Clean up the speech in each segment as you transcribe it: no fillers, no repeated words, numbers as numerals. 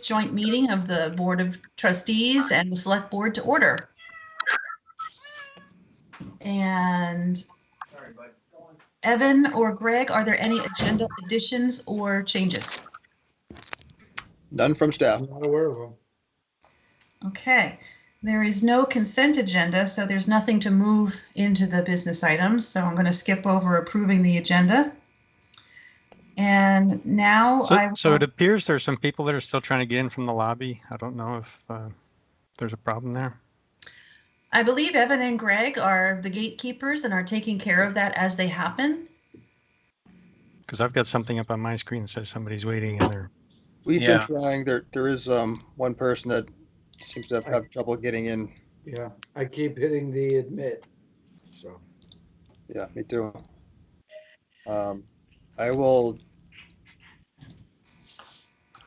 joint meeting of the Board of Trustees and the Select Board to order. And Evan or Greg, are there any agenda additions or changes? None from staff. I'm not aware of them. Okay, there is no consent agenda, so there's nothing to move into the business items. So I'm going to skip over approving the agenda. And now So it appears there's some people that are still trying to get in from the lobby. I don't know if there's a problem there. I believe Evan and Greg are the gatekeepers and are taking care of that as they happen. Because I've got something up on my screen that says somebody's waiting and they're. We've been trying. There is one person that seems to have trouble getting in. Yeah, I keep hitting the admit. So. Yeah, me too. I will.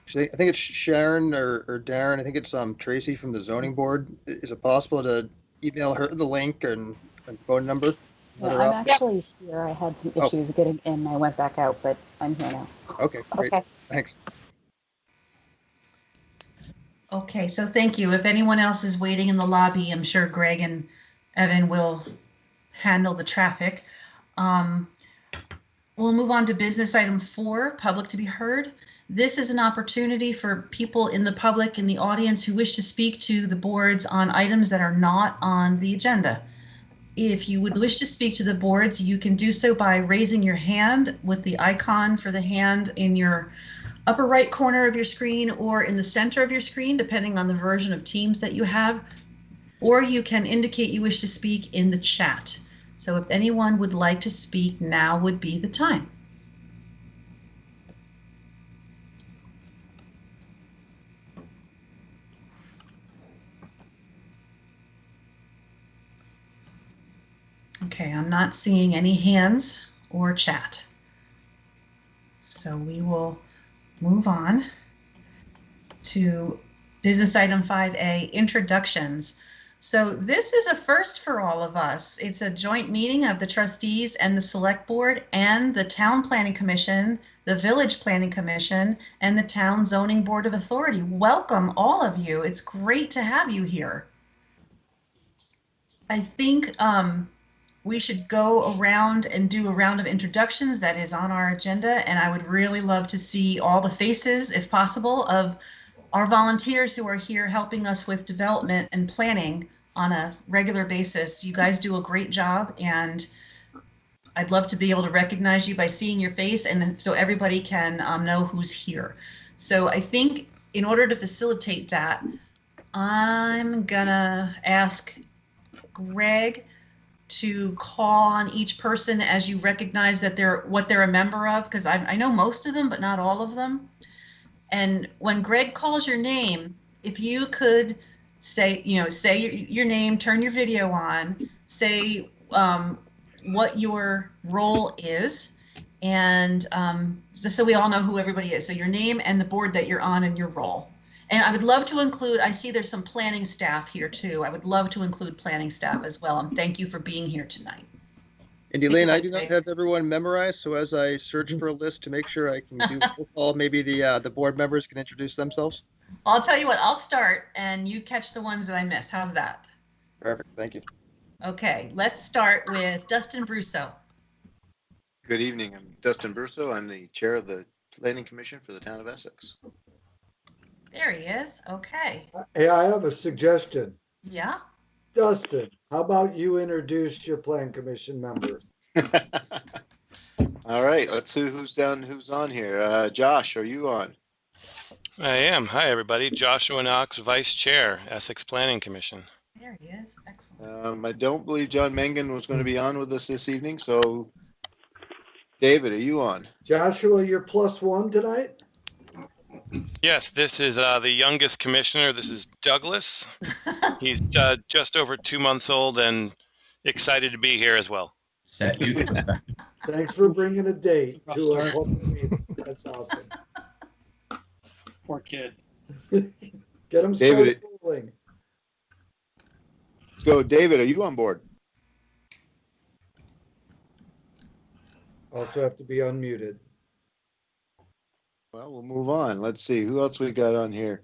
Actually, I think it's Sharon or Darren. I think it's Tracy from the zoning board. Is it possible to email her the link and phone number? Yeah, I'm actually here. I had some issues getting in. I went back out, but I'm here now. Okay, great. Okay. Thanks. Okay, so thank you. If anyone else is waiting in the lobby, I'm sure Greg and Evan will handle the traffic. We'll move on to business item 4, public to be heard. This is an opportunity for people in the public, in the audience, who wish to speak to the boards on items that are not on the agenda. If you would wish to speak to the boards, you can do so by raising your hand with the icon for the hand in your upper right corner of your screen or in the center of your screen, depending on the version of Teams that you have, or you can indicate you wish to speak in the chat. So if anyone would like to speak, now would be the time. Okay, I'm not seeing any hands or chat. So we will move on to business item 5A, introductions. So this is a first for all of us. It's a joint meeting of the trustees and the select board and the town planning commission, the village planning commission, and the town zoning board of authority. Welcome all of you. It's great to have you here. I think we should go around and do a round of introductions that is on our agenda, and I would really love to see all the faces, if possible, of our volunteers who are here helping us with development and planning on a regular basis. You guys do a great job, and I'd love to be able to recognize you by seeing your face, and so everybody can know who's here. So I think in order to facilitate that, I'm gonna ask Greg to call on each person as you recognize that what they're a member of, because I know most of them, but not all of them. And when Greg calls your name, if you could say, say your name, turn your video on, say what your role is, and just so we all know who everybody is. So your name and the board that you're on and your role. And I would love to include, I see there's some planning staff here too. I would love to include planning staff as well. And thank you for being here tonight. And Elaine, I do not have everyone memorized, so as I search for a list to make sure I can do roll call, maybe the board members can introduce themselves. I'll tell you what, I'll start and you catch the ones that I miss. How's that? Perfect, thank you. Okay, let's start with Dustin Brusso. Good evening, I'm Dustin Brusso. I'm the chair of the Planning Commission for the town of Essex. There he is. Okay. Hey, I have a suggestion. Yeah. Dustin, how about you introduce your plan commission members? All right, let's see who's on here. Josh, are you on? I am. Hi, everybody. Joshua Knox, Vice Chair, Essex Planning Commission. There he is. Excellent. I don't believe John Mengen was going to be on with us this evening, so David, are you on? Joshua, you're +1 tonight? Yes, this is the youngest commissioner. This is Douglas. He's just over 2 months old and excited to be here as well. Thanks for bringing a date to our public meeting. That's awesome. Poor kid. Get him started rolling. So, David, are you on board? Also have to be unmuted. Well, we'll move on. Let's see, who else we got on here?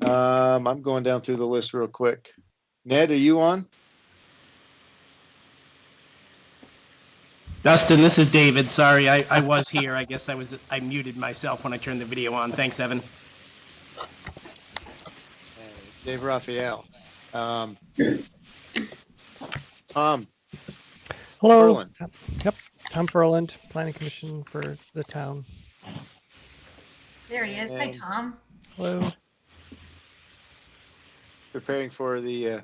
I'm going down through the list real quick. Ned, are you on? Dustin, this is David. Sorry, I was here. I guess I muted myself when I turned the video on. Thanks, Evan. It's Dave Raphael. Tom. Hello. Ferland. Yep. Tom Ferland, Planning Commission for the town. There he is. Hi, And- Tom. Hello. Preparing for the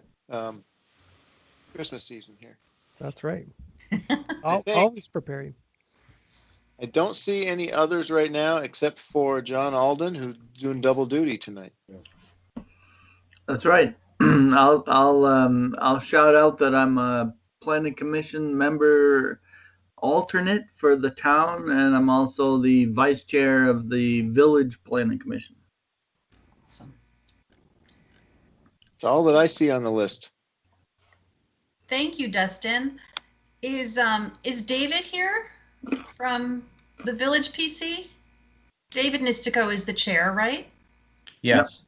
Christmas season here. That's right. think- Always preparing. I don't see any others right now except for John Alden, who's doing double duty tonight. That's right. I'll shout out that I'm a planning commission member alternate for the town, and I'm also the vice chair of the village planning commission. Awesome. It's all that I see on the list. Thank you, Dustin. Is David here from the Village PC? David Nistico is the chair, right? Yes.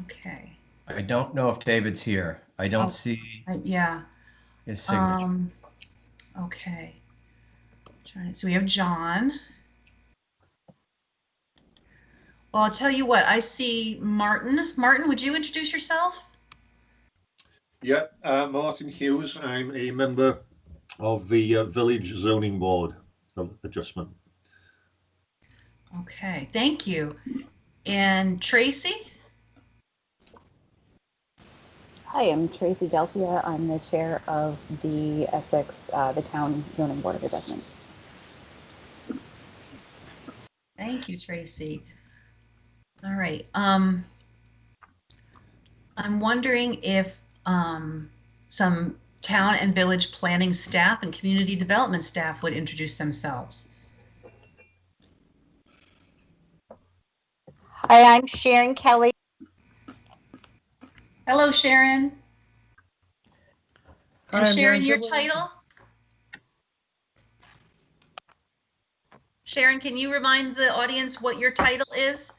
Okay. I don't know if David's here. I don't see Yeah. his signature. Okay. So we have John. Well, I'll tell you what, I see Martin. Martin, would you introduce yourself? Yeah, Martin Hughes. I'm a member of the Village Zoning Board of Adjustment. Okay, thank you. And Tracy? Hi, I'm Tracy Delphia. I'm the chair of the Essex, the town zoning board of adjustment. Thank you, Tracy. All right. I'm wondering if some town and village planning staff and community development staff would introduce themselves. Hi, I'm Sharon Kelly. Hello, Sharon. Hi, And I'm Sharon, Darren your Gilbert. title? Sharon, can you remind the audience what your title is?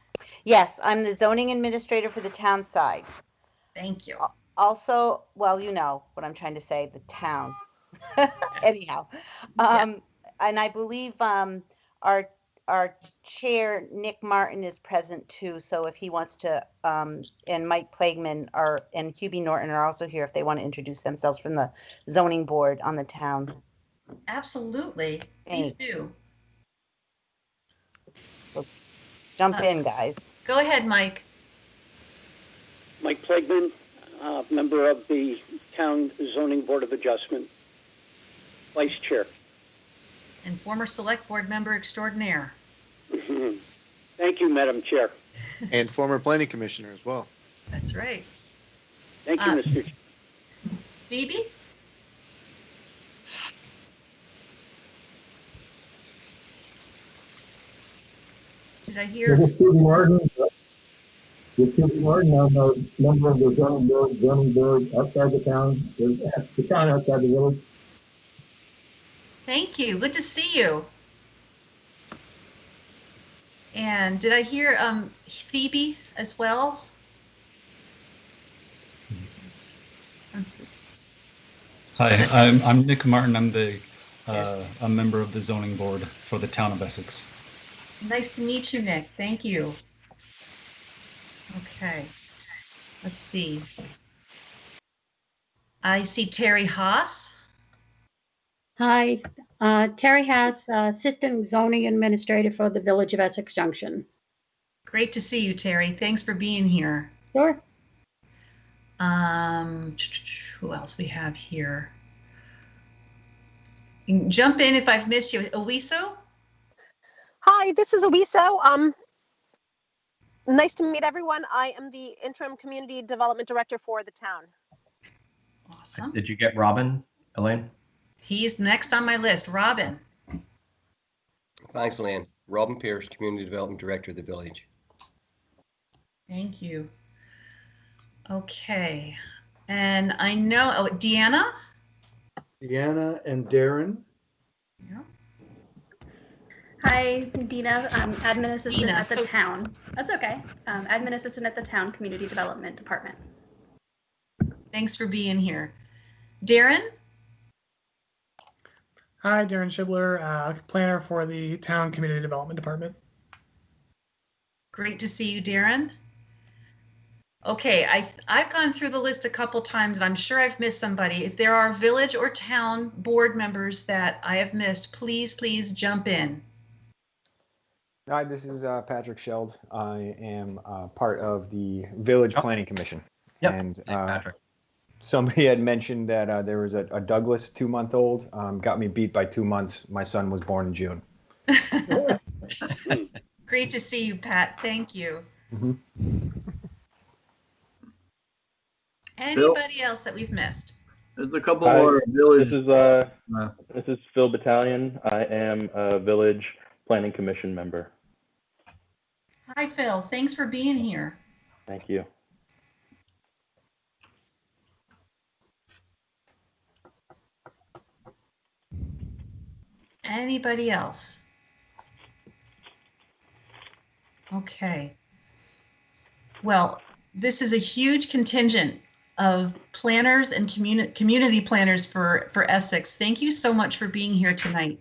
Yes, I'm the zoning administrator for the town side. Thank you. Also, well, you know what I'm trying to say, the town. Anyhow, Yes. and I believe our chair, Nick Martin, is present too. So if he wants to, and Mike Plagman and Hubie Norton are also here if they want to introduce themselves from the zoning board on the town. Absolutely. Please do. So jump in, guys. Go ahead, Mike. Mike Plagman, member of the Town Zoning Board of Adjustment, Vice Chair. And former Select Board member extraordinaire. Thank you, Madam Chair. And former planning commissioner as well. That's right. Thank you, Mr. Chair. Phoebe? Did I hear? This is Steve Martin. This is Steve Martin. I'm a member of the zoning board outside the town, the town outside the village. Thank you. Good to see you. And did I hear Phoebe as well? Hi, I'm Nick Martin. I'm a member of the zoning board for the town of Essex. Nice to meet you, Nick. Thank you. Okay. Let's see. I see Terry Haas. Hi, Terry Haas, Assistant Zoning Administrator for the Village of Essex Junction. Great to see you, Terry. Thanks for being here. Sure. Who else we have here? You can jump in if I've missed you. Owiso? Hi, this is Owiso. Nice to meet everyone. I am the interim community development director for the town. Awesome. Did you get Robin, Elaine? He's next on my list. Robin. Thanks, Elaine. Robin Pierce, Community Development Director of the Village. Thank you. Okay. And I know, Deanna? Deanna and Darren. Yeah. Hi, Dina. I'm admin assistant Dina, at the town. That's okay. Admin assistant at the town community development department. Thanks for being here. Darren? Hi, Darren Shibler, planner for the town community development department. Great to see you, Darren. Okay, I've gone through the list a couple times, and I'm sure I've missed somebody. If there are village or town board members that I have missed, please jump in. Hi, this is Patrick Sheld. I am part of the Village Planning Commission. Yep. And Patrick. somebody had mentioned that there was a Douglas 2-month-old. Got me beat by 2 months. My son was born in June. Great to see you, Pat. Thank you. Anybody else that we've missed? There's a couple more village. This is Phil Battalion. I am a village planning commission member. Hi, Phil. Thanks for being here. Thank you. Anybody else? Okay. Well, this is a huge contingent of planners and community planners for Essex. Thank you so much for being here tonight.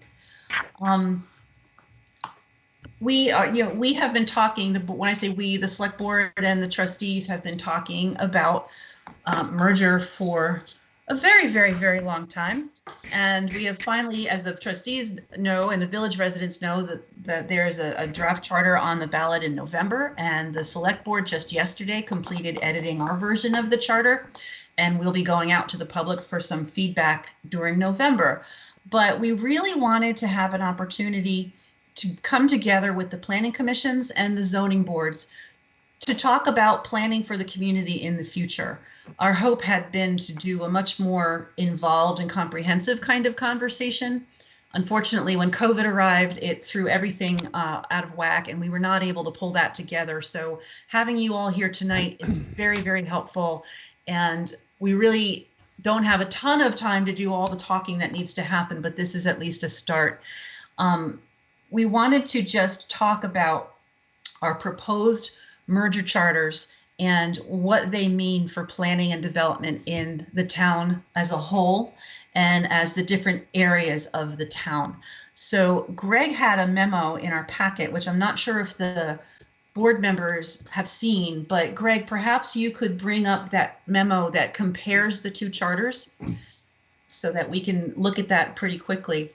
We have been talking, when I say we, the select board and the trustees have been talking about merger for a very long time. And we have finally, as the trustees know and the village residents know, that there's a draft charter on the ballot in November, and the select board just yesterday completed editing our version of the charter, and we'll be going out to the public for some feedback during November. But we really wanted to have an opportunity to come together with the planning commissions and the zoning boards to talk about planning for the community in the future. Our hope had been to do a much more involved and comprehensive kind of conversation. Unfortunately, when COVID arrived, it threw everything out of whack, and we were not able to pull that together. So having you all here tonight is very helpful. And we really don't have a ton of time to do all the talking that needs to happen, but this is at least a start. We wanted to just talk about our proposed merger charters and what they mean for planning and development in the town as a whole and as the different areas of the town. So Greg had a memo in our packet, which I'm not sure if the board members have seen, but Greg, perhaps you could bring up that memo that compares the two charters so that we can look at that pretty quickly.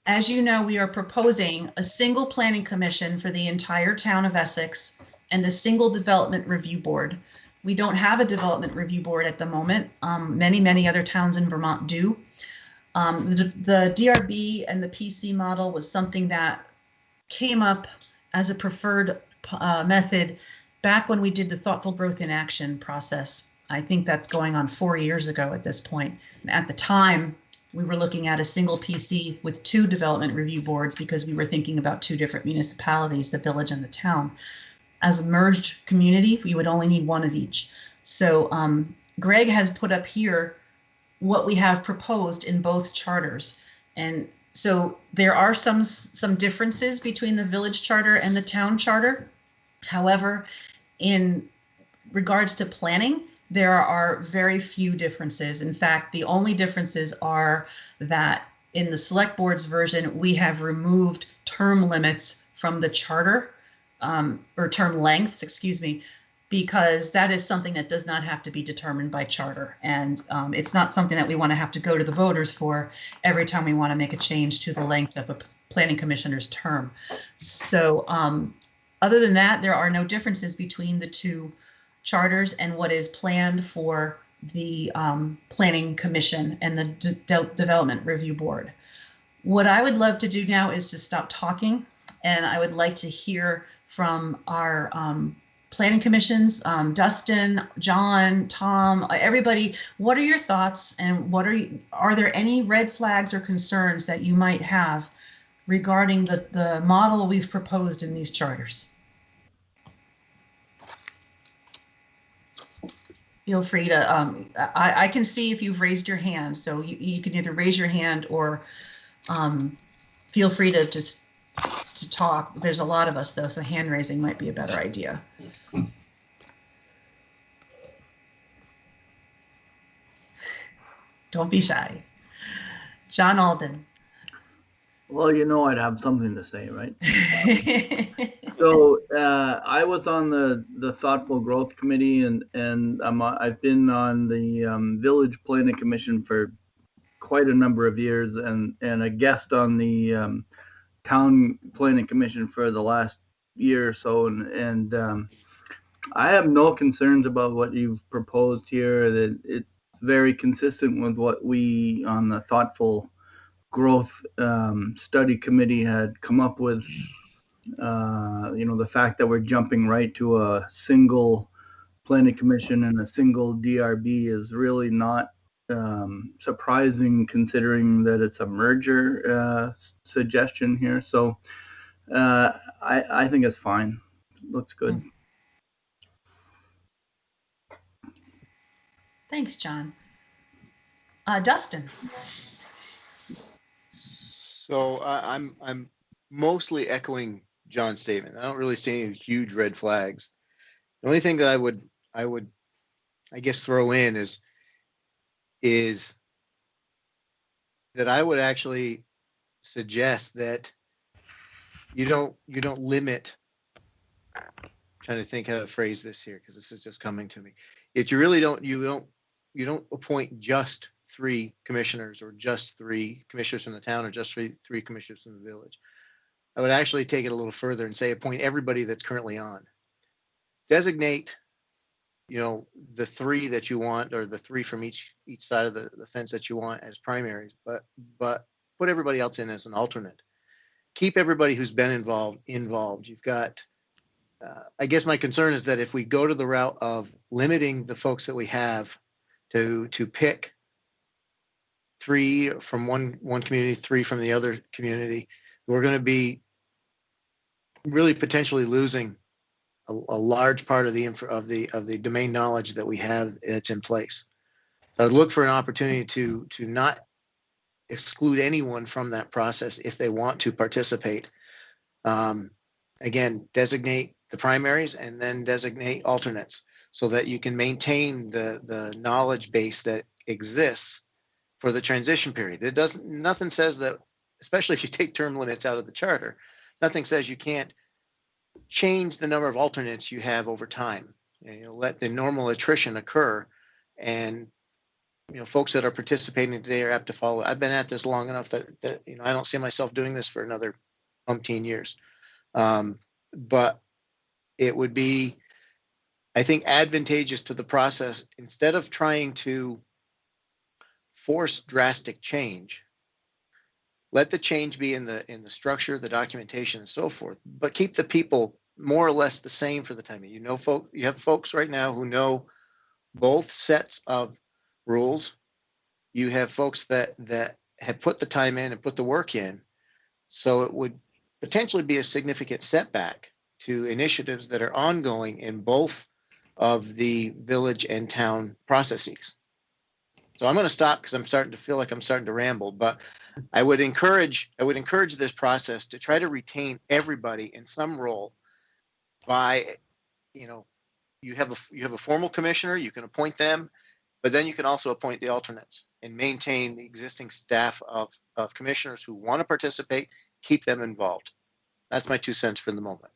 As you know, we are proposing a single planning commission for the entire town of Essex and a single development review board. We don't have a development review board at the moment. Many other towns in Vermont do. The DRB and the PC model was something that came up as a preferred method back when we did the thoughtful growth in action process. I think that's going on 4 years ago at this point. And at the time, we were looking at a single PC with 2 development review boards because we were thinking about 2 different municipalities, the village and the town. As a merged community, we would only need 1 of each. So Greg has put up here what we have proposed in both charters. And so there are some differences between the village charter and the town charter. However, in regards to planning, there are very few differences. In fact, the only differences are that in the select board's version, we have removed term limits from the charter, or term lengths, excuse me, because that is something that does not have to be determined by charter. And it's not something that we want to have to go to the voters for every time we want to make a change to the length of a planning commissioner's term. So other than that, there are no differences between the 2 charters and what is planned for the planning commission and the development review board. What I would love to do now is to stop talking, and I would like to hear from our planning commissions, Dustin, John, Tom, everybody. What are your thoughts, and are there any red flags or concerns that you might have regarding the model we've proposed in these charters? Feel free to, I can see if you've raised your hand, so you can either raise your hand or feel free to just to talk. There's a lot of us though, so hand raising might be a better idea. Don't be shy. John Alden. Well, you know I'd have something to say, right? So I was on the Thoughtful Growth Committee, and I've been on the Village Planning Commission for quite a number of years, and a guest on the Town Planning Commission for the last year or so, and I have no concerns about what you've proposed here. That it's very consistent with what we on the Thoughtful Growth Study Committee had come up with. The fact that we're jumping right to a single planning commission and a single DRB is really not surprising, considering that it's a merger suggestion here. So I think it's fine. Looks good. Thanks, John. Dustin. So I'm mostly echoing John's statement. I don't really see any huge red flags. The only thing that I would I guess throw in is that I would actually suggest that you don't limit. I'm trying to think how to phrase this here, because this is just coming to me. If you really don't appoint just 3 commissioners, or just 3 commissioners from the town, or just three commissioners from the village. I would actually take it a little further and say appoint everybody that's currently on. Designate, the 3 that you want, or the 3 from each side of the fence that you want as primaries, but put everybody else in as an alternate. Keep everybody who's been involved. You've got, I guess my concern is that if we go to the route of limiting the folks that we have to pick 3 from one community, 3 from the other community, we're going to be really potentially losing a large part of the domain knowledge that we have that's in place. I would look for an opportunity to not exclude anyone from that process if they want to participate. Again, designate the primaries and then designate alternates so that you can maintain the knowledge base that exists for the transition period. Nothing says that, especially if you take term limits out of the charter, nothing says you can't change the number of alternates you have over time. Let the normal attrition occur, and folks that are participating today are apt to follow. I've been at this long enough that I don't see myself doing this for another umpteen years. But it would be, I think, advantageous to the process, instead of trying to force drastic change. Let the change be in the structure, the documentation, and so forth, but keep the people more or less the same for the time being. You have folks right now who know both sets of rules. You have folks that have put the time in and put the work in. So it would potentially be a significant setback to initiatives that are ongoing in both of the village and town processes. So I'm going to stop because I'm starting to feel like I'm starting to ramble, but I would encourage this process to try to retain everybody in some role by, you have a formal commissioner, you can appoint them, but then you can also appoint the alternates and maintain the existing staff of commissioners who want to participate, keep them involved. That's my 2 cents for the moment.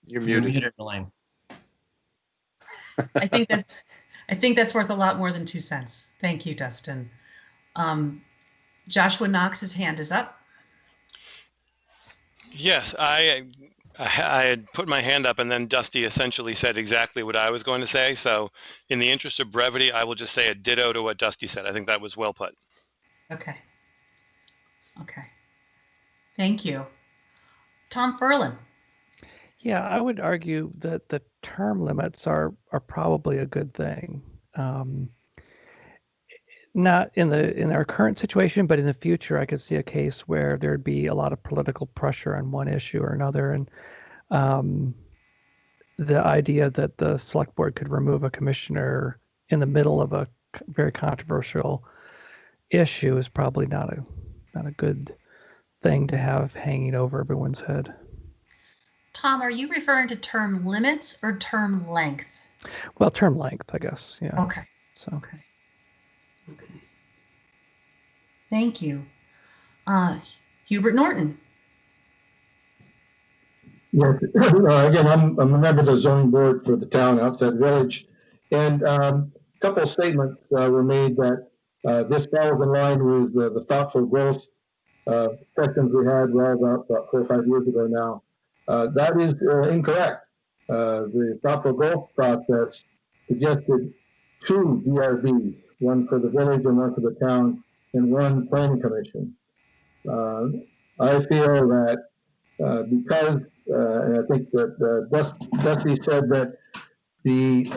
You're muted, Elaine. I think that's worth a lot more than 2 cents. Thank you, Dustin. Joshua Knox's hand is up. Yes, I had put my hand up, and then Dusty essentially said exactly what I was going to say. So in the interest of brevity, I will just say a ditto to what Dusty said. I think that was well put. Okay. Thank you. Tom Ferlin. Yeah, I would argue that the term limits are probably a good thing. Not in our current situation, but in the future, I could see a case where there'd be a lot of political pressure on one issue or another, and the idea that the select board could remove a commissioner in the middle of a very controversial issue is probably not a good thing to have hanging over everyone's head. Tom, are you referring to term limits or term length? Well, term length, I guess. Yeah. Okay. So. Okay. Thank you. Hubert Norton. Yes, again, I'm a member of the zoning board for the town outside village. And a couple of statements were made that this falls in line with the thoughtful growth sessions we had about 4 or 5 years ago now. That is incorrect. The thoughtful growth process suggested 2 DRBs, one for the village and one for the town, and 1 planning commission. I feel that because, and I think that Dusty said that the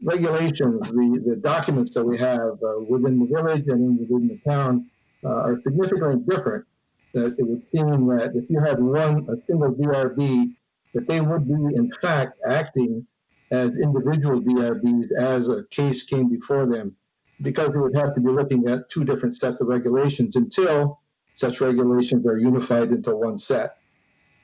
regulations, the documents that we have within the village and within the town are significantly different. That it would seem that if you had a single DRB, that they would be in fact acting as individual DRBs as a case came before them, because we would have to be looking at 2 different sets of regulations until such regulations are unified into one set.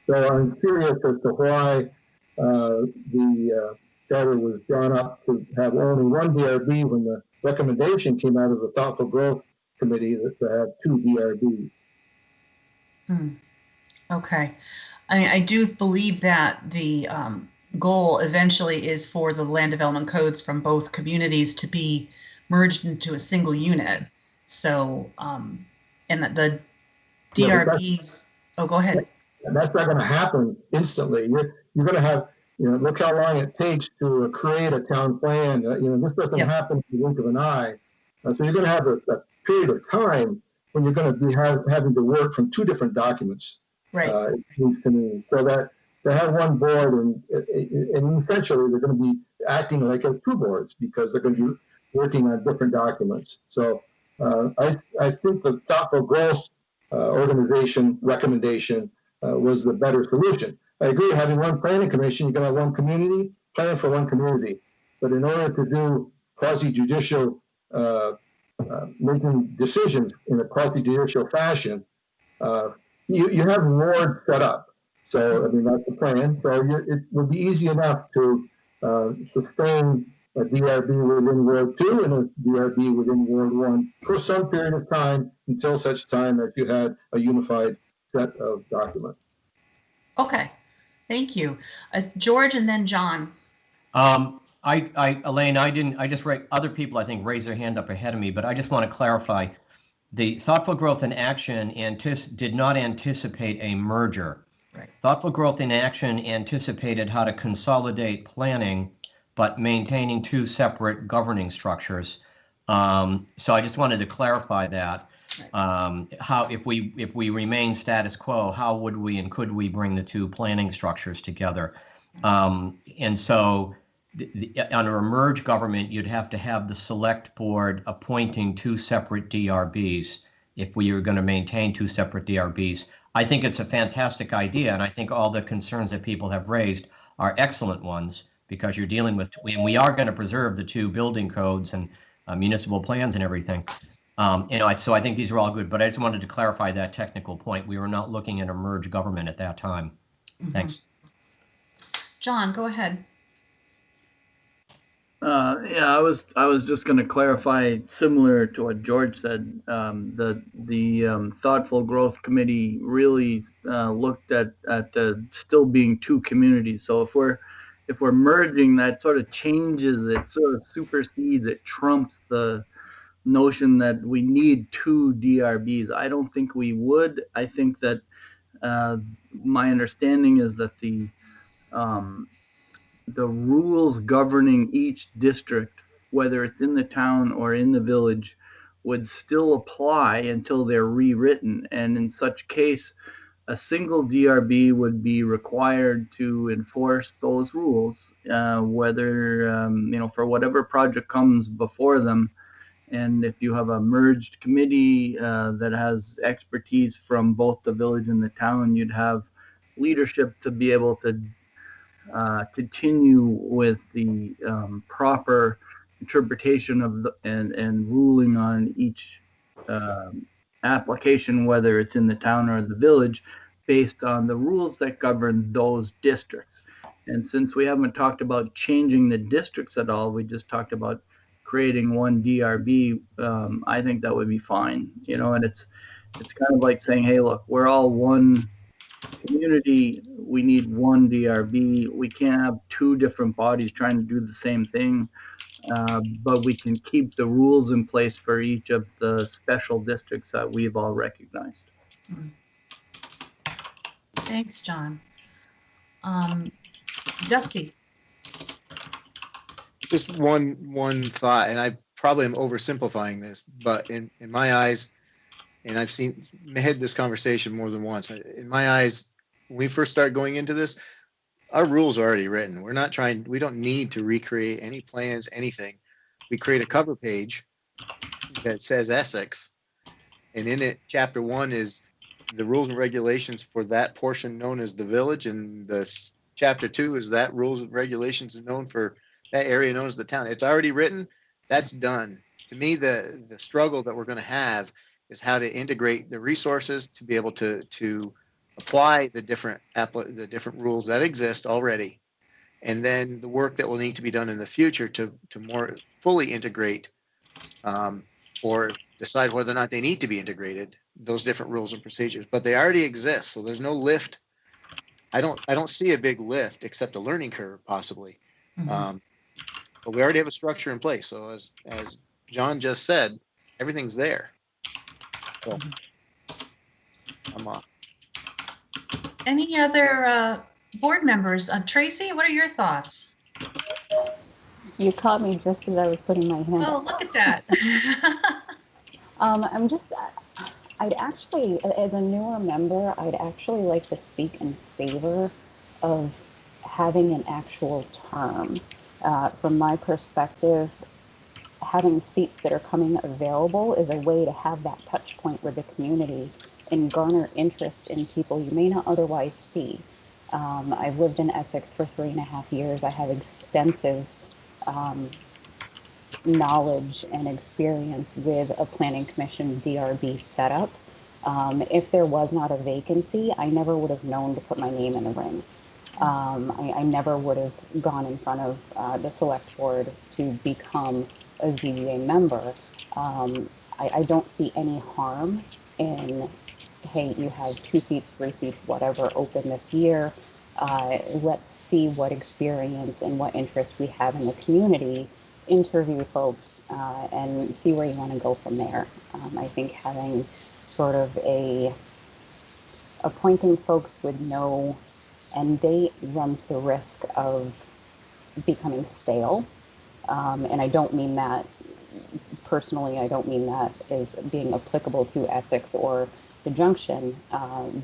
So I'm curious as to why the charter was drawn up to have only 1 DRB when the recommendation came out of the Thoughtful Growth Committee to have 2 DRBs. Okay. I mean, I do believe that the goal eventually is for the land development codes from both communities to be merged into a single unit. So, and that the DRBs, oh, go ahead. And that's not going to happen instantly. You're going to have, look how long it takes to create a town plan. This doesn't happen in the wink of an eye. So you're going to have a period of time when you're going to be having to work from 2 different documents. Right. It seems to me. So that they have 1 board, and essentially they're going to be acting like as 2 boards because they're going to be working on different documents. So I think the thoughtful growth organization recommendation was the better solution. I agree, having 1 planning commission, you're going to have 1 community, plan for 1 community. But in order to do quasi-judicial, making decisions in a quasi-judicial fashion, you have wards set up. So, I mean, that's the plan. So it would be easy enough to sustain a DRB within Ward 2 and a DRB within Ward 1 for some period of time until such time as you had a unified set of documents. Okay, thank you. George and then John. Elaine, I just read other people, I think, raised their hand up ahead of me, but I just want to clarify. The Thoughtful Growth in Action did not anticipate a merger. Right. Thoughtful Growth in Action anticipated how to consolidate planning, but maintaining 2 separate governing structures. So I just wanted to clarify that. How, if we remain status quo, how would we and could we bring the 2 planning structures together? And so under a merged government, you'd have to have the select board appointing 2 separate DRBs if we are going to maintain 2 separate DRBs. I think it's a fantastic idea, and I think all the concerns that people have raised are excellent ones, because you're dealing with, and we are going to preserve the 2 building codes and municipal plans and everything. So I think these are all good, but I just wanted to clarify that technical point. We were not looking at a merged government at that time. Mm-hmm. Thanks. John, go ahead. Yeah, I was just going to clarify, similar to what George said. The Thoughtful Growth Committee really looked at still being 2 communities. So if we're merging, that sort of changes it, sort of supersedes it, trumps the notion that we need 2 DRBs. I don't think we would. I think that my understanding is that the rules governing each district, whether it's in the town or in the village, would still apply until they're rewritten. And in such case, a single DRB would be required to enforce those rules, whether, for whatever project comes before them. And if you have a merged committee that has expertise from both the village and the town, you'd have leadership to be able to continue with the proper interpretation of and ruling on each application, whether it's in the town or the village, based on the rules that govern those districts. And since we haven't talked about changing the districts at all, we just talked about creating one DRB. I think that would be fine, you know, and it's kind of like saying, hey, look, we're all one community. We need one DRB. We can't have two different bodies trying to do the same thing, but we can keep the rules in place for each of the special districts that we've all recognized. Thanks, John. Dusty. Just one thought, and I probably am oversimplifying this, but in my eyes, and I've had this conversation more than once. In my eyes, when we first start going into this, our rules are already written. We don't need to recreate any plans, anything. We create a cover page that says Essex, and in it, chapter 1 is the rules and regulations for that portion known as the village, and chapter 2 is that rules and regulations known for that area known as the town. It's already written. That's done. To me, the struggle that we're going to have is how to integrate the resources to be able to apply the different rules that exist already, and then the work that will need to be done in the future to more fully integrate or decide whether or not they need to be integrated, those different rules and procedures. But they already exist, so there's no lift. I don't see a big lift except a learning curve possibly. But we already have a structure in place. So as John just said, everything's there. So I'm off. Any other board members? Tracy, what are your thoughts? You caught me just as I was putting my hand up. Oh, look at that. I'd actually, as a newer member, I'd actually like to speak in favor of having an actual term. From my perspective, having seats that are coming available is a way to have that touch point with the community and garner interest in people you may not otherwise see. I've lived in Essex for 3.5 years. I have extensive knowledge and experience with a planning commission DRB setup. If there was not a vacancy, I never would have known to put my name in the ring. I never would have gone in front of the select board to become a ZBA member. I don't see any harm in, hey, you have 2 seats, 3 seats, whatever, open this year. Let's see what experience and what interest we have in the community, interview folks, and see where you want to go from there. I think having sort of appointing folks with no end date runs the risk of becoming stale. And I don't mean that personally, I don't mean that as being applicable to Essex or the Junction,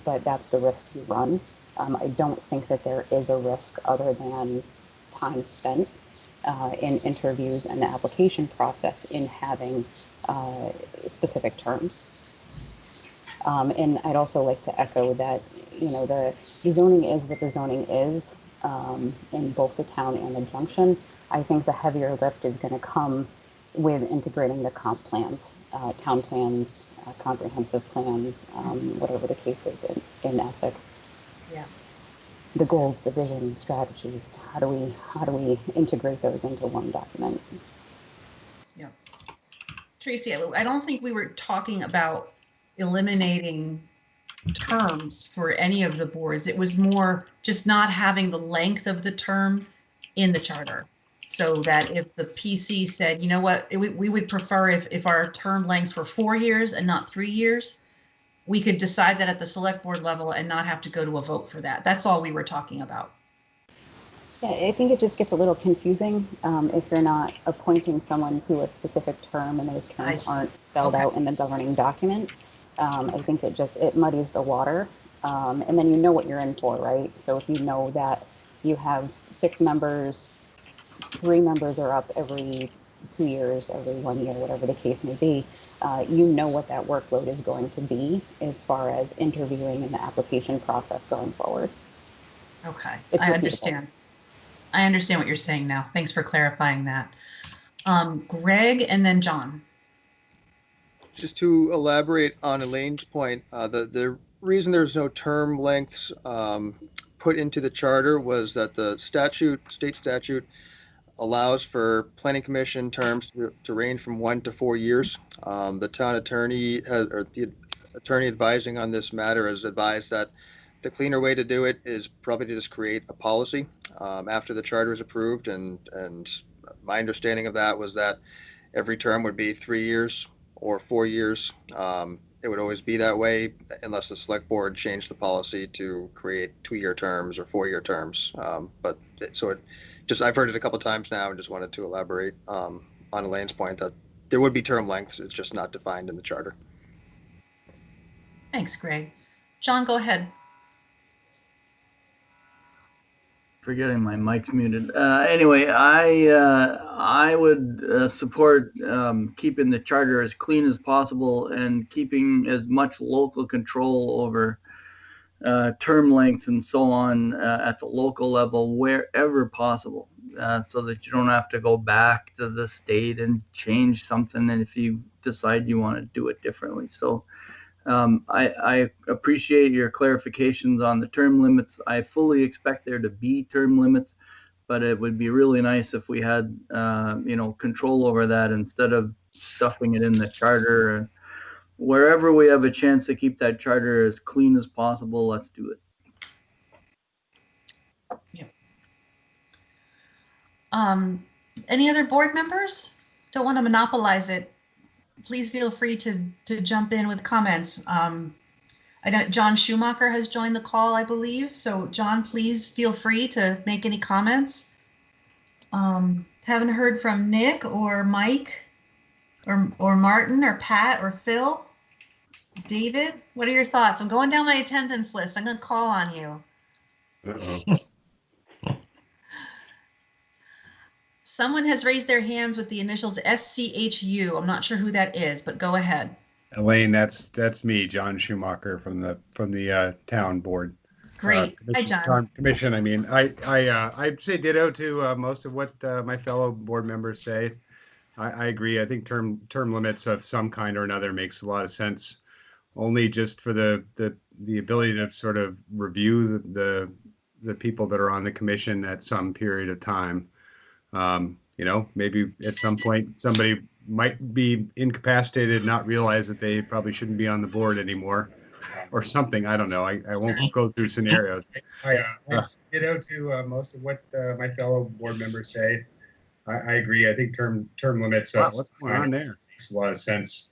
but that's the risk you run. I don't think that there is a risk other than time spent in interviews and the application process in having specific terms. And I'd also like to echo that, you know, the zoning is what the zoning is in both the town and the Junction. I think the heavier lift is going to come with integrating the comp plans, town plans, comprehensive plans, whatever the case is in Essex. Yeah. The goals, the vision, strategies. How do we integrate those into one document? Yeah. Tracy, I don't think we were talking about eliminating terms for any of the boards. It was more just not having the length of the term in the charter. So that if the PC said, you know what, we would prefer if our term lengths were 4 years and not 3 years, we could decide that at the select board level and not have to go to a vote for that. That's all we were talking about. Yeah, I think it just gets a little confusing if you're not appointing someone to a specific term and those terms aren't spelled out in the governing document. I think it muddies the water. And then you know what you're in for, right? So if you know that you have 6 members, 3 members are up every 2 years, every 1 year, whatever the case may be, you know what that workload is going to be as far as interviewing and the application process going forward. Okay, It's I repeatable. understand. I understand what you're saying now. Thanks for clarifying that. Greg and then John. Just to elaborate on Elaine's point, the reason there's no term lengths put into the charter was that the state statute, allows for planning commission terms to range from 1 to 4 years. The town attorney or the attorney advising on this matter has advised that the cleaner way to do it is probably to just create a policy after the charter is approved. And my understanding of that was that every term would be 3 years or 4 years. It would always be that way unless the select board changed the policy to create 2-year terms or 4-year terms. I've heard it a couple of times now and just wanted to elaborate on Elaine's point that there would be term lengths. It's just not defined in the charter. Thanks, Greg. John, go ahead. Forgetting my mic's muted. Anyway, I would support keeping the charter as clean as possible and keeping as much local control over term lengths and so on at the local level wherever possible, so that you don't have to go back to the state and change something if you decide you want to do it differently. So I appreciate your clarifications on the term limits. I fully expect there to be term limits, but it would be really nice if we had, control over that instead of stuffing it in the charter. And wherever we have a chance to keep that charter as clean as possible, let's do it. Yeah. Any other board members? Don't want to monopolize it. Please feel free to jump in with comments. I know John Schumacher has joined the call, I believe. So John, please feel free to make any comments. Haven't heard from Nick or Mike or Martin or Pat or Phil. David, what are your thoughts? I'm going down my attendance list. I'm going to call on you. Uh-oh. Someone has raised their hands with the initials SCHU. I'm not sure who that is, but go ahead. Elaine, that's me, John Schumacher from the town board. Great. Hi, John. Commission. I mean, I'd say ditto to most of what my fellow board members say. I agree. I think term limits of some kind or another makes a lot of sense. Only just for the ability to sort of review the people that are on the commission at some period of time. Maybe at some point somebody might be incapacitated, not realize that they probably shouldn't be on the board anymore or something. I don't know. I won't go through scenarios. I ditto to most of what my fellow board members say. I agree. I think term limits what's going on there makes a lot of sense.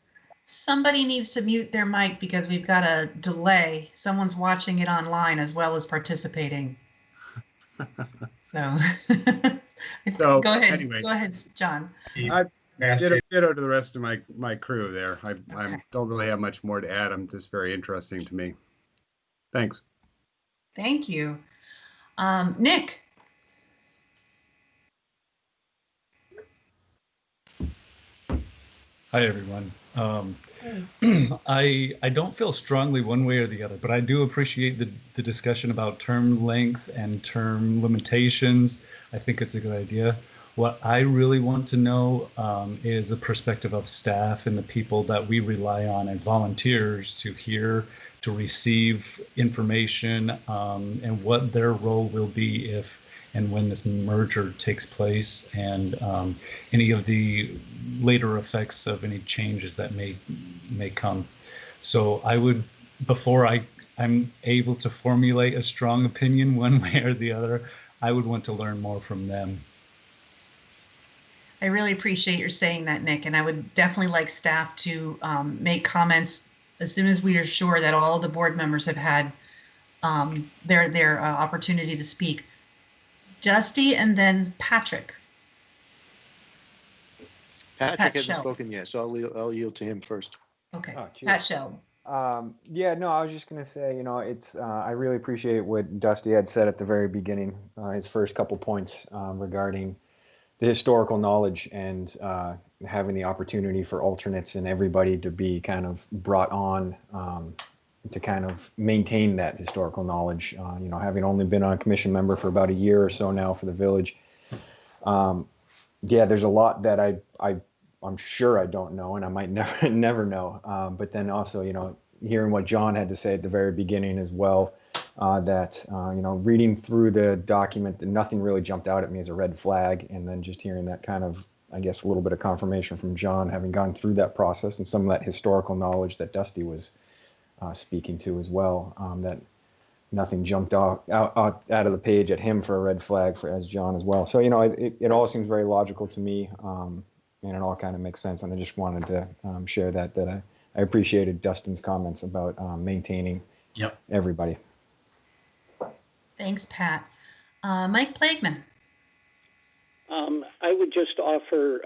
Somebody needs to mute their mic because we've got a delay. Someone's watching it online as well as participating. So go ahead. Anyway, go ahead, John. I ditto to the rest of my crew there. I don't really have much more to add. I'm just very interesting to me. Thanks. Thank you. Nick. Hi, everyone. I don't feel strongly one way or the other, but I do appreciate the discussion about term length and term limitations. I think it's a good idea. What I really want to know is the perspective of staff and the people that we rely on as volunteers to hear, to receive information, and what their role will be if and when this merger takes place, and any of the later effects of any changes that may come. So I would, before I'm able to formulate a strong opinion one way or the other, I would want to learn more from them. I really appreciate your saying that, Nick, and I would definitely like staff to make comments as soon as we are sure that all the board members have had their opportunity to speak. Dusty and then Patrick. Patrick hasn't spoken yet, so I'll yield to him first. Okay, Pat Shell. Yeah, no, I was just going to say, it's I really appreciate what Dusty had said at the very beginning, his first couple points regarding the historical knowledge and having the opportunity for alternates and everybody to be kind of brought on to kind of maintain that historical knowledge. Having only been on a commission member for about a year or so now for the village. Yeah, there's a lot that I I'm sure I don't know, and I might never know. But then also, hearing what John had to say at the very beginning as well, that reading through the document, nothing really jumped out at me as a red flag, and then just hearing that kind of, I guess, a little bit of confirmation from John, having gone through that process, and some of that historical knowledge that Dusty was speaking to as well, that nothing jumped out of the page at him for a red flag as John as well. So, it all seems very logical to me, and it all kind of makes sense. And I just wanted to share that I appreciated Dustin's comments about maintaining everybody. Thanks, Pat. Mike Plagueman. I would just offer,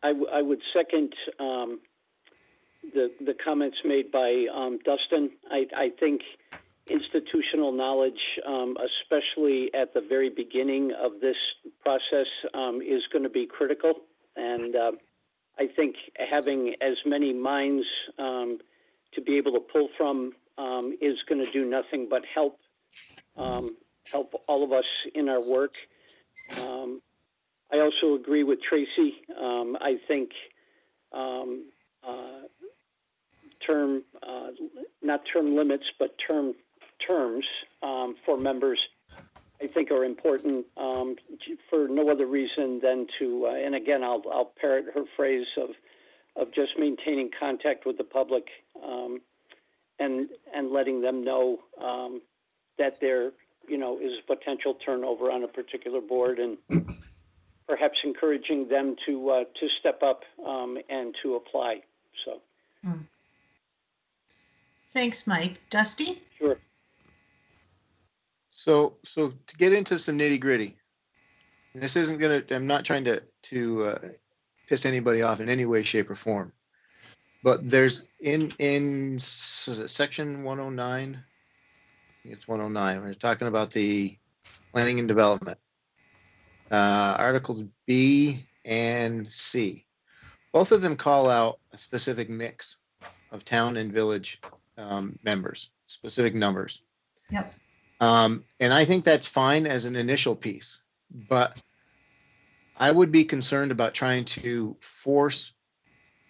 I would second the comments made by Dustin. I think institutional knowledge, especially at the very beginning of this process, is going to be critical. And I think having as many minds to be able to pull from is going to do nothing but help all of us in our work. I also agree with Tracy. I think not term limits, but terms for members, I think are important for no other reason than to, and again, I'll parrot her phrase of just maintaining contact with the public and letting them know that there, is potential turnover on a particular board, and perhaps encouraging them to step up and to apply. So. Thanks, Mike. Dusty? Sure. So to get into some nitty gritty, this isn't I'm not trying to piss anybody off in any way, shape, or form, but there's in section 109, I think it's 109, we're talking about the planning and development, articles B and C. Both of them call out a specific mix of town and village members, specific numbers. Yep. And I think that's fine as an initial piece, but I would be concerned about trying to force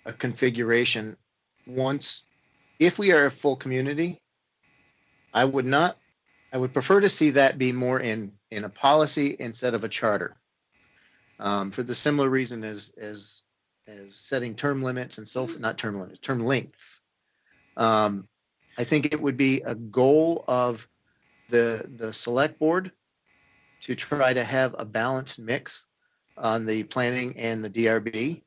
a configuration if we are a full community. I would prefer to see that be more in a policy instead of a charter, for the similar reason as setting term limits and so forth, not term limits, term lengths. I think it would be a goal of the select board to try to have a balanced mix on the planning and the DRB,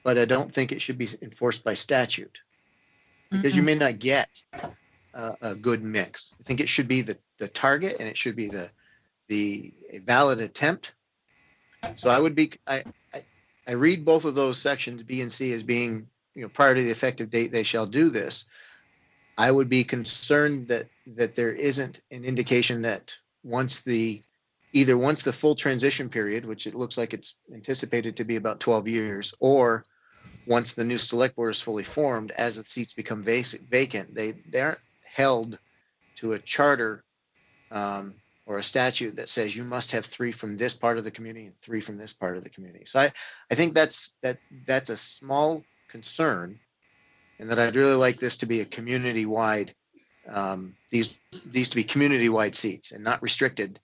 but I don't think it should be enforced by statute, because you may not get a good mix. I think it should be the target, and it should be the valid attempt. So I read both of those sections, B and C, as being, prior to the effective date, they shall do this. I would be concerned that there isn't an indication that once the full transition period, which it looks like it's anticipated to be about 12 years, or once the new select board is fully formed, as the seats become vacant, they aren't held to a charter or a statute that says you must have 3 from this part of the community and 3 from this part of the community. So I think that's a small concern, and that I'd really like this to be a community-wide, these to be community-wide seats and not restricted.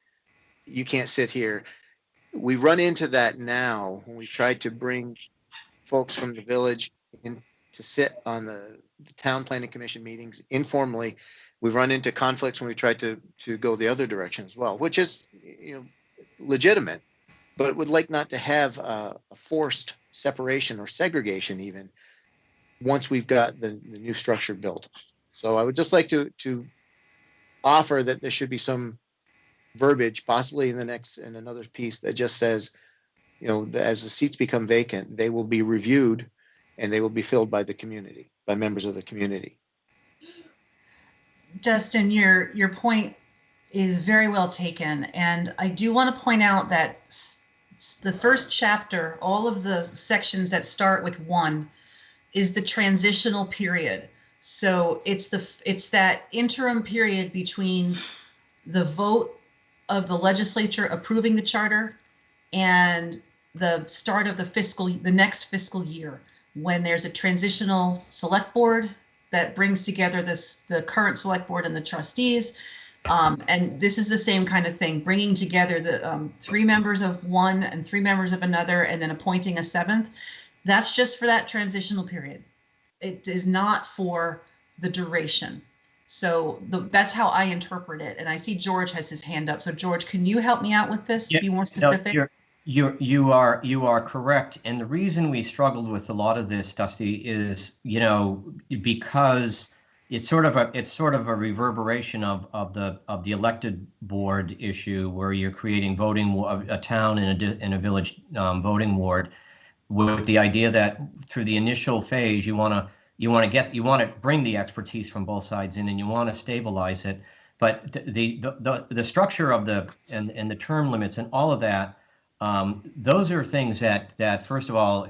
You can't sit here. We run into that now when we try to bring folks from the village in to sit on the town planning commission meetings informally. We've run into conflicts when we try to go the other direction as well, which is legitimate, but would like not to have a forced separation or segregation even once we've got the new structure built. So I would just like to offer that there should be some verbiage, possibly in another piece, that just says, as the seats become vacant, they will be reviewed and they will be filled by the community, by members of the community. Justin, your point is very well taken. And I do want to point out that the first chapter, all of the sections that start with 1, is the transitional period. So it's that interim period between the vote of the legislature approving the charter and the start of the next fiscal year, when there's a transitional select board that brings together the current select board and the trustees. And this is the same kind of thing, bringing together the 3 members of one and 3 members of another, and then appointing a 7th. That's just for that transitional period. It is not for the duration. So that's how I interpret it. And I see George has his hand up. So George, can you help me out with this? Yeah, be more specific? No, you are correct. And the reason we struggled with a lot of this, Dusty, is, because it's sort of a reverberation of the elected board issue, where you're creating a town in a village voting ward, with the idea that through the initial phase you want to bring the expertise from both sides in, and you want to stabilize it. But the structure of the term limits and all of that, those are things that first of all,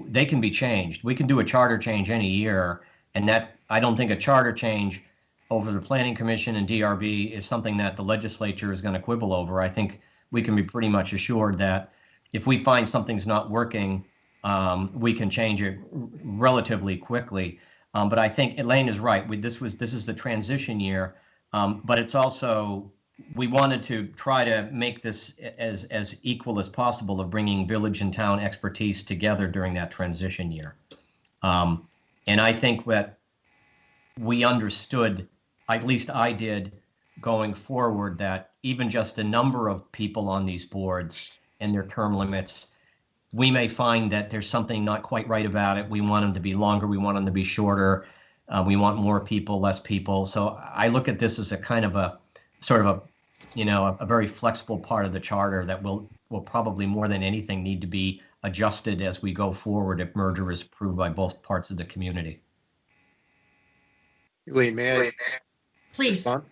they can be changed. We can do a charter change any year, and that, I don't think a charter change over the Planning Commission and DRB is something that the legislature is going to quibble over. I think we can be pretty much assured that if we find something's not working, we can change it relatively quickly. But I think Elaine is right. This is the transition year, but it's also, we wanted to try to make this as equal as possible, of bringing village and town expertise together during that transition year. And I think that we understood, at least I did, going forward, that even just the number of people on these boards and their term limits, we may find that there's something not quite right about it. We want them to be longer. We want them to be shorter. We want more people, less people. So I look at this as a kind of a sort of a very flexible part of the charter that will probably more than anything need to be adjusted as we go forward if merger is approved by both parts of the community. Elaine, may I? Please. Respond?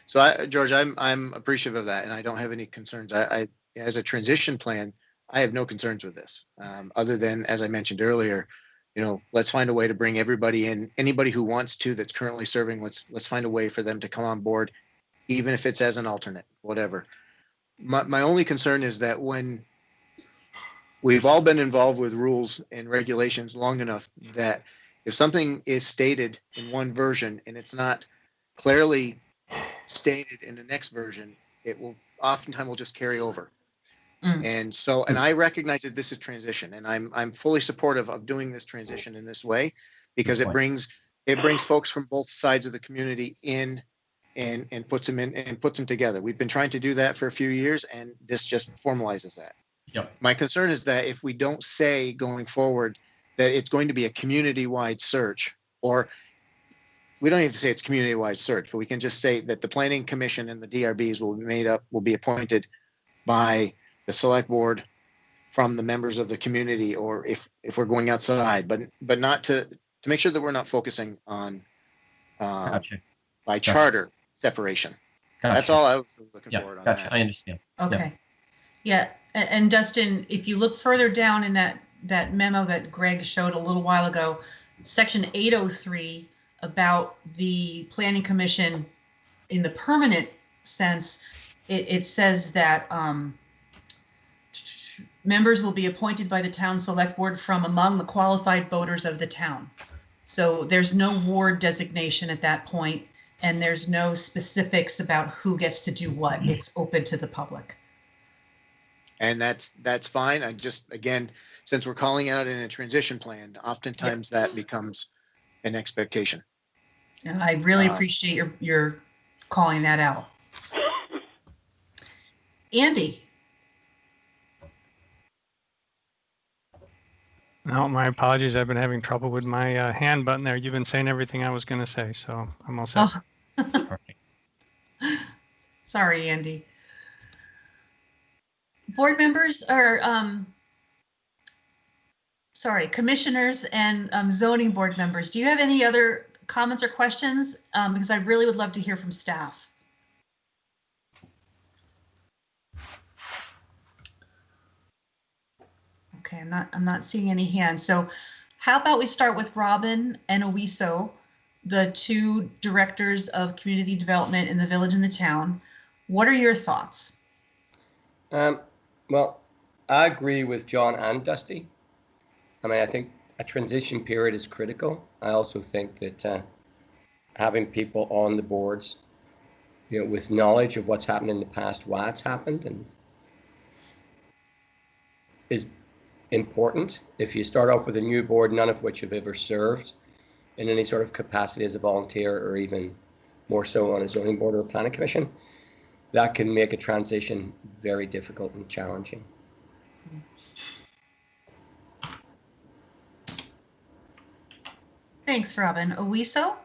So George, I'm appreciative of that, and I don't have any concerns. I as a transition plan, I have no concerns with this, other than, as I mentioned earlier, let's find a way to bring everybody in. Anybody who wants to, that's currently serving, let's find a way for them to come on board, even if it's as an alternate, whatever. My only concern is that when we've all been involved with rules and regulations long enough, that if something is stated in one version and it's not clearly stated in the next version, it will oftentimes will just carry over. And so, and I recognize that this is transition, and I'm fully supportive of doing this transition in this way, because it brings folks from both sides of the community in and puts them in and puts them together. We've been trying to do that for a few years, and this just formalizes that. Yep. My concern is that if we don't say going forward that it's going to be a community-wide search, or we don't even have to say it's community-wide search, but we can just say that the Planning Commission and the DRBs will be appointed by the select board from the members of the community, or if we're going outside, but not to make sure that we're not focusing on by charter separation. That's all I was looking forward on. Gotcha. I understand. Okay. Yeah. And Dustin, if you look further down in that memo that Greg showed a little while ago, section 803 about the Planning Commission in the permanent sense, it says that members will be appointed by the town select board from among the qualified voters of the town. So there's no ward designation at that point, and there's no specifics about who gets to do what. It's open to the public. And that's fine. I just, again, since we're calling out in a transition plan, oftentimes that becomes an expectation. And I really appreciate your calling that out. Andy. No, my apologies. I've been having trouble with my hand button there. You've been saying everything I was going to say, so I'm all set. Oh. Sorry, Andy. Board members or commissioners and zoning board members, do you have any other comments or questions? Because I really would love to hear from staff. Okay, I'm not seeing any hands. So how about we start with Robin and Owiso, the 2 directors of community development in the village and the town. What are your thoughts? Well, I agree with John and Dusty. I mean, I think a transition period is critical. I also think that having people on the boards, you know, with knowledge of what's happened in the past, why it's happened, and is important. If you start off with a new board, none of which have ever served in any sort of capacity as a volunteer, or even more so on a zoning board or a planning commission, that can make a transition very difficult and challenging. Thanks, Robin. Owiso?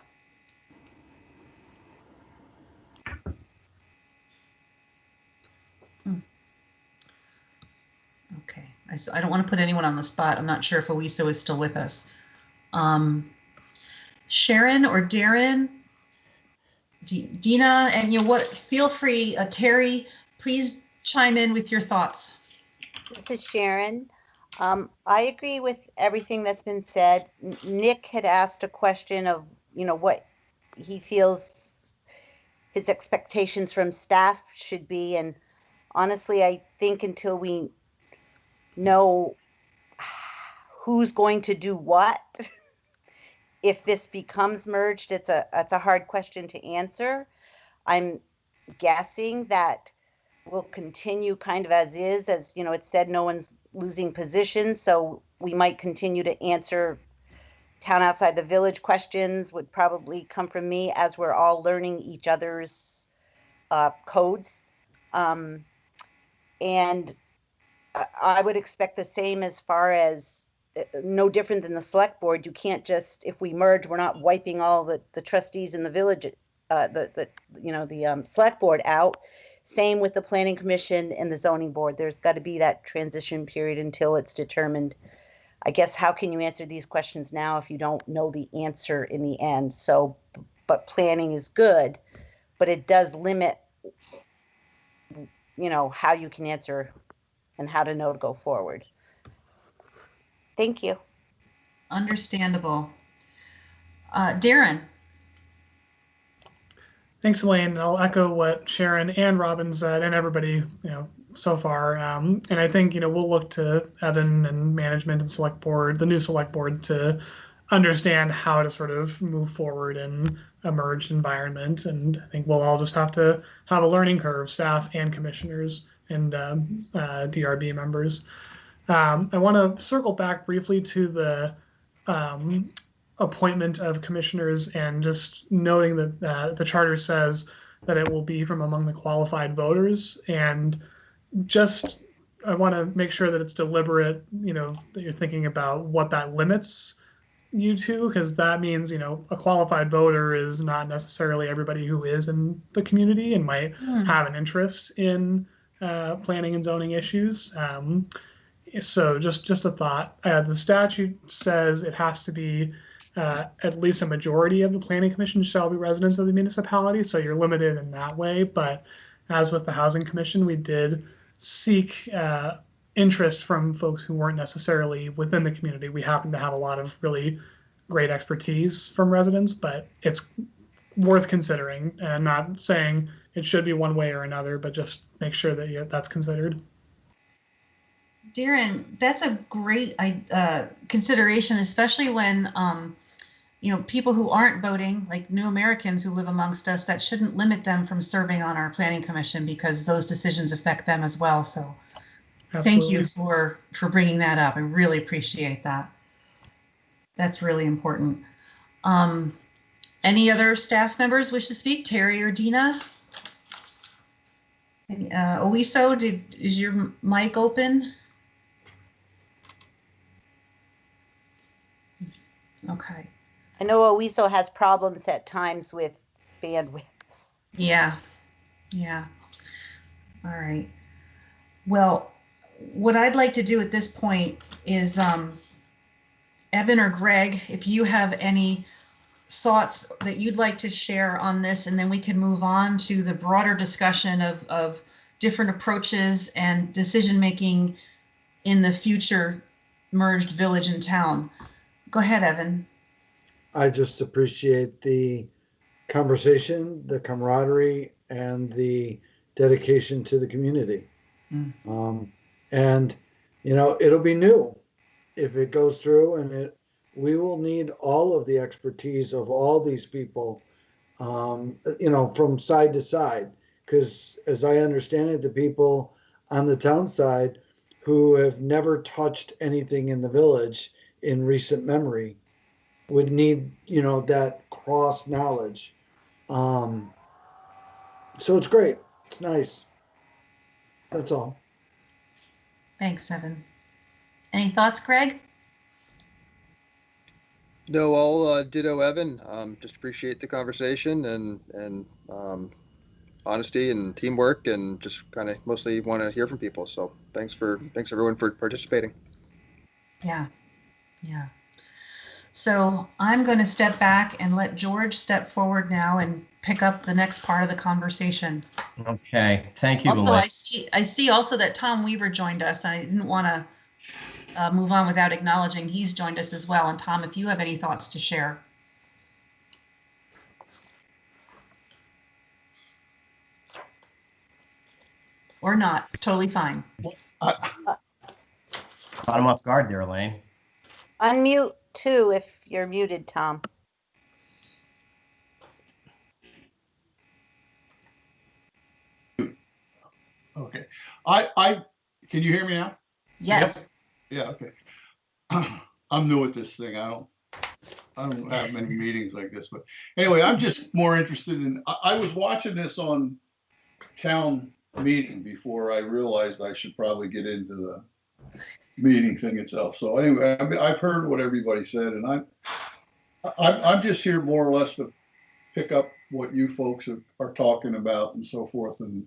Okay, I don't want to put anyone on the spot. I'm not sure if Owiso is still with us. Sharon or Darren, Dina, and you know what? Feel free, Terry. Please chime in with your thoughts. This is Sharon. I agree with everything that's been said. Nick had asked a question of, you know, what he feels his expectations from staff should be, and honestly, I think until we know who's going to do what, if this becomes merged, it's a hard question to answer. I'm guessing that we'll continue kind of as is, as you know, it said no one's losing positions, so we might continue to answer town outside the village questions would probably come from me as we're all learning each other's codes. And I would expect the same as far as no different than the select board. You can't just, if we merge, we're not wiping all the trustees in the village, the select board out. Same with the planning commission and the zoning board. There's got to be that transition period until it's determined. I guess, how can you answer these questions now if you don't know the answer in the end? So, but planning is good, but it does limit, you know, how you can answer and how to know to go forward. Thank you. Understandable. Darren. Thanks, Elaine. I'll echo what Sharon and Robin said, and everybody, you know, so far. And I think, you know, we'll look to Evan and management and select board, the new select board, to understand how to sort of move forward in a merged environment. And I think we'll all just have to have a learning curve, staff and commissioners and DRB members. I want to circle back briefly to the appointment of commissioners, and just noting that the charter says that it will be from among the qualified voters, and just I want to make sure that it's deliberate, you know, that you're thinking about what that limits you to, because that means, you know, a qualified voter is not necessarily everybody who is in the community and might have an interest in planning and zoning issues. So just a thought. The statute says it has to be at least a majority of the planning commission shall be residents of the municipality, so you're limited in that way. But as with the housing commission, we did seek interest from folks who weren't necessarily within the community. We happen to have a lot of really great expertise from residents, but it's worth considering, and not saying it should be one way or another, but just make sure that that's considered. Darren, that's a great consideration, especially when you know, people who aren't voting, like new Americans who live amongst us, that shouldn't limit them from serving on our planning commission, because those decisions affect them as well. So Thank you for bringing that up. I really appreciate that. That's really important. Any other staff members wish to speak? Terry or Dina? Owiso, is your mic open? Okay. I know Owiso has problems at times with bandwidth. Yeah. All right. Well, what I'd like to do at this point is, Evan or Greg, if you have any thoughts that you'd like to share on this, and then we can move on to the broader discussion of different approaches and decision-making in the future merged village and town. Go ahead, Evan. I just appreciate the conversation, the camaraderie, and the dedication to the community. And you know, it'll be new if it goes through, and we will need all of the expertise of all these people, you know, from side to side. Because as I understand it, the people on the town side who have never touched anything in the village in recent memory would need, you know, that cross knowledge. So it's great. It's nice. That's all. Thanks, Evan. Any thoughts, Greg? No, I'll ditto Evan. Just appreciate the conversation and honesty and teamwork, and just kind of mostly want to hear from people. So thanks everyone for participating. Yeah. So I'm going to step back and let George step forward now and pick up the next part of the conversation. Okay, thank you. Also, I see also that Tom Weaver joined us. I didn't want to move on without acknowledging he's joined us as well. And Tom, if you have any thoughts to share. Or not, it's totally fine. Caught him off guard there, Elaine. Unmute too if you're muted, Tom. Okay. I can you hear me now? Yes. Yep. Yeah, okay. I'm new at this thing. I don't have many meetings like this, but anyway, I'm just more interested in, I was watching this on town meeting before I realized I should probably get into the meeting thing itself. So anyway, I've heard what everybody said, and I'm just here more or less to pick up what you folks are talking about and so forth. And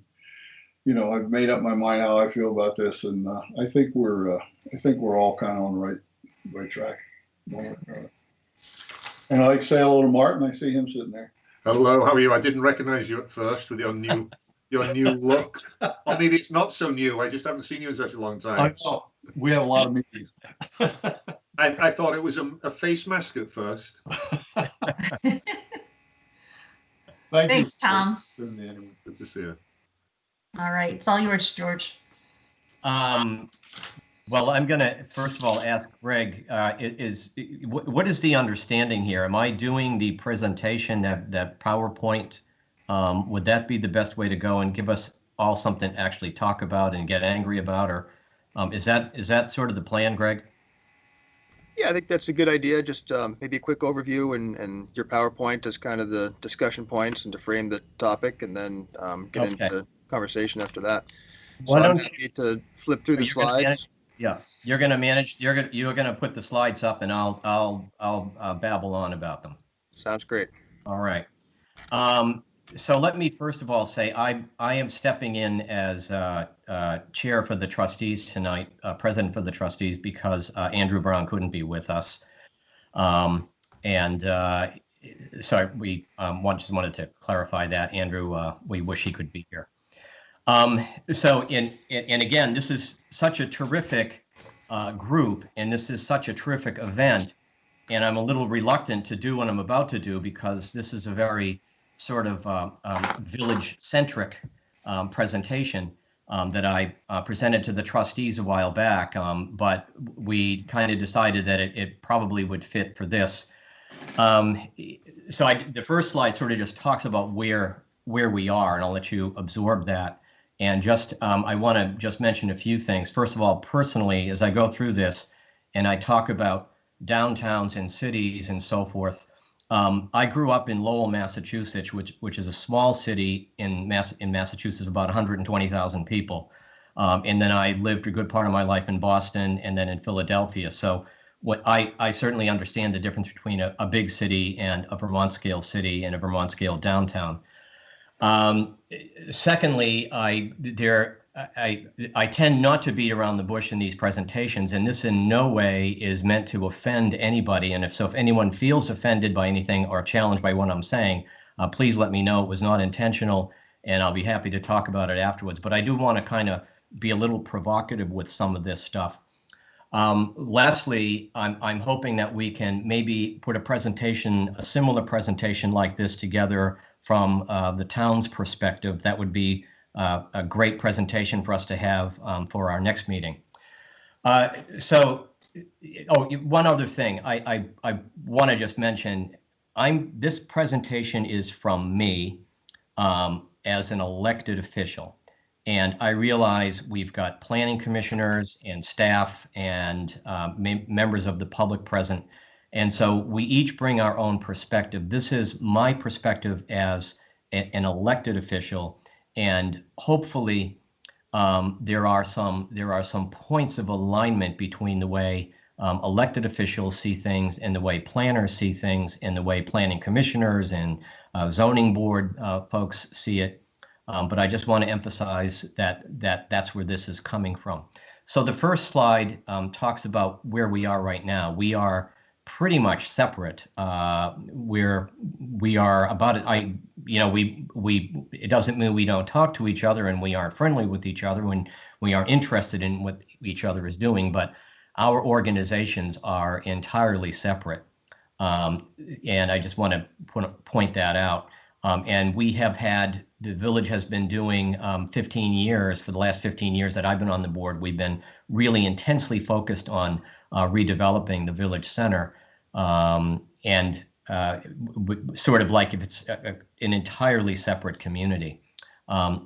you know, I've made up my mind how I feel about this, and I think we're all kind of on the right track. And I'd like to say hello to Martin. I see him sitting there. Hello, how are you? I didn't recognize you at first with your new look. Or maybe it's not so new. I just haven't seen you in such a long time. I know. We have a lot of meetings. I thought it was a face mask at first. Thanks, Tom. Good to see you. All right, it's all yours, George. Well, I'm going to first of all ask Greg, what is the understanding here? Am I doing the presentation, that PowerPoint? Would that be the best way to go and give us all something to actually talk about and get angry about? Or is that sort of the plan, Greg? Yeah, I think that's a good idea. Just maybe a quick overview and your PowerPoint as kind of the discussion points and to frame the topic, and then get into conversation after that. So I'm happy to flip through the slides. Yeah, you're going to manage. You're going to put the slides up, and I'll babble on about them. Sounds great. All right. So let me first of all say I am stepping in as chair for the trustees tonight, president for the trustees, because Andrew Brown couldn't be with us, so we just wanted to clarify that. Andrew, we wish he could be here. So again, this is such a terrific group, and this is such a terrific event, and I'm a little reluctant to do what I'm about to do because this is a very sort of village-centric presentation that I presented to the trustees a while back, but we kind of decided that it probably would fit for this. The first slide sort of just talks about where we are, and I'll let you absorb that. And just I want to just mention a few things. First of all, personally, as I go through this and I talk about downtowns and cities and so forth, I grew up in Lowell, Massachusetts, which is a small city in Massachusetts, about 120,000 people. And then I lived a good part of my life in Boston and then in Philadelphia. So I certainly understand the difference between a big city and a Vermont scale city and a Vermont scale downtown. Secondly, I tend not to beat around the bush in these presentations, and this in no way is meant to offend anybody. And if anyone feels offended by anything or challenged by what I'm saying, please let me know. It was not intentional, and I'll be happy to talk about it afterwards. But I do want to kind of be a little provocative with some of this stuff. Lastly, I'm hoping that we can maybe put a similar presentation like this together from the town's perspective. That would be a great presentation for us to have for our next meeting. So, oh, one other thing I want to just mention. This presentation is from me as an elected official. And I realize we've got planning commissioners and staff and members of the public present. And so we each bring our own perspective. This is my perspective as an elected official. And hopefully there are some points of alignment between the way elected officials see things and the way planners see things and the way planning commissioners and zoning board folks see it. But I just want to emphasize that's where this is coming from. So the first slide talks about where we are right now. We are pretty much separate. We are about it. It doesn't mean we don't talk to each other and we aren't friendly with each other when we are interested in what each other is doing. But our organizations are entirely separate, and I just want to point that out. And we have had, the village has been doing 15 years, for the last 15 years that I've been on the board, we've been really intensely focused on redeveloping the village center. And sort of like if it's an entirely separate community.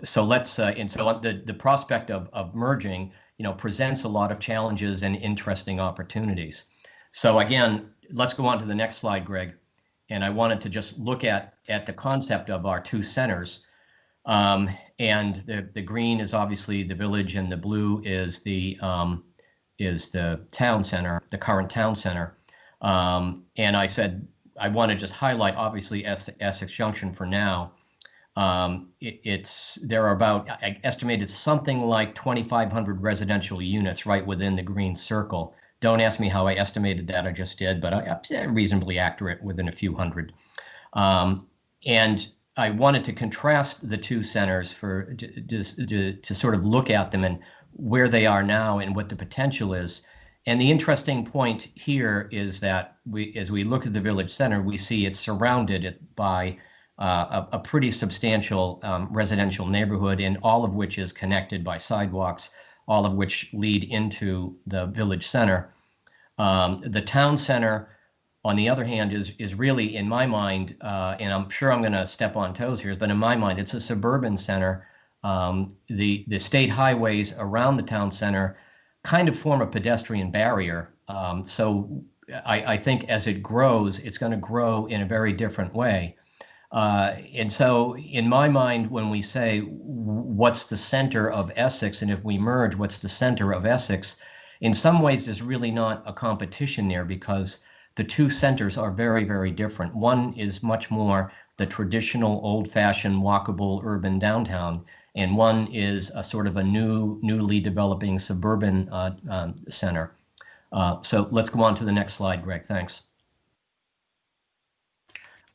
So let's, and so the prospect of merging, presents a lot of challenges and interesting opportunities. So again, let's go on to the next slide, Greg. And I wanted to just look at the concept of our two centers. And the green is obviously the village, and the blue is the town center, the current town center. And I said I want to just highlight obviously Essex Junction for now. There are about, I estimated something like 2,500 residential units right within the green circle. Don't ask me how I estimated that, I just did, but I'm reasonably accurate within a few hundred. And I wanted to contrast the two centers to sort of look at them and where they are now and what the potential is. And the interesting point here is that as we look at the village center, we see it's surrounded by a pretty substantial residential neighborhood, and all of which is connected by sidewalks, all of which lead into the village center. The town center, on the other hand, is really, in my mind, and I'm sure I'm going to step on toes here, but in my mind, it's a suburban center. The state highways around the town center kind of form a pedestrian barrier. So I think as it grows, it's going to grow in a very different way. And so in my mind, when we say what's the center of Essex, and if we merge, what's the center of Essex, in some ways there's really not a competition there, because the two centers are very, very different. One is much more the traditional old-fashioned walkable urban downtown, and one is a sort of a newly developing suburban center. So let's go on to the next slide, Greg. Thanks.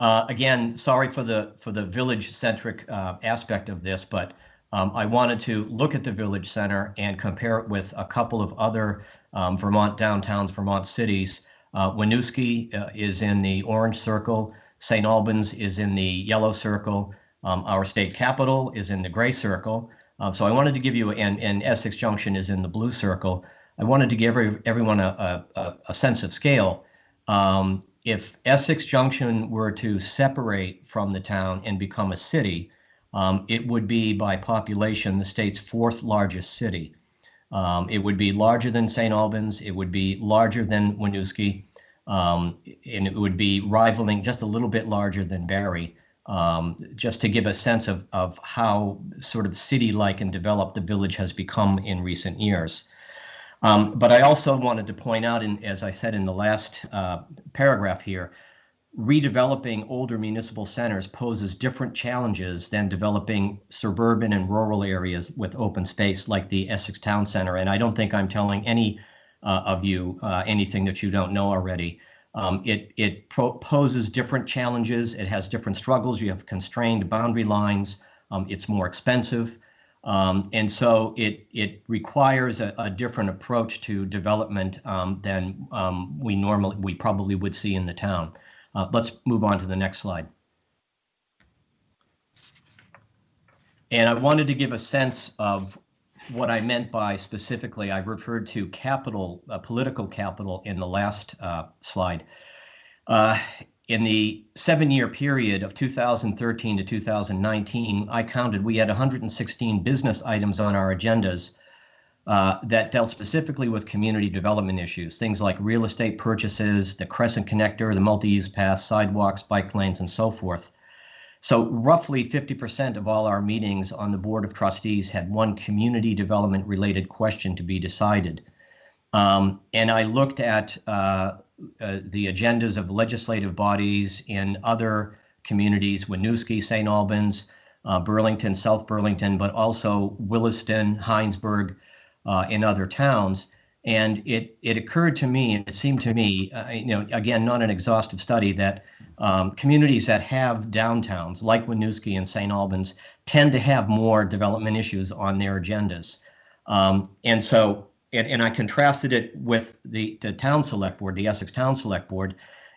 Again, sorry for the village-centric aspect of this, but I wanted to look at the village center and compare it with a couple of other Vermont downtowns, Vermont cities. Winooski is in the orange circle. St. Albans is in the yellow circle. Our state capital is in the gray circle. So I wanted to give you, and Essex Junction is in the blue circle. I wanted to give everyone a sense of scale. If Essex Junction were to separate from the town and become a city, it would be by population the state's fourth largest city. It would be larger than St. Albans. It would be larger than Winooski, and it would be rivaling just a little bit larger than Barrie, just to give a sense of how sort of city-like and developed the village has become in recent years. But I also wanted to point out, and as I said in the last paragraph here, redeveloping older municipal centers poses different challenges than developing suburban and rural areas with open space like the Essex Town Center. And I don't think I'm telling any of you anything that you don't know already. It poses different challenges. It has different struggles. You have constrained boundary lines. It's more expensive. And so it requires a different approach to development than we probably would see in the town. Let's move on to the next slide. And I wanted to give a sense of what I meant by specifically, I referred to capital, political capital in the last slide. In the 7-year period of 2013 to 2019, I counted we had 116 business items on our agendas that dealt specifically with community development issues, things like real estate purchases, the Crescent Connector, the multi-use paths, sidewalks, bike lanes, and so forth. So roughly 50% of all our meetings on the Board of Trustees had one community development related question to be decided. And I looked at the agendas of legislative bodies in other communities, Winooski, St. Albans, Burlington, South Burlington, but also Williston, Heinsberg, in other towns. And it occurred to me, and it seemed to me, again, not an exhaustive study, that communities that have downtowns like Winooski and St. Albans tend to have more development issues on their agendas. And I contrasted it with the town select board, the Essex Town Select Board,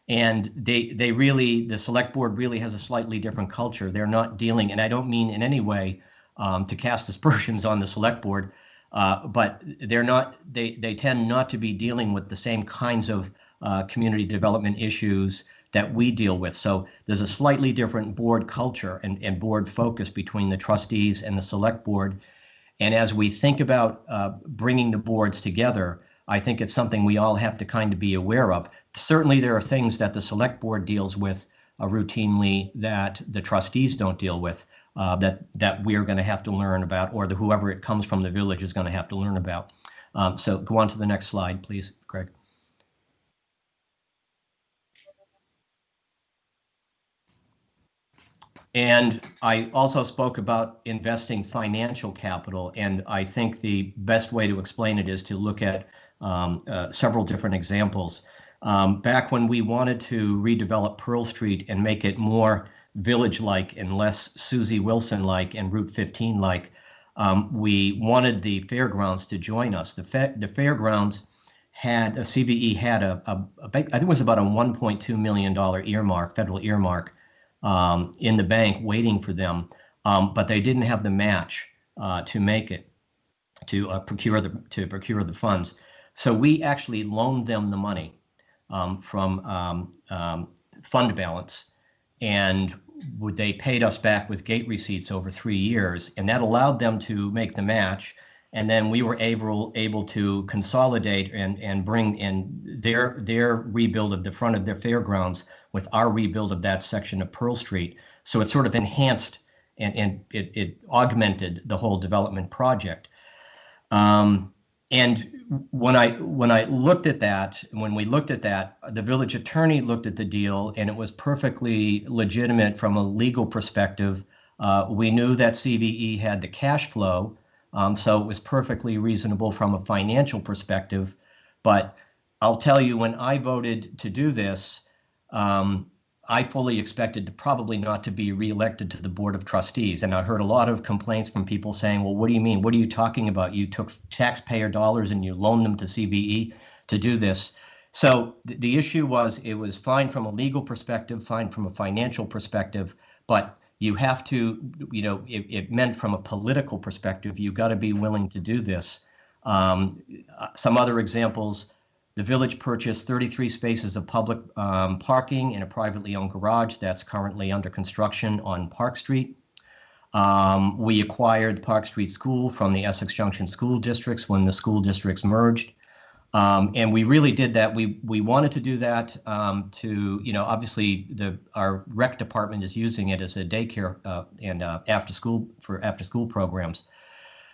and they really, the select board really has a slightly different culture. They're not dealing, and I don't mean in any way to cast aspersions on the select board, but they tend not to be dealing with the same kinds of community development issues that we deal with. So there's a slightly different board culture and board focus between the trustees and the select board. And as we think about bringing the boards together, I think it's something we all have to kind of be aware of. Certainly there are things that the select board deals with routinely that the trustees don't deal with, that we're going to have to learn about, or whoever it comes from the village is going to have to learn about. So go on to the next slide, please, Greg. And I also spoke about investing financial capital, and I think the best way to explain it is to look at several different examples. Back when we wanted to redevelop Pearl Street and make it more village-like and less Susie Wilson-like and Route 15-like, we wanted the fairgrounds to join us. The fairgrounds had, CVE had I think it was about a $1.2 million earmark, federal earmark, in the bank waiting for them, but they didn't have the match to make it, to procure the funds. So we actually loaned them the money from fund balance, and they paid us back with gate receipts over 3 years, and that allowed them to make the match. And then we were able to consolidate and bring in their rebuild of the front of their fairgrounds with our rebuild of that section of Pearl Street. So it sort of enhanced and it augmented the whole development project. And when I looked at that, when we looked at that, the village attorney looked at the deal, and it was perfectly legitimate from a legal perspective. We knew that CVE had the cash flow, so it was perfectly reasonable from a financial perspective. But I'll tell you, when I voted to do this, I fully expected to probably not to be reelected to the Board of Trustees. And I heard a lot of complaints from people saying, well, what do you mean? What are you talking about? You took taxpayer dollars and you loaned them to CVE to do this. So the issue was, it was fine from a legal perspective, fine from a financial perspective, but you have to, it meant from a political perspective, you got to be willing to do this. Some other examples: the village purchased 33 spaces of public parking in a privately owned garage that's currently under construction on Park Street. We acquired Park Street School from the Essex Junction school districts when the school districts merged. And we really did that. We wanted to do that to, obviously our rec department is using it as a daycare and after school programs.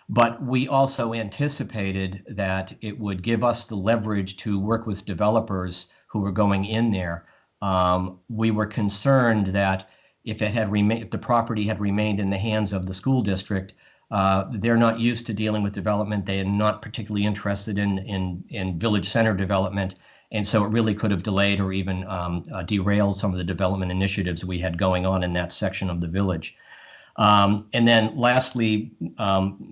But we also anticipated that it would give us the leverage to work with developers who were going in there. We were concerned that if the property had remained in the hands of the school district, they're not used to dealing with development. They are not particularly interested in village center development. And so it really could have delayed or even derailed some of the development initiatives we had going on in that section of the village. And then lastly,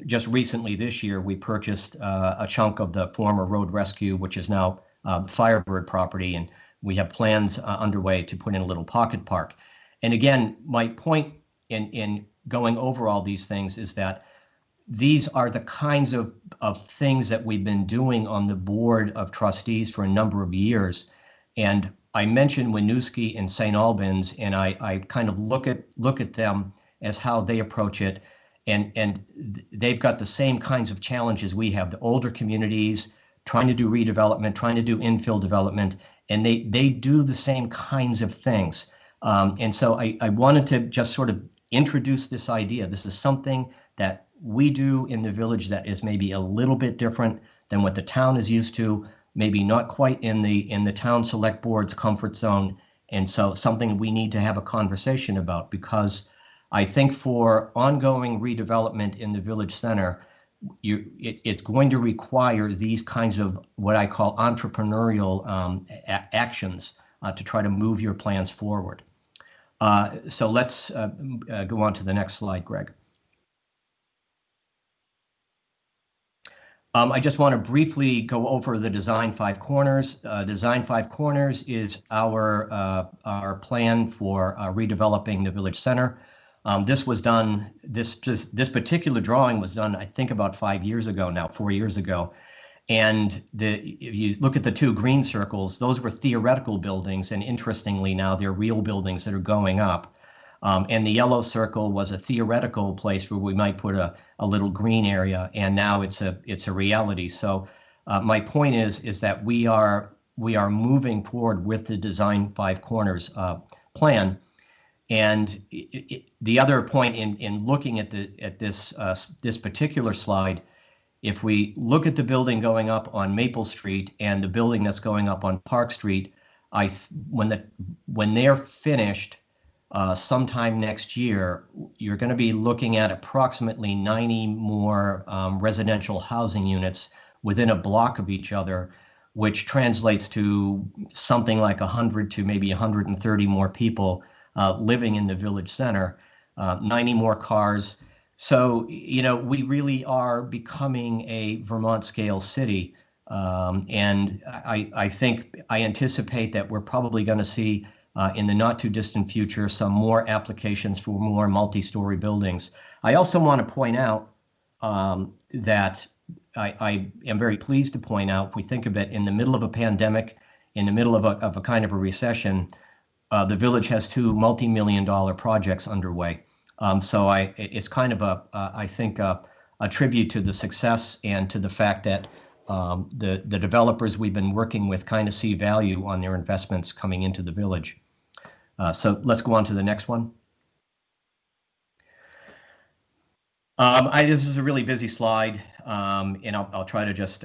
just recently this year, we purchased a chunk of the former Road Rescue, which is now Firebird property, and we have plans underway to put in a little pocket park. And again, my point in going over all these things is that these are the kinds of things that we've been doing on the Board of Trustees for a number of years. And I mentioned Winooski and St. Albans, and I kind of look at them as how they approach it. And they've got the same kinds of challenges we have, the older communities trying to do redevelopment, trying to do infill development, and they do the same kinds of things. And so I wanted to just sort of introduce this idea. This is something that we do in the village that is maybe a little bit different than what the town is used to, maybe not quite in the town select board's comfort zone. And so something we need to have a conversation about, because I think for ongoing redevelopment in the village center, it's going to require these kinds of what I call entrepreneurial actions to try to move your plans forward. So let's go on to the next slide, Greg. I just want to briefly go over the Design Five Corners. Design Five Corners is our plan for redeveloping the village center. This was done, this particular drawing was done, I think, about 4 years ago. And if you look at the two green circles, those were theoretical buildings. And interestingly, now they're real buildings that are going up. And the yellow circle was a theoretical place where we might put a little green area. And now it's a reality. So my point is that we are moving forward with the Design Five Corners plan. And the other point in looking at this particular slide, if we look at the building going up on Maple Street and the building that's going up on Park Street, when they're finished sometime next year, you're going to be looking at approximately 90 more residential housing units within a block of each other, which translates to something like 100 to maybe 130 more people living in the village center, 90 more cars. So, we really are becoming a Vermont scale city. And I anticipate that we're probably going to see in the not too distant future some more applications for more multi-story buildings. I also want to point out that I am very pleased to point out, if we think of it in the middle of a pandemic, in the middle of a kind of a recession, the village has two multi-million-dollar projects underway. So it's kind of I think a tribute to the success and to the fact that the developers we've been working with kind of see value on their investments coming into the village. So let's go on to the next one. This is a really busy slide, and I'll try to just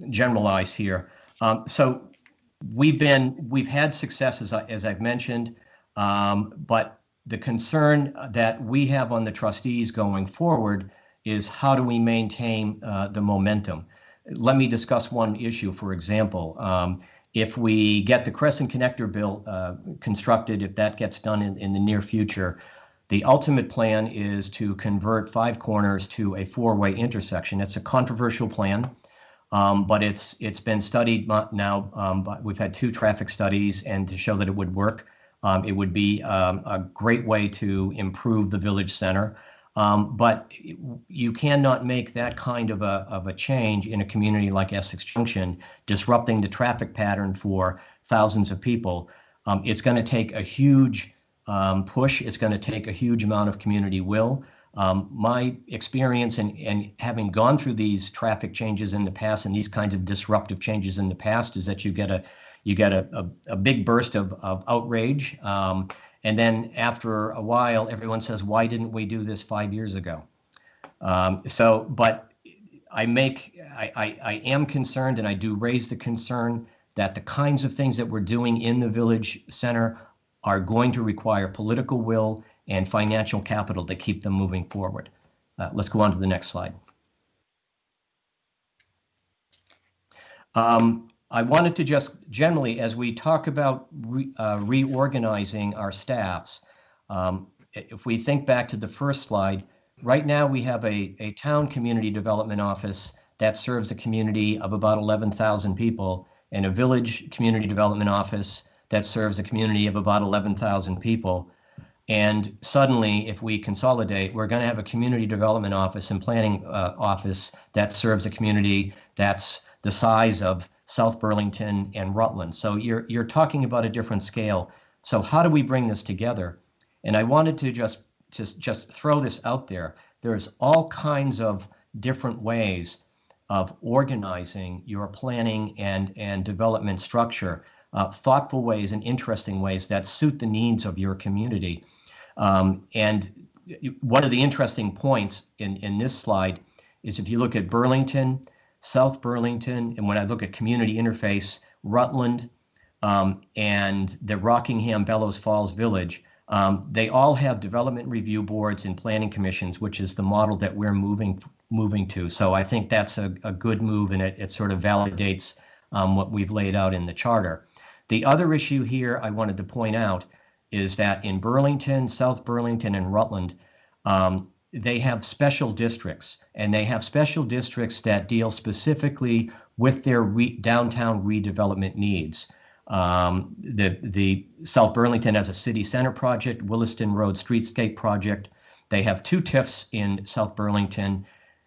generalize here. So we've had success, as I've mentioned, but the concern that we have on the trustees going forward is how do we maintain the momentum? Let me discuss one issue, for example. If we get the Crescent Connector built, constructed, if that gets done in the near future, the ultimate plan is to convert Five Corners to a four-way intersection. It's a controversial plan. But it's been studied now. But we've had 2 traffic studies, and to show that it would work, it would be a great way to improve the village center. But you cannot make that kind of a change in a community like Essex Junction, disrupting the traffic pattern for thousands of people. It's going to take a huge push. It's going to take a huge amount of community will. My experience and having gone through these traffic changes in the past and these kinds of disruptive changes in the past is that you get a big burst of outrage. And then after a while, everyone says, why didn't we do this 5 years ago? But I am concerned, and I do raise the concern that the kinds of things that we're doing in the village center are going to require political will and financial capital to keep them moving forward. Let's go on to the next slide. I wanted to just generally, as we talk about reorganizing our staffs, if we think back to the first slide, right now we have a town community development office that serves a community of about 11,000 people, and a village community development office that serves a community of about 11,000 people. And suddenly, if we consolidate, we're going to have a community development office and planning office that serves a community that's the size of South Burlington and Rutland. So you're talking about a different scale. So how do we bring this together? And I wanted to just throw this out there. There's all kinds of different ways of organizing your planning and development structure, thoughtful ways and interesting ways that suit the needs of your community. And one of the interesting points in this slide is if you look at Burlington, South Burlington, and when I look at community interface, Rutland, and the Rockingham Bellows Falls Village, they all have development review boards and planning commissions, which is the model that we're moving to. So I think that's a good move, and it sort of validates what we've laid out in the charter. The other issue here I wanted to point out is that in Burlington, South Burlington, and Rutland, they have special districts, and they have special districts that deal specifically with their downtown redevelopment needs. The South Burlington has a city center project, Williston Road Streetscape project. They have 2 TIFs in South Burlington.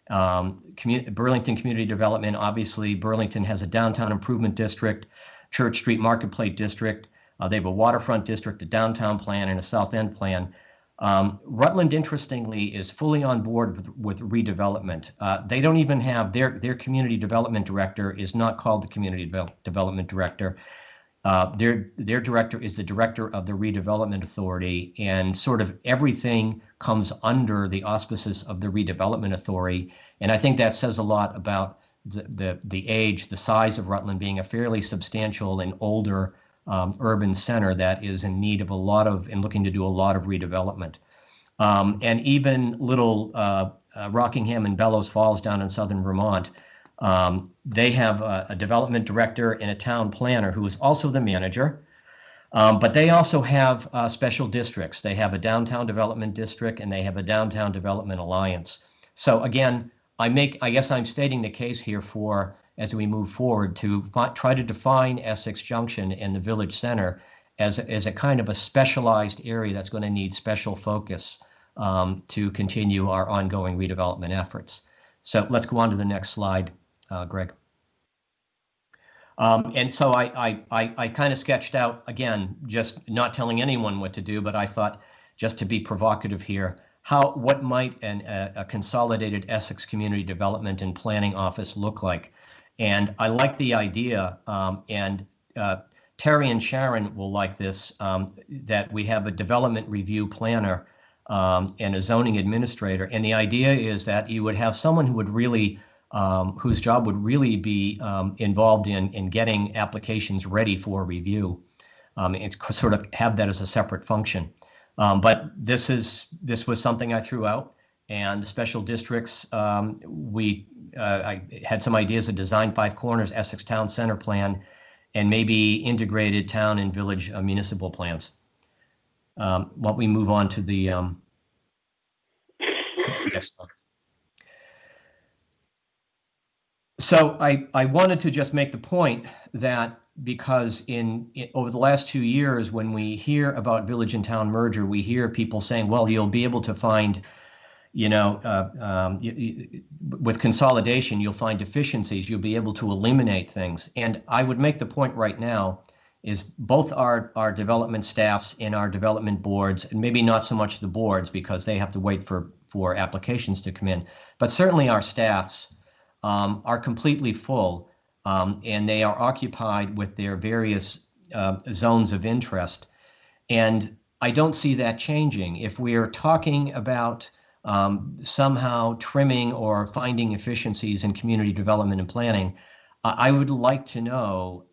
Burlington Community Development, obviously, Burlington has a downtown improvement district, Church Street Marketplace district. They have a waterfront district, a downtown plan, and a South End plan. Rutland, interestingly, is fully on board with redevelopment. They don't even have their community development director is not called the community development director. Their director is the director of the redevelopment authority, and sort of everything comes under the auspices of the redevelopment authority. And I think that says a lot about the age, the size of Rutland being a fairly substantial and older urban center that is in need of a lot of and looking to do a lot of redevelopment. And even little Rockingham and Bellows Falls down in southern Vermont, they have a development director and a town planner who is also the manager. But they also have special districts. They have a downtown development district and they have a downtown development alliance. So again, I guess I'm stating the case here for, as we move forward, to try to define Essex Junction and the village center as a kind of a specialized area that's going to need special focus to continue our ongoing redevelopment efforts. So let's go on to the next slide, Greg. And so I kind of sketched out, again, just not telling anyone what to do, but I thought just to be provocative here, what might a consolidated Essex Community Development and Planning Office look like? And I like the idea, and Terry and Sharon will like this, that we have a development review planner and a zoning administrator. And the idea is that you would have someone who would really, whose job would really be involved in getting applications ready for review. And sort of have that as a separate function. But this was something I threw out, and the special districts, I had some ideas of Design 5 Corners, Essex Town Center Plan, and maybe integrated town and village municipal plans. While we move on to the next slide. So I wanted to just make the point that because over the last 2 years, when we hear about village and town merger, we hear people saying, well, you'll be able to find, with consolidation, you'll find deficiencies, you'll be able to eliminate things. And I would make the point right now is both our development staffs and our development boards, and maybe not so much the boards because they have to wait for applications to come in, but certainly our staffs are completely full, and they are occupied with their various zones of interest. And I don't see that changing. If we are talking about somehow trimming or finding efficiencies in community development and planning, I would like to know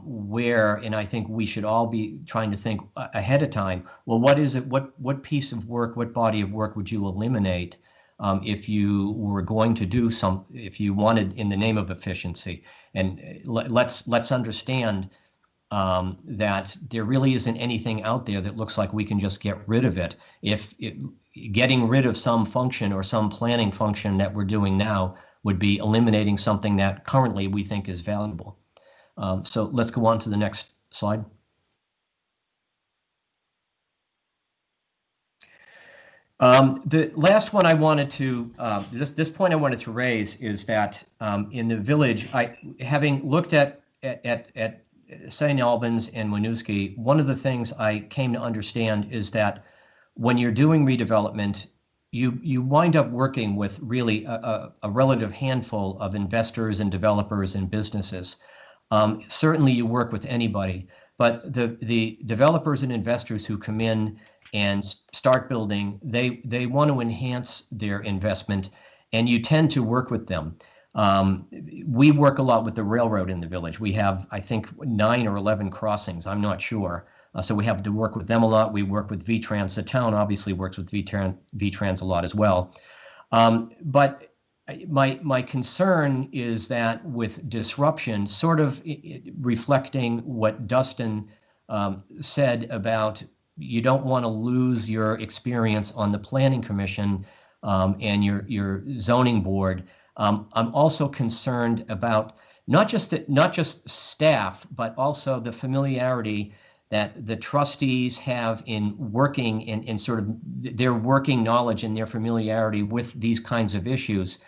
where, and I think we should all be trying to think ahead of time, well, what is it, what piece of work, what body of work would you eliminate if you were going to do if you wanted in the name of efficiency? And let's understand that there really isn't anything out there that looks like we can just get rid of it. Getting rid of some function or some planning function that we're doing now would be eliminating something that currently we think is valuable. So let's go on to the next slide. The last one I wanted to, this point I wanted to raise is that in the village, having looked at St. Albans and Winooski, one of the things I came to understand is that when you're doing redevelopment, you wind up working with really a relative handful of investors and developers and businesses. Certainly you work with anybody, but the developers and investors who come in and start building, they want to enhance their investment, and you tend to work with them. We work a lot with the railroad in the village. We have, I think, 9 or 11 crossings. I'm not sure. So we have to work with them a lot. We work with VTrans. The town obviously works with VTrans a lot as well. But my concern is that with disruption, sort of reflecting what Dustin said about you don't want to lose your experience on the Planning Commission and your zoning board. I'm also concerned about not just staff, but also the familiarity that the trustees have in working in sort of their working knowledge and their familiarity with these kinds of issues.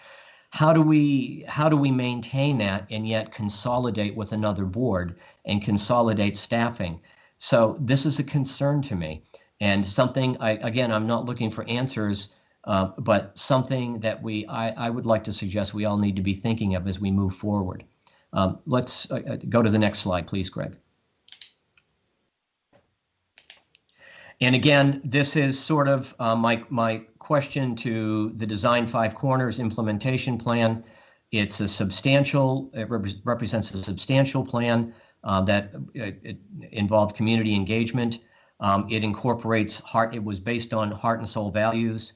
How do we maintain that and yet consolidate with another board and consolidate staffing? So this is a concern to me, and something I'm not looking for answers, but something that I would like to suggest we all need to be thinking of as we move forward. Let's go to the next slide, please, Greg. And again, this is sort of my question to the Design Five Corners implementation plan. It represents a substantial plan that involved community engagement. It incorporates it was based on heart and soul values.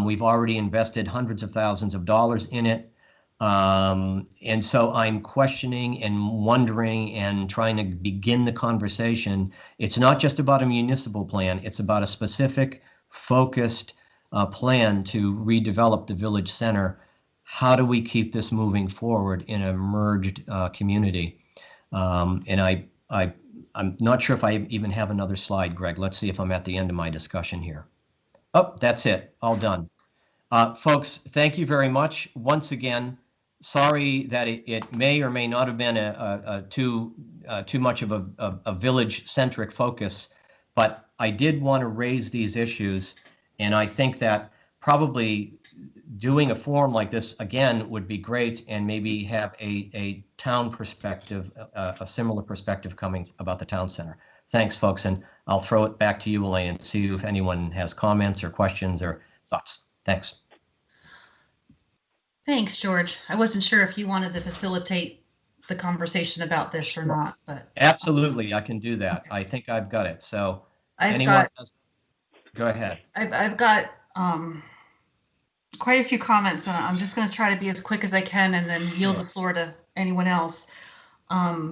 We've already invested hundreds of thousands of dollars in it. And so I'm questioning and wondering and trying to begin the conversation. It's not just about a municipal plan. It's about a specific, focused plan to redevelop the village center. How do we keep this moving forward in a merged community? And I'm not sure if I even have another slide, Greg. Let's see if I'm at the end of my discussion here. Oh, that's it. All done. Folks, thank you very much. Once again, sorry that it may or may not have been too much of a village-centric focus, but I did want to raise these issues, and I think that probably doing a forum like this again would be great, and maybe have a town perspective, a similar perspective coming about the town center. Thanks, folks, and I'll throw it back to you, Elaine, and see if anyone has comments or questions or thoughts. Thanks. Thanks, George. I wasn't sure if you wanted to facilitate the conversation about this or not, but absolutely, I can do that. Okay. I think I've got it. So go ahead. I've got quite a few comments, and I'm just going to try to be as quick as I can and then yield the floor to anyone else. I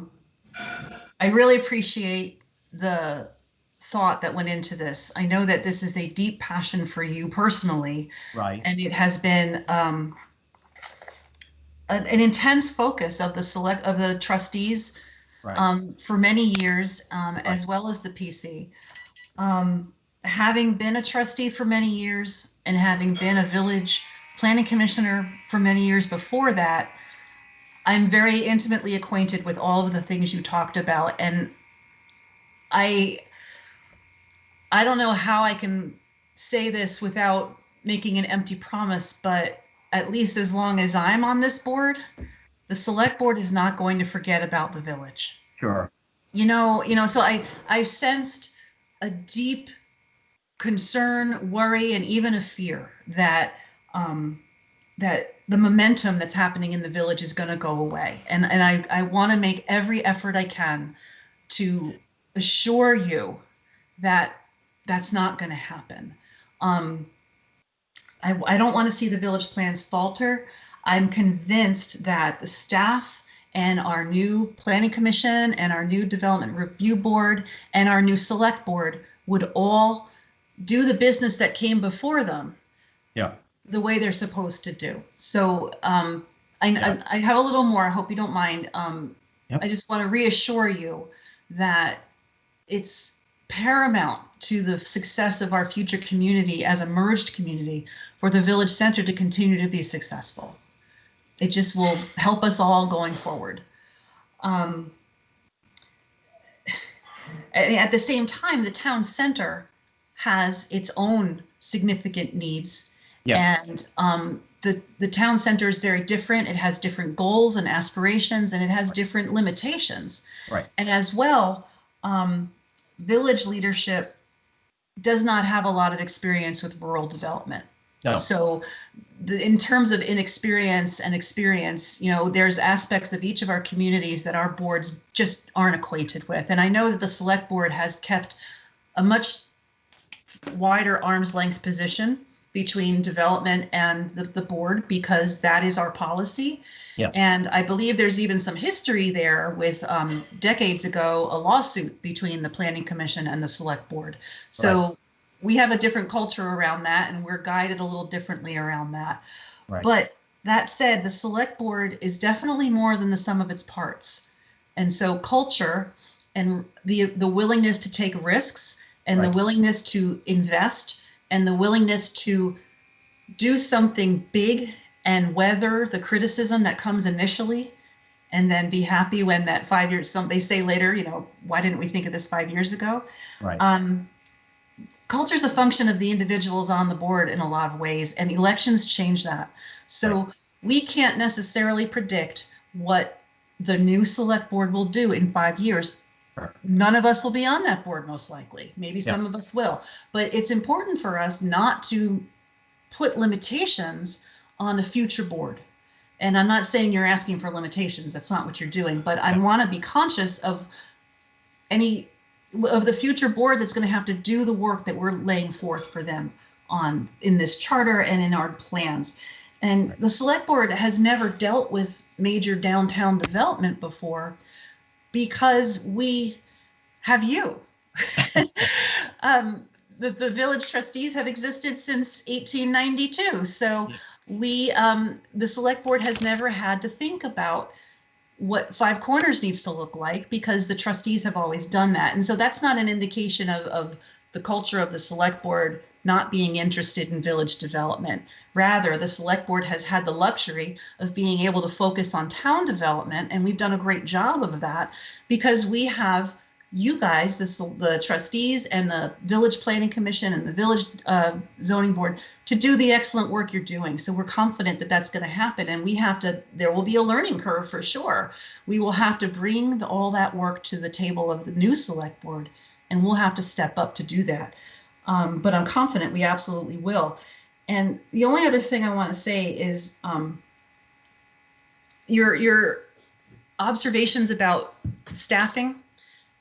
really appreciate the thought that went into this. I know that this is a deep passion for you personally, right? And it has been an intense focus of the trustees, right, for many years, right, as well as the PC. Having been a trustee for many years and having been a village planning commissioner for many years before that, I'm very intimately acquainted with all of the things you talked about, and I don't know how I can say this without making an empty promise, but at least as long as I'm on this board, the select board is not going to forget about the village. Sure. So I've sensed a deep concern, worry, and even a fear that that the momentum that's happening in the village is going to go away. And I want to make every effort I can to assure you that that's not going to happen. I don't want to see the village plans falter. I'm convinced that the staff and our new planning commission and our new development review board and our new select board would all do the business that came before them, yeah, the way they're supposed to do. So I have a little more. I hope you don't mind. I just want to reassure you that it's paramount to the success of our future community as a merged community for the village center to continue to be successful. It just will help us all going forward. At the same time, the town center has its own significant needs. Yes. And the town center is very different. It has different goals and aspirations, and it has different limitations. Right. And as well, village leadership does not have a lot of experience with rural development. No. So in terms of inexperience and experience, you know, there's aspects of each of our communities that our boards just aren't acquainted with. And I know that the select board has kept a much wider arm's length position between development and the board, because that is our policy. Yes. And I believe there's even some history there with decades ago, a lawsuit between the Planning Commission and the Select Board. So right. We have a different culture around that, and we're guided a little differently around that. Right. But that said, the Select Board is definitely more than the sum of its parts. And so culture and the willingness to take risks and right. the willingness to invest and the willingness to do something big and weather the criticism that comes initially, and then be happy when that 5 years, they say later, you know, why didn't we think of this 5 years ago? Right. Culture is a function of the individuals on the board in a lot of ways, and elections change that. So right. we can't necessarily predict what the new select board will do in 5 years. None of us will be on that board, most likely. Maybe some of us will. But it's important for us not to put limitations on a future board. And I'm not saying you're asking for limitations. That's not what you're doing. But I want to be conscious of the future board that's going to have to do the work that we're laying forth for them in this charter and in our plans. And the select board has never dealt with major downtown development before, because we have you. The village trustees have existed since 1892. So we, the select board has never had to think about what Five Corners needs to look like, because the trustees have always done that. And so that's not an indication of the culture of the select board not being interested in village development. Rather, the select board has had the luxury of being able to focus on town development, and we've done a great job of that because we have you guys, the trustees and the village planning commission and the village zoning board, to do the excellent work you're doing. So we're confident that that's going to happen, and there will be a learning curve for sure. We will have to bring all that work to the table of the new select board, and we'll have to step up to do that. But I'm confident we absolutely will. And the only other thing I want to say is your observations about staffing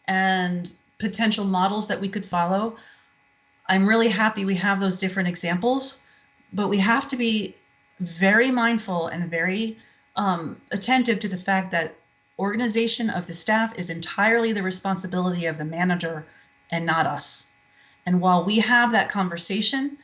and potential models that we could follow. I'm really happy we have those different examples, but we have to be very mindful and very attentive to the fact that organization of the staff is entirely the responsibility of the manager and not us. And while we have that conversation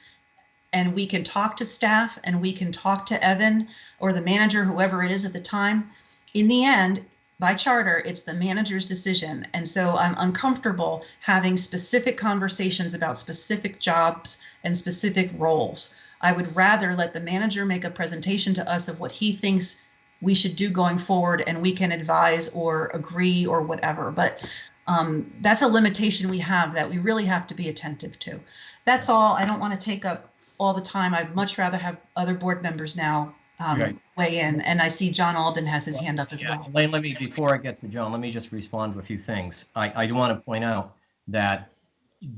and we can talk to staff and we can talk to Evan or the manager, whoever it is at the time, in the end, by charter, it's the manager's decision. And so I'm uncomfortable having specific conversations about specific jobs and specific roles. I would rather let the manager make a presentation to us of what he thinks we should do going forward, and we can advise or agree or whatever. But that's a limitation we have that we really have to be attentive to. That's all. I don't want to take up all the time. I'd much rather have other board members now weigh in. And I see John Alden has his hand up as well. Elaine, before I get to John, let me just respond to a few things. I do want to point out that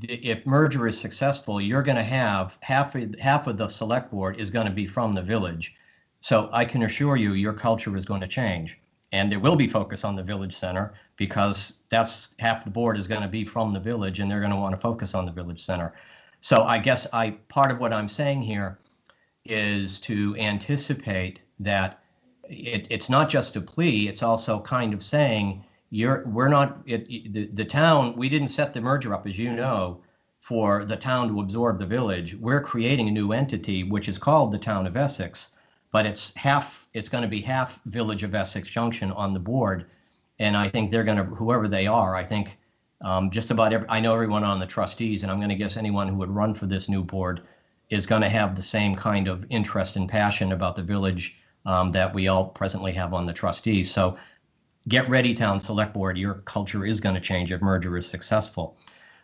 if merger is successful, you're going to have half of the select board is going to be from the village. So I can assure you your culture is going to change. And there will be focus on the village center, because that's half the board is going to be from the village, and they're going to want to focus on the village center. So I guess part of what I'm saying here is to anticipate that it's not just a plea, it's also kind of saying the town, we didn't set the merger up, as you know, for the town to absorb the village. We're creating a new entity, which is called the town of Essex, but it's going to be half Village of Essex Junction on the board. And I think they're going to, whoever they are, I think Just about I know everyone on the trustees, and I'm going to guess anyone who would run for this new board is going to have the same kind of interest and passion about the village that we all presently have on the trustees. So get ready, town select board. Your culture is going to change if merger is successful.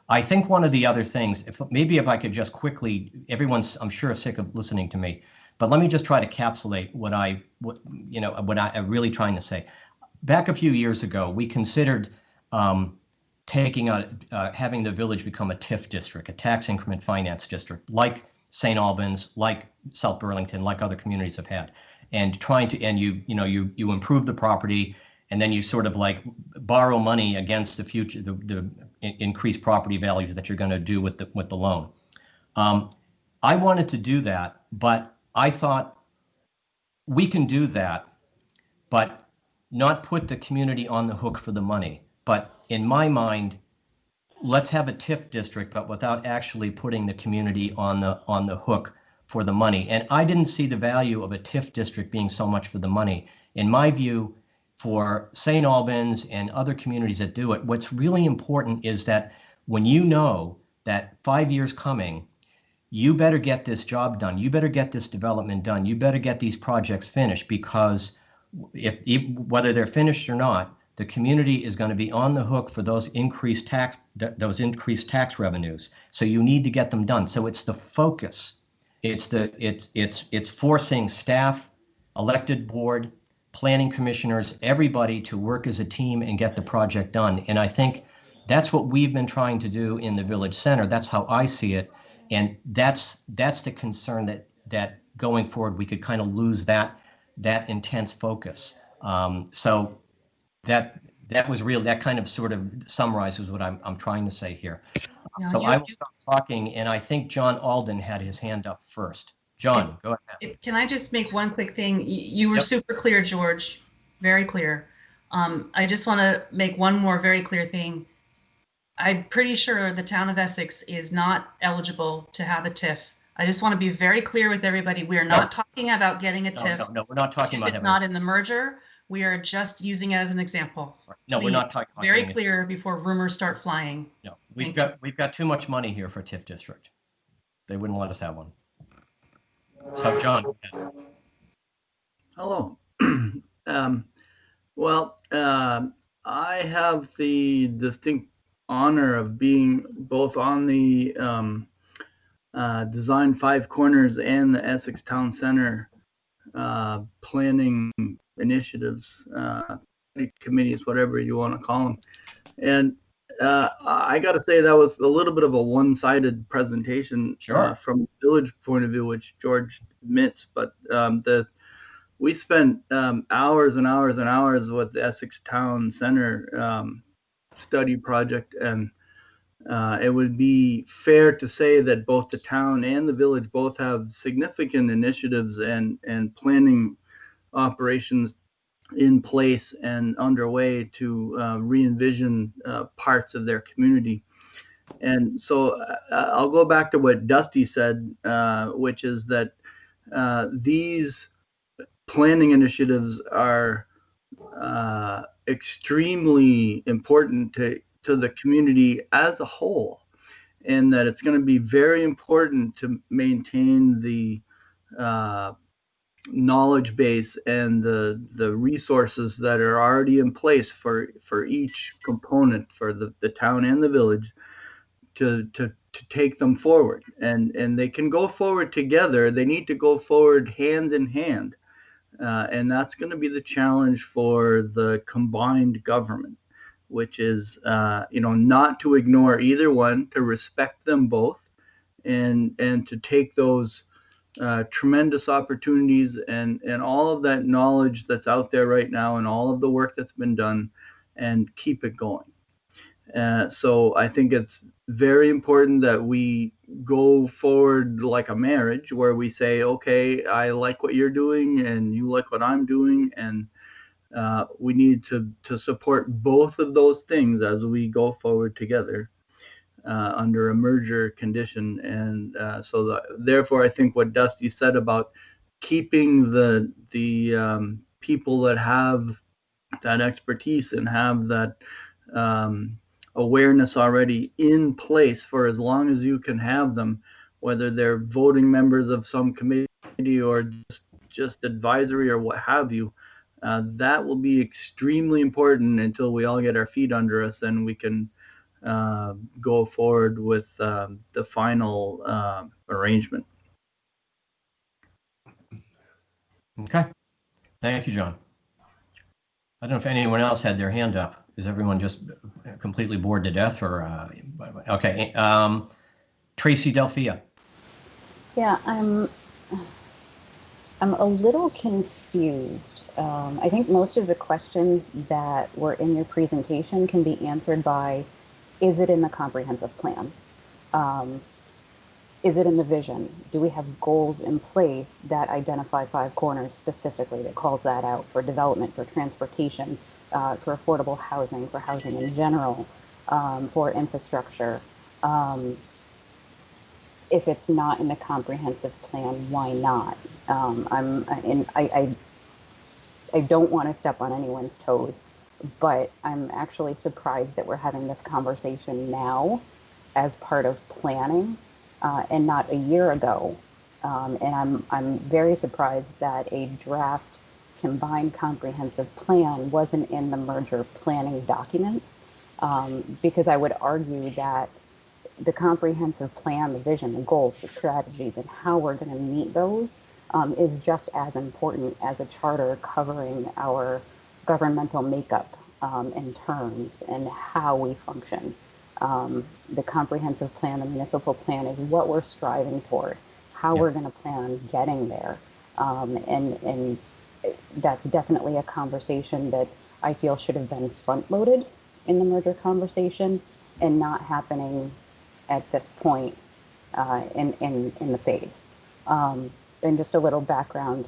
I think one of the other things, if I could just quickly, everyone's, I'm sure, sick of listening to me, but let me just try to encapsulate what I'm really trying to say. Back a few years ago, we considered having the village become a TIF district, a tax increment finance district, like St. Albans, like South Burlington, like other communities have had, and you improve the property, and then you sort of like borrow money against the future, the increased property values that you're going to do with the loan. I wanted to do that, but I thought we can do that, but not put the community on the hook for the money. But in my mind, let's have a TIF district, but without actually putting the community on the hook for the money. And I didn't see the value of a TIF district being so much for the money. In my view, for St. Albans and other communities that do it, what's really important is that when you know that 5 years coming, you better get this job done, you better get this development done, you better get these projects finished, because whether they're finished or not, the community is going to be on the hook for those increased tax revenues. So you need to get them done. So it's the focus. It's forcing staff, elected board, planning commissioners, everybody to work as a team and get the project done. And I think that's what we've been trying to do in the village center. That's how I see it. And that's the concern that going forward, we could kind of lose that intense focus. So that was real. That kind of sort of summarizes what I'm trying to say here. So I will stop talking, and I think John Alden had his hand up first. John, go ahead. Can I just make one quick thing? You were super clear, George, very clear. I just want to make one more very clear thing. I'm pretty sure the town of Essex is not eligible to have a TIF. I just want to be very clear with everybody. We are not talking about getting a TIF. No, we're not talking about it. It's not in the merger. We are just using it as an example. No, Please, we're not talking about very clear before rumors start flying. No, we've got too much money here for TIF district. They wouldn't let us have one. So, John. Hello. I have the distinct honor of being both on the Design Five Corners and the Essex Town Center planning initiatives, committees, whatever you want to call them. And I got to say that was a little bit of a one-sided presentation from the village point of view, which George admits. But we spent hours and hours and hours with the Essex Town Center study project, and it would be fair to say that both the town and the village both have significant initiatives and planning operations in place and underway to re-envision parts of their community. And so I'll go back to what Dusty said, which is that these planning initiatives are extremely important to the community as a whole, and that it's going to be very important to maintain the knowledge base and the resources that are already in place for each component, for the town and the village, to take them forward. And they can go forward together. They need to go forward hand in hand. And that's going to be the challenge for the combined government, which is, not to ignore either one, to respect them both, and to take those tremendous opportunities and all of that knowledge that's out there right now and all of the work that's been done and keep it going. So I think it's very important that we go forward like a marriage, where we say, okay, I like what you're doing and you like what I'm doing, and we need to support both of those things as we go forward together under a merger condition. And therefore, I think what Dusty said about keeping the people that have that expertise and have that awareness already in place for as long as you can have them, whether they're voting members of some committee or just advisory or what have you. That will be extremely important until we all get our feet under us and we can go forward with the final arrangement. Okay. Thank you, John. I don't know if anyone else had their hand up. Is everyone just completely bored to death or, okay. Tracy Delphia. Yeah, I'm a little confused. I think most of the questions that were in your presentation can be answered by, is it in the comprehensive plan? Is it in the vision? Do we have goals in place that identify 5 corners specifically, that calls that out for development, for transportation, for affordable housing, for housing in general, for infrastructure? If it's not in the comprehensive plan, why not? I don't want to step on anyone's toes, but I'm actually surprised that we're having this conversation now as part of planning and not a year ago. And I'm very surprised that a draft combined comprehensive plan wasn't in the merger planning documents, because I would argue that the comprehensive plan, the vision, the goals, the strategies, and how we're going to meet those is just as important as a charter covering our governmental makeup and terms and how we function. The comprehensive plan, the municipal plan, is what we're striving toward, how we're going to plan on getting there. And that's definitely a conversation that I feel should have been front-loaded in the merger conversation and not happening at this point in the phase. And just a little background,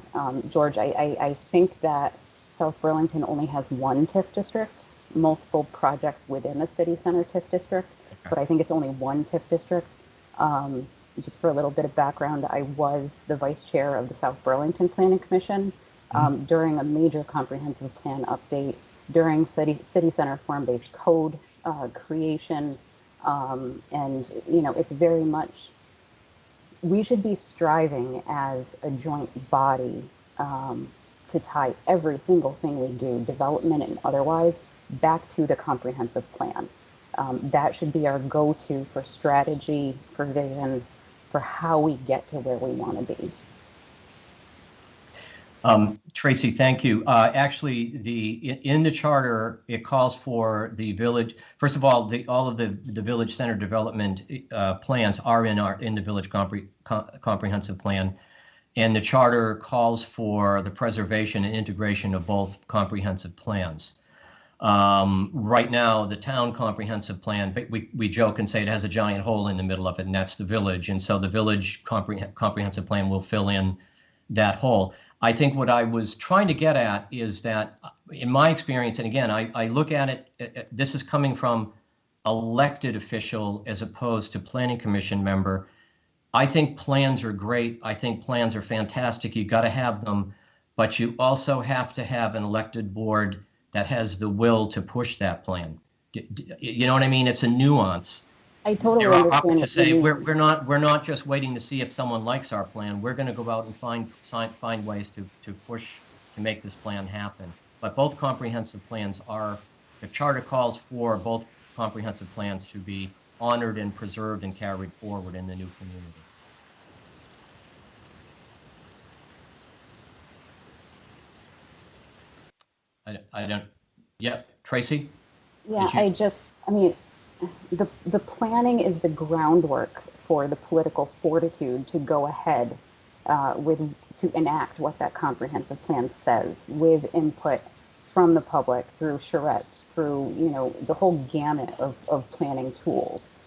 George, I think that South Burlington only has one TIF district, multiple projects within a city center TIF district, but I think it's only one TIF district. Just for a little bit of background, I was the vice chair of the South Burlington Planning Commission during a major comprehensive plan update, during city center form-based code creation, and it's very much, we should be striving as a joint body to tie every single thing we do, development and otherwise, back to the comprehensive plan. That should be our go-to for strategy, for vision, for how we get to where we want to be. Tracy, thank you. Actually, in the charter, it calls for the village. First of all, all of the village center development plans are in the village comprehensive plan, and the charter calls for the preservation and integration of both comprehensive plans. Right now, the town comprehensive plan, we joke and say it has a giant hole in the middle of it, and that's the village. And so the village comprehensive plan will fill in that hole. I think what I was trying to get at is that, in my experience, and again, I look at it, this is coming from elected official as opposed to planning commission member. I think plans are great. I think plans are fantastic. You got to have them, but you also have to have an elected board that has the will to push that plan. You know what I mean? It's a nuance. I totally understand. To say we're not just waiting to see if someone likes our plan. We're going to go out and find ways to push to make this plan happen. But both comprehensive plans the charter calls for both comprehensive plans to be honored and preserved and carried forward in the new community. I don't. Yep, Tracy. Yeah, I mean, the planning is the groundwork for the political fortitude to go ahead to enact what that comprehensive plan says, with input from the public, through charrettes, through the whole gamut of planning tools.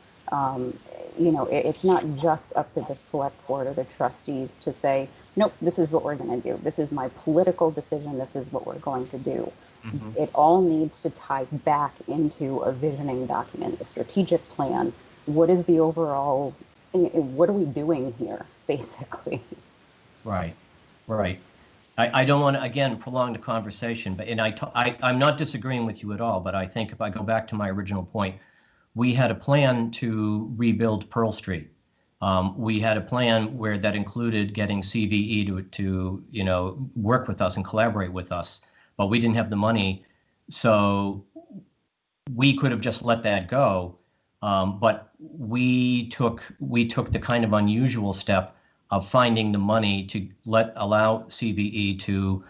It's not just up to the select board or the trustees to say, nope, this is what we're going to do. This is my political decision. This is what we're going to do. Mm-hmm. It all needs to tie back into a visioning document, a strategic plan. What is the overall, what are we doing here, basically? Right. I don't want to, again, prolong the conversation, but I'm not disagreeing with you at all, but I think if I go back to my original point, we had a plan to rebuild Pearl Street. We had a plan where that included getting CVE to work with us and collaborate with us, but we didn't have the money, so we could have just let that go. But we took the kind of unusual step of finding the money to allow CVE to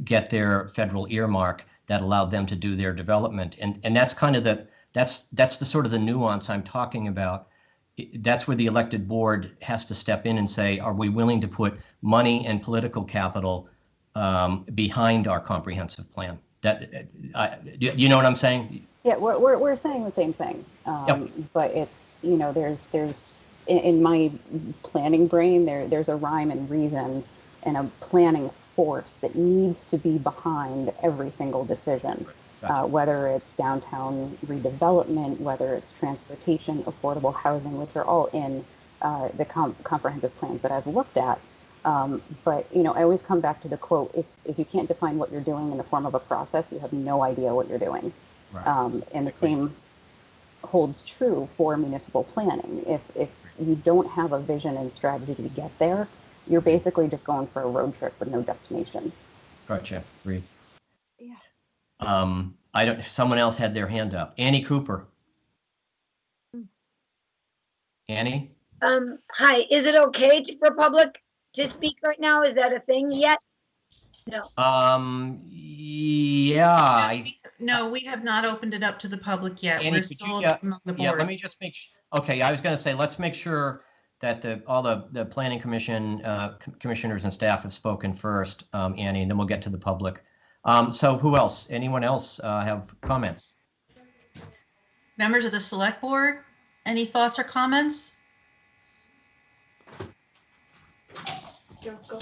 get their federal earmark that allowed them to do their development, and that's kind of that's the sort of the nuance I'm talking about. That's where the elected board has to step in and say, are we willing to put money and political capital behind our comprehensive plan? You know what I'm saying? Yeah, we're saying the same thing, Yep. but it's, there's in my planning brain, there's a rhyme and reason and a planning force that needs to be behind every single decision. Whether it's downtown redevelopment, whether it's transportation, affordable housing, which are all in the comprehensive plans that I've looked at. But, I always come back to the quote, if you can't define what you're doing in the form of a process, you have no idea what you're doing. Right. And the same holds true for municipal planning. If you don't have a vision and strategy to get there, you're basically just going for a road trip with no destination. Gotcha. Agreed. Yeah. Someone else had their hand up. Annie Cooper. Annie? Hi, is it okay for public to speak right now? Is that a thing yet? No. Yeah. No, we have not opened it up to the public yet. Annie, We're still among the boards. Yeah, let me just okay, I was going to say, let's make sure that all the planning commission commissioners and staff have spoken first, Annie, and then we'll get to the public. So who else? Anyone else have comments? Members of the select board, any thoughts or comments? Go.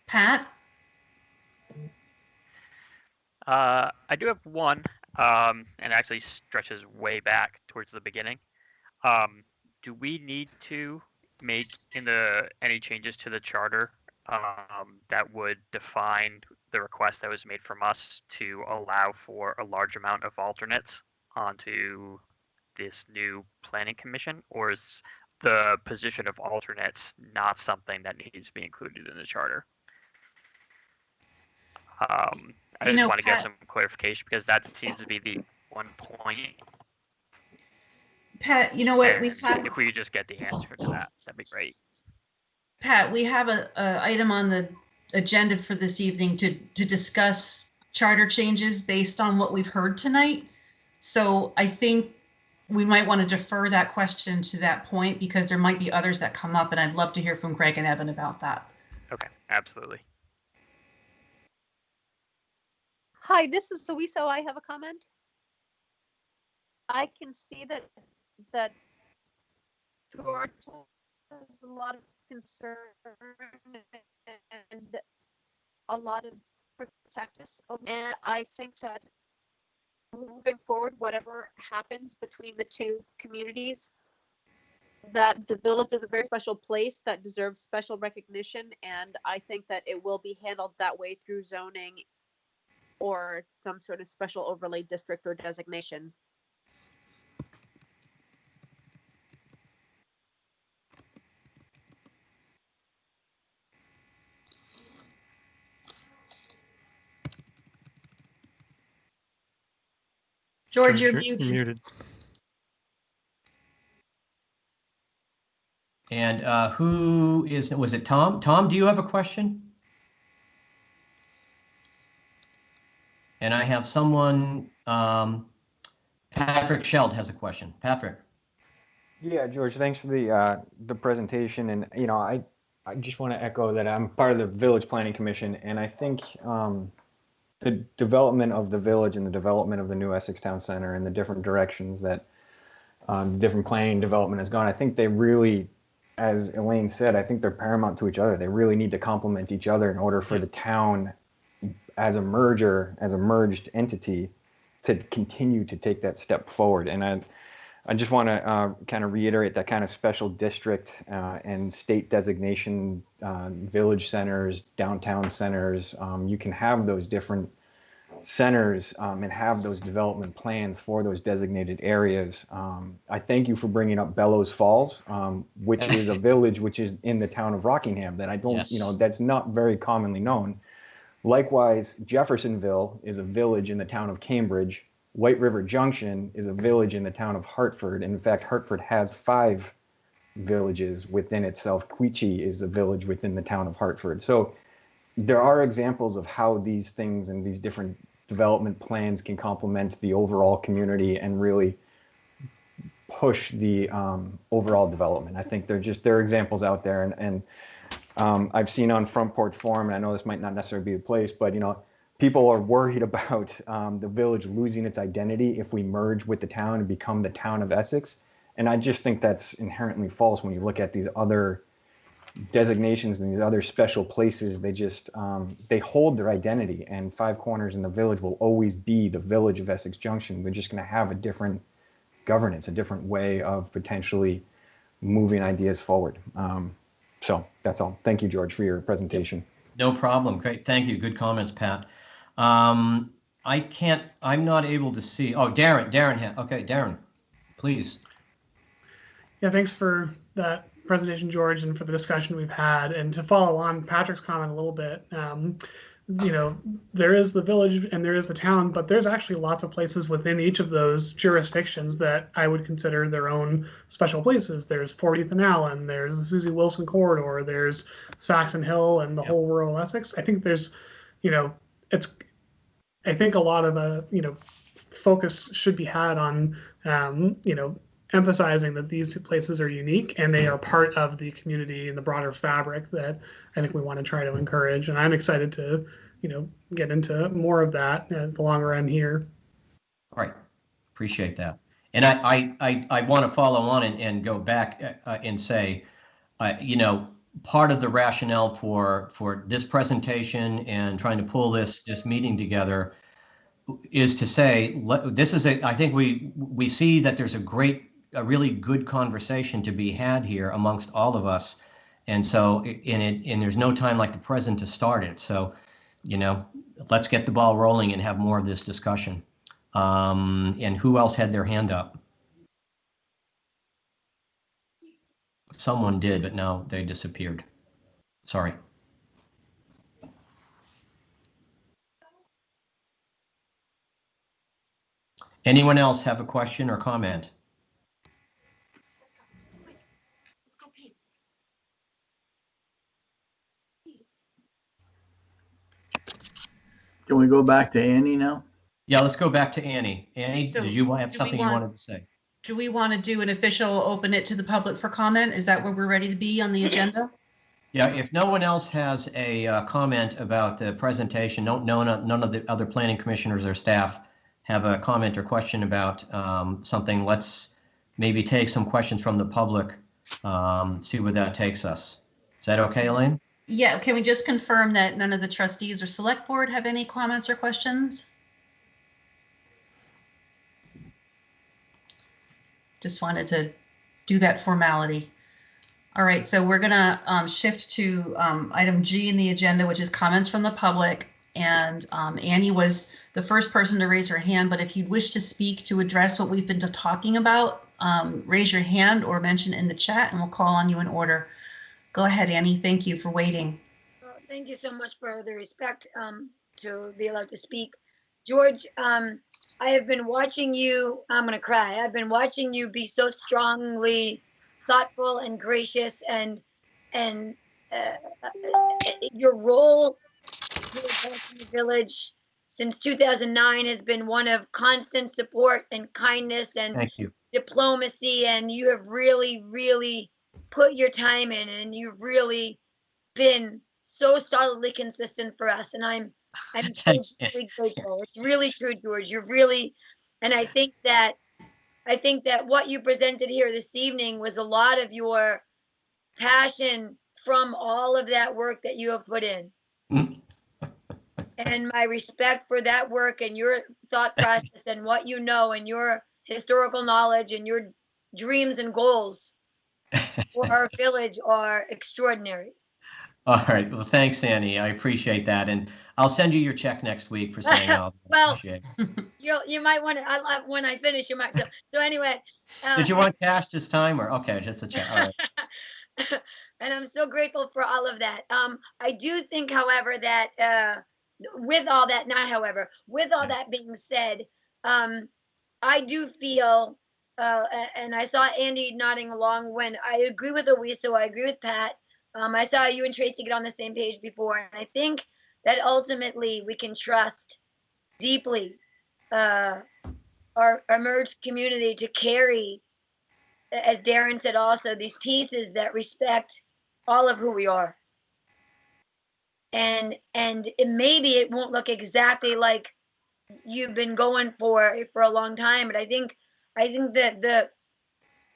Pat? I do have one, and actually stretches way back towards the beginning. Do we need to make any changes to the charter that would define the request that was made from us to allow for a large amount of alternates onto this new planning commission, or is the position of alternates not something that needs to be included in the charter? I just want to get some clarification, because that seems to be the one point. Pat, you know what? If we could just get the answer to that, that'd be great. Pat, we have a item on the agenda for this evening to discuss charter changes based on what we've heard tonight. So I think we might want to defer that question to that point, because there might be others that come up, and I'd love to hear from Craig and Evan about that. Okay, absolutely. Hi, this is Suiso. I have a comment. I can see that George has a lot of concern and a lot of protectiveness, and I think that moving forward, whatever happens between the two communities, that the village is a very special place that deserves special recognition, and I think that it will be handled that way through zoning or some sort of special overlay district or designation. George, you're muted. And was it Tom? Tom, do you have a question? And I have someone, Patrick Scheld has a question. Patrick. Yeah, George, thanks for the presentation. And, I just want to echo that I'm part of the Village Planning Commission, and I think the development of the village and the development of the new Essex Town Center and the different directions that different planning and development has gone, I think they really, as Elaine said, I think they're paramount to each other. They really need to complement each other in order for the town as a merged entity to continue to take that step forward. And I just want to kind of reiterate that kind of special district and state designation, village centers, downtown centers. You can have those different centers and have those development plans for those designated areas. I thank you for bringing up Bellows Falls, which is a village which is in the town of Rockingham that I don't, Yes. that's not very commonly known. Likewise, Jeffersonville is a village in the town of Cambridge. White River Junction is a village in the town of Hartford. And in fact, Hartford has 5 villages within itself. Queechee is a village within the town of Hartford. So there are examples of how these things and these different development plans can complement the overall community and really push the overall development. I think there are examples out there, and I've seen on Front Porch Forum, and I know this might not necessarily be the place, but people are worried about the village losing its identity if we merge with the town and become the town of Essex. And I just think that's inherently false when you look at these other designations and these other special places. They just they hold their identity, and Five Corners in the Village will always be the village of Essex Junction. We're just going to have a different governance, a different way of potentially moving ideas forward. So that's all. Thank you, George, for your presentation. No problem. Great. Thank you. Good comments, Pat. I'm not able to see. Oh, Darren. Okay, Darren, please. Yeah, thanks for that presentation, George, and for the discussion we've had. And to follow on Patrick's comment a little bit, there is the village and there is the town, but there's actually lots of places within each of those jurisdictions that I would consider their own special places. There's 40th and Allen, there's the Susie Wilson corridor, there's Saxon Hill and the whole rural Essex. I think there's, I think a lot of focus should be had on, emphasizing that these two places are unique and they are part of the community and the broader fabric that I think we want to try to encourage. And I'm excited to, get into more of that as the longer I'm here. All right. Appreciate that. And I want to follow on and go back and say, part of the rationale for this presentation and trying to pull this meeting together is to say, I think we see that there's a really good conversation to be had here amongst all of us. And so, and there's no time like the present to start it. So, let's get the ball rolling and have more of this discussion. And who else had their hand up? Someone did, but now they disappeared. Sorry. Anyone else have a question or comment? Can we go back to Annie now? Yeah, let's go back to Annie. Annie, So did you have something you wanted to say? Do we want to do an official open it to the public for comment? Is that where we're ready to be on the agenda? Yeah, if no one else has a comment about the presentation, none of the other planning commissioners or staff have a comment or question about something, let's maybe take some questions from the public, see where that takes us. Is that okay, Elaine? Yeah, can we just confirm that none of the trustees or select board have any comments or questions? Just wanted to do that formality. All right, so we're gonna shift to item G in the agenda, which is comments from the public. And Annie was the first person to raise her hand, but if you wish to speak to address what we've been talking about, raise your hand or mention in the chat and we'll call on you in order. Go ahead, Annie. Thank you for waiting. Thank you so much for the respect to be allowed to speak. George, I have been watching you, I'm going to cry. I've been watching you be so strongly thoughtful and gracious, and your role in the village since 2009 has been one of constant support and kindness and Thank you. Diplomacy, and you have really, really put your time in, and you've really been so solidly consistent for us, and I'm so really grateful. It's really true, George. You're really, and I think that what you presented here this evening was a lot of your passion from all of that work that you have put in. And my respect for that work and your thought process and what you know and your historical knowledge and your dreams and goals for our village are extraordinary. All right. Well, thanks, Annie. I appreciate that. And I'll send you your check next week for saying I'll Well, appreciate. you might want to, when I finish, you might. So anyway. Did you want cash this time or okay, just a check? All right. And I'm so grateful for all of that. I do think, however, that with all that, not however, with all that being said, I do feel, and I saw Andy nodding along when I agree with Louisa, I agree with Pat. I saw you and Tracy get on the same page before, and I think that ultimately we can trust deeply our merged community to carry, as Darren said also, these pieces that respect all of who we are. And maybe it won't look exactly like you've been going for a long time, but I think that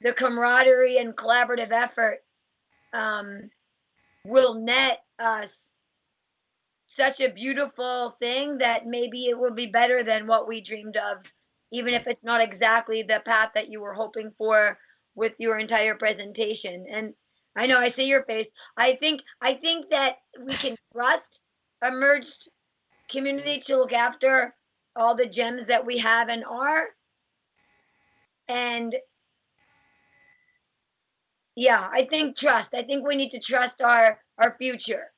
the camaraderie and collaborative effort will net us such a beautiful thing that maybe it will be better than what we dreamed of, even if it's not exactly the path that you were hoping for with your entire presentation. And I know I see your face. I think that we can trust a merged community to look after all the gems that we have and are. And yeah, I think trust. I think we need to trust our future.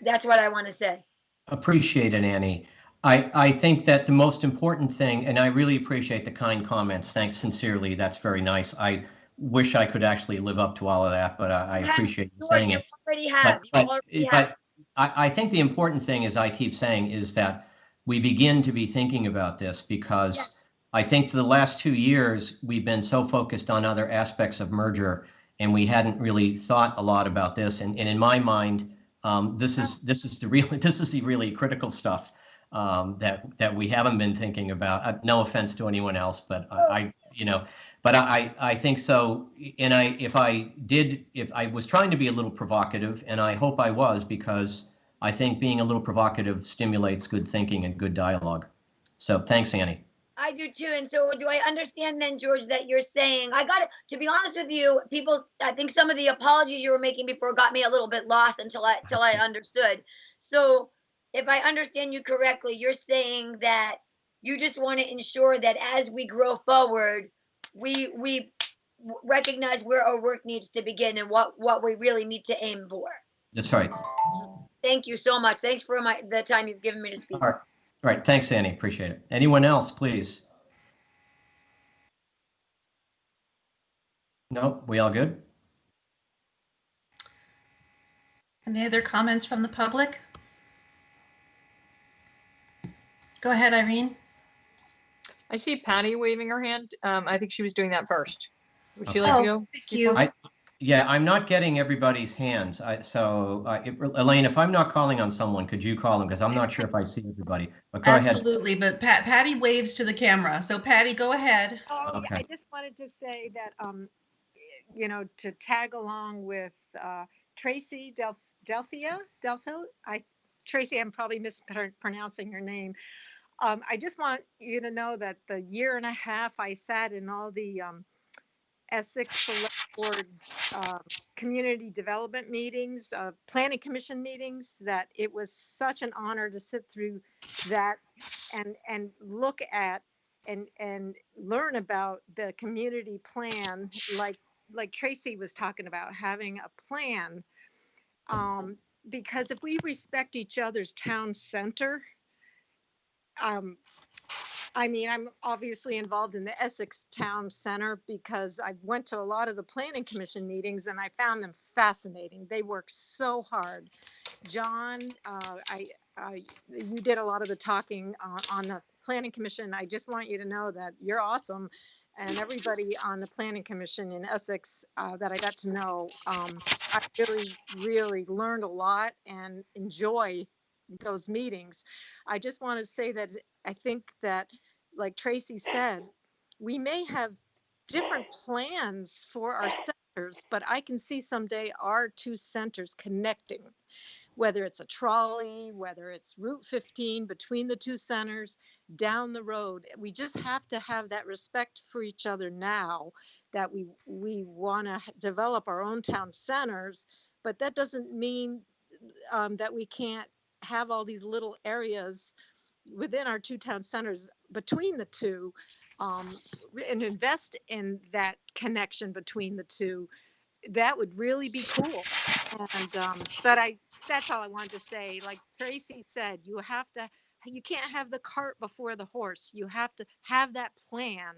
That's what I want to say. Appreciate it, Annie. I think that the most important thing, and I really appreciate the kind comments. Thanks sincerely. That's very nice. I wish I could actually live up to all of that, but I appreciate you saying it. Already have. But I think the important thing, as I keep saying, is that we begin to be thinking about this because I think for the last 2 years, we've been so focused on other aspects of merger and we hadn't really thought a lot about this. And in my mind, this is the really critical stuff that we haven't been thinking about. No offense to anyone else, but I think so. And if I was trying to be a little provocative, and I hope I was, because I think being a little provocative stimulates good thinking and good dialogue. So thanks, Annie. I do too. And so do I understand then, George, that you're saying, to be honest with you, people, I think some of the apologies you were making before got me a little bit lost until I understood. So if I understand you correctly, you're saying that you just want to ensure that as we grow forward, we recognize where our work needs to begin and what we really need to aim for. That's right. Thank you so much. Thanks for the time you've given me to speak. All right. Thanks, Annie. Appreciate it. Anyone else, please? No, we all good? Any other comments from the public? Go ahead, Irene. I see Patty waving her hand. I think she was doing that first. Would she like to go? Thank you. Yeah, I'm not getting everybody's hands. Elaine, if I'm not calling on someone, could you call them? Because I'm not sure if I see everybody. But go ahead. Absolutely, but Patty waves to the camera. So Patty, go ahead. Okay. I just wanted to say that, to tag along with Tracy Delphia. Tracy, I'm probably mispronouncing your name. I just want you to know that the year and a half I sat in all the Essex Selectboard community development meetings, planning commission meetings, that it was such an honor to sit through that and look at and learn about the community plan, like Tracy was talking about, having a plan. Because if we respect each other's town center, I'm obviously involved in the Essex Town Center because I went to a lot of the planning commission meetings and I found them fascinating. They work so hard. John, you did a lot of the talking on the planning commission. I just want you to know that you're awesome. And everybody on the planning commission in Essex that I got to know, I really learned a lot and enjoy those meetings. I just want to say that I think that, like Tracy said, we may have different plans for our centers, but I can see someday our two centers connecting, whether it's a trolley, whether it's Route 15 between the two centers down the road. We just have to have that respect for each other now that we want to develop our own town centers, but that doesn't mean that we can't have all these little areas within our two town centers between the two, and invest in that connection between the two. That would really be cool. And that's all I wanted to say. Like Tracy said, you can't have the cart before the horse. You have to have that plan.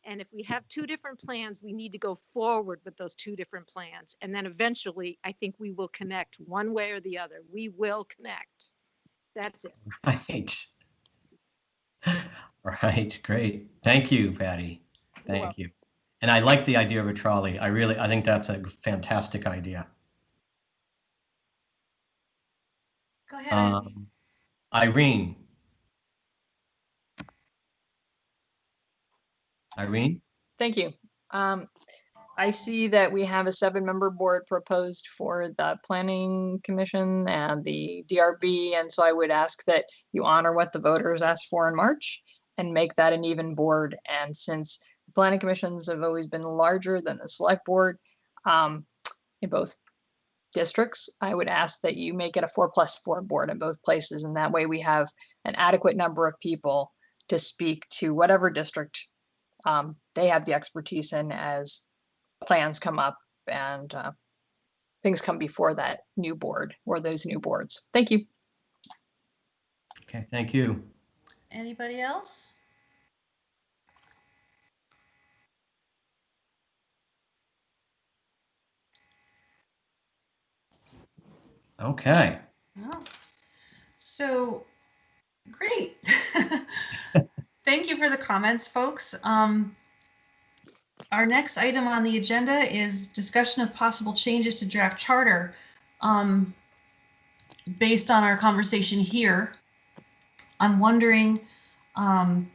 And if we have two different plans, we need to go forward with those two different plans. And then eventually, I think we will connect one way or the other. We will connect. That's it. Right. Right. Great. Thank you, Patty. Thank you. And I like the idea of a trolley. I think that's a fantastic idea. Go ahead. Irene. Irene? Thank you. I see that we have a 7-member board proposed for the Planning Commission and the DRB, and so I would ask that you honor what the voters asked for in March and make that an even board. And since the Planning Commissions have always been larger than the Selectboard in both districts, I would ask that you make it a 4+4 board in both places, and that way we have an adequate number of people to speak to whatever district they have the expertise in as plans come up and things come before that new board or those new boards. Thank you. Okay, thank you. Anybody else? Okay. Oh. So great. Thank you for the comments, folks. Our next item on the agenda is discussion of possible changes to draft charter. Based on our conversation here, I'm wondering, Evan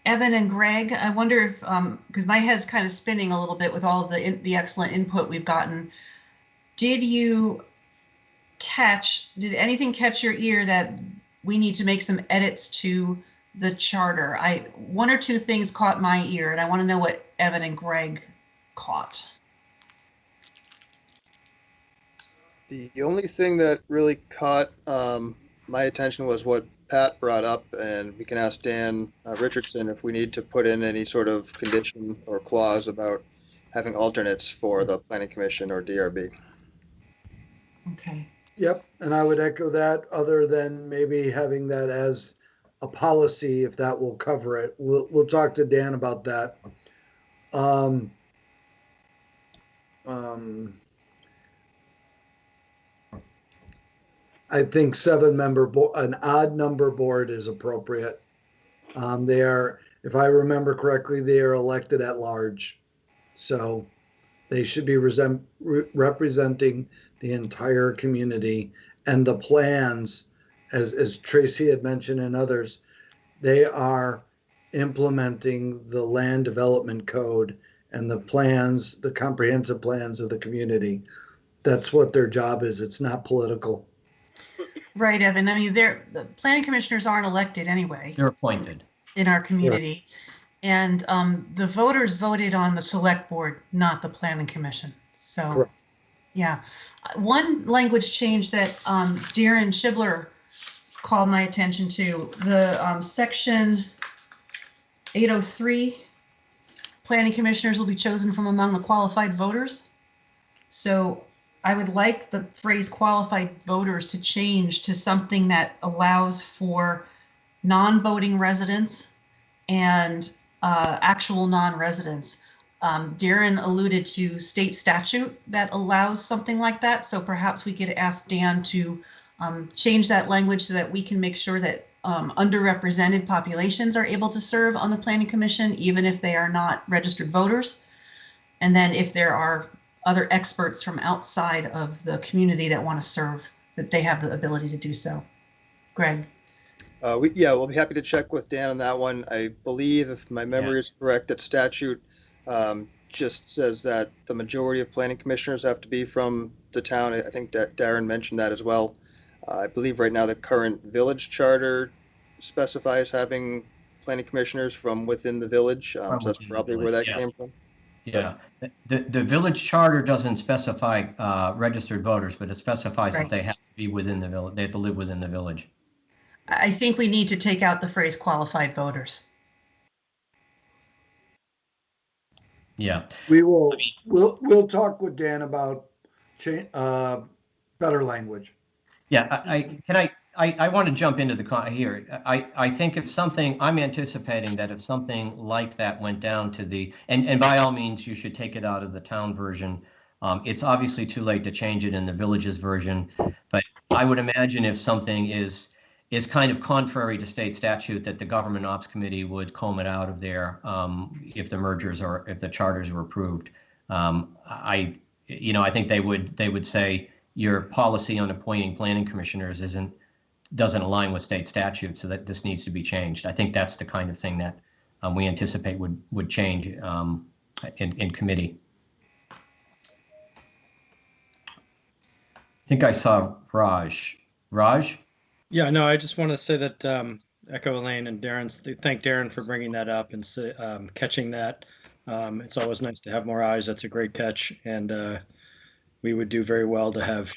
and Greg, I wonder if, because my head's kind of spinning a little bit with all of the excellent input we've gotten. Did anything catch your ear that we need to make some edits to the charter? One or two things caught my ear, and I want to know what Evan and Greg caught. The only thing that really caught my attention was what Pat brought up, and we can ask Dan Richardson if we need to put in any sort of condition or clause about having alternates for the Planning Commission or DRB. Okay. Yep, and I would echo that, other than maybe having that as a policy, if that will cover it. We'll talk to Dan about that. I think 7-member an odd number board is appropriate. They are, if I remember correctly, they are elected at large, so they should be representing the entire community. And the plans, as Tracy had mentioned and others, they are implementing the land development code and the plans, the comprehensive plans of the community. That's what their job is. It's not political. Right, Evan. I mean, the planning commissioners aren't elected anyway. They're appointed In our community. Sure. And the voters voted on the select board, not the planning commission. So, sure. Yeah. One language change that Darren Shibler called my attention to, the section 803, planning commissioners will be chosen from among the qualified voters. So I would like the phrase qualified voters to change to something that allows for non-voting residents and actual non-residents. Darren alluded to state statute that allows something like that. So perhaps we could ask Dan to change that language so that we can make sure that underrepresented populations are able to serve on the planning commission, even if they are not registered voters. And then if there are other experts from outside of the community that want to serve, that they have the ability to do so. Greg. We'll be happy to check with Dan on that one. I believe, if my memory is correct, that statute just says that the majority of planning commissioners have to be from the town. I think that Darren mentioned that as well. I believe right now the current village charter specifies having planning commissioners from within the village. So that's probably where that came from. Yeah, the village charter doesn't specify registered voters, but it specifies that they have to be within the village. They have to live within the village. I think we need to take out the phrase qualified voters. Yeah, we'll talk with Dan about better language. Yeah, I want to jump into the here. I think if something, I'm anticipating that if something like that went down to the, and by all means, you should take it out of the town version. It's obviously too late to change it in the village's version, but I would imagine if something is kind of contrary to state statute, that the government ops committee would comb it out of there if the mergers or if the charters were approved. I think they would say your policy on appointing planning commissioners doesn't align with state statute, so that this needs to be changed. I think that's the kind of thing that we anticipate would change in committee. I think I saw Raj. Raj? Yeah, no, I just want to say that echo Elaine and thank Darren for bringing that up and catching that. It's always nice to have more eyes. That's a great catch, and we would do very well to have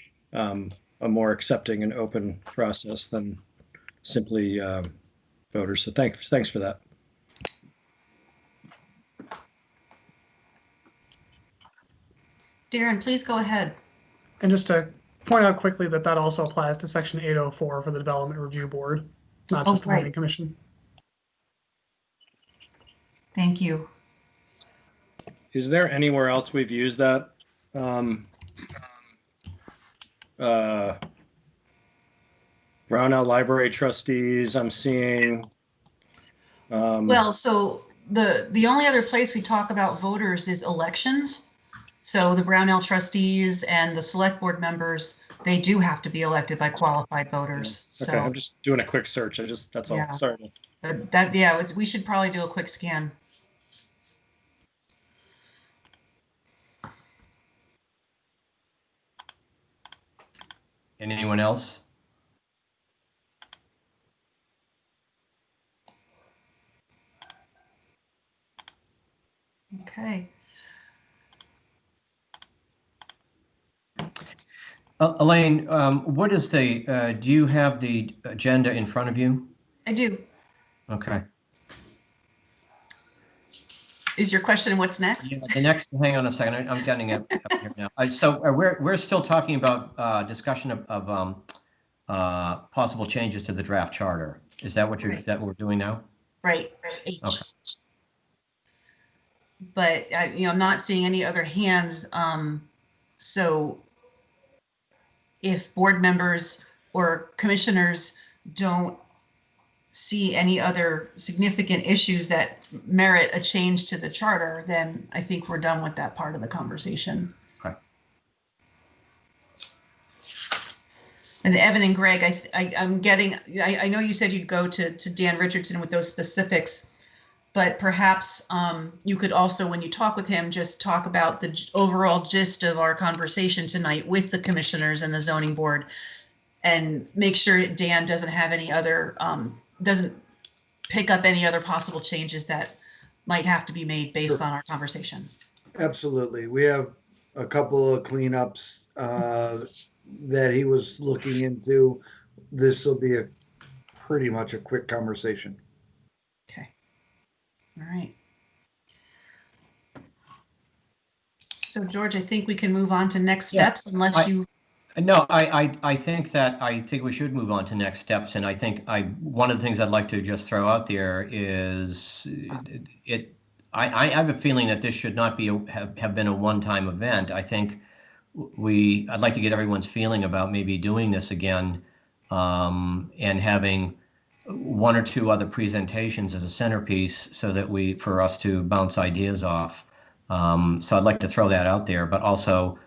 a more accepting and open process than simply voters. So thanks for that. Darren, please go ahead. And just to point out quickly that also applies to Section 804 for the Development Review Board, not just the Planning Commission. Thank you. Is there anywhere else we've used that? Brownell Library Trustees, I'm seeing. Well, so the only other place we talk about voters is elections. So the Brownell Trustees and the Select Board members, they do have to be elected by qualified voters. Okay, so, I'm just doing a quick search. That's all. Yeah. Sorry. We should probably do a quick scan. Anyone else? Okay. Elaine, what is do you have the agenda in front of you? I do. Okay. Is your question what's next? Yeah, the next, hang on a second, I'm getting it up here now. So we're still talking about discussion of possible changes to the draft charter. Is that what that we're doing now? Right. H. Okay. But I'm not seeing any other hands. So if board members or commissioners don't see any other significant issues that merit a change to the charter, then I think we're done with that part of the conversation. Okay. And Evan and Greg, I know you said you'd go to Dan Richardson with those specifics, but perhaps you could also, when you talk with him, just talk about the overall gist of our conversation tonight with the commissioners and the zoning board, and make sure Dan doesn't have any other, doesn't pick up any other possible changes that might have to be made based on our conversation. Absolutely. We have a couple of cleanups that he was looking into. This will be pretty much a quick conversation. Okay. All right. So George, I think we can move on to next steps unless you. No, I think we should move on to next steps, and I think one of the things I'd like to just throw out there is I have a feeling that this should not have been a one-time event. I think I'd like to get everyone's feeling about maybe doing this again and having one or two other presentations as a centerpiece so that for us to bounce ideas off. So I'd like to throw that out there, but also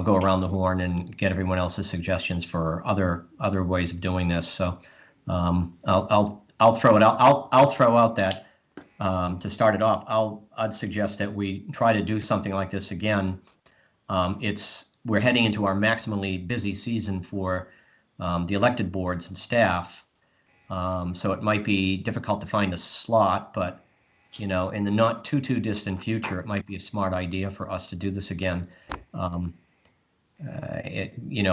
go around the horn and get everyone else's suggestions for other ways of doing this. So I'll throw it out. I'll throw out that to start it off. I'd suggest that we try to do something like this again. We're heading into our maximally busy season for the elected boards and staff. So it might be difficult to find a slot, but in the not too distant future, it might be a smart idea for us to do this again.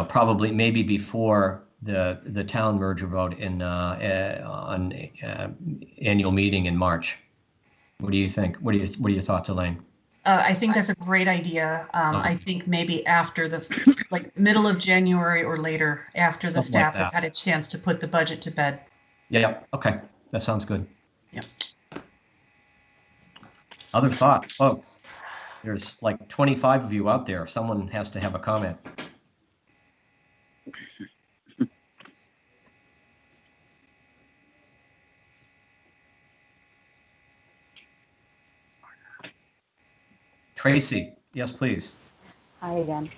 Probably maybe before the town merger vote on annual meeting in March. What do you think? What are your thoughts, Elaine? I think that's a great idea. I think maybe after middle of January or later, after the Something like staff has that. had a chance to put the budget to bed. Yeah, okay, that sounds good. Yep. Other thoughts, folks? There's like 25 of you out there. Someone has to have a comment. Tracy, yes, please. Hi again.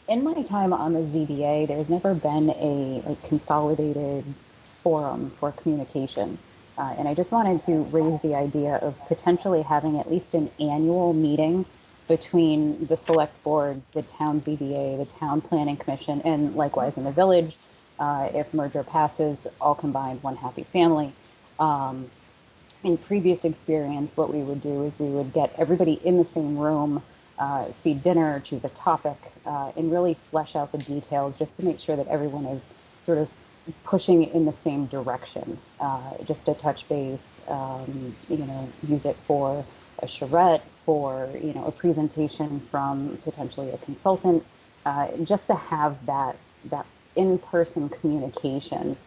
In my time on the ZBA, there's never been a consolidated forum for communication. And I just wanted to raise the idea of potentially having at least an annual meeting between the select board, the town ZBA, the town planning commission, and likewise in the village, if merger passes, all combined, one happy family. In previous experience, what we would do is we would get everybody in the same room, feed dinner, choose a topic, and really flesh out the details just to make sure that everyone is sort of pushing in the same direction. Just to touch base, use it for a charrette, for a presentation from potentially a consultant, just to have that in-person communication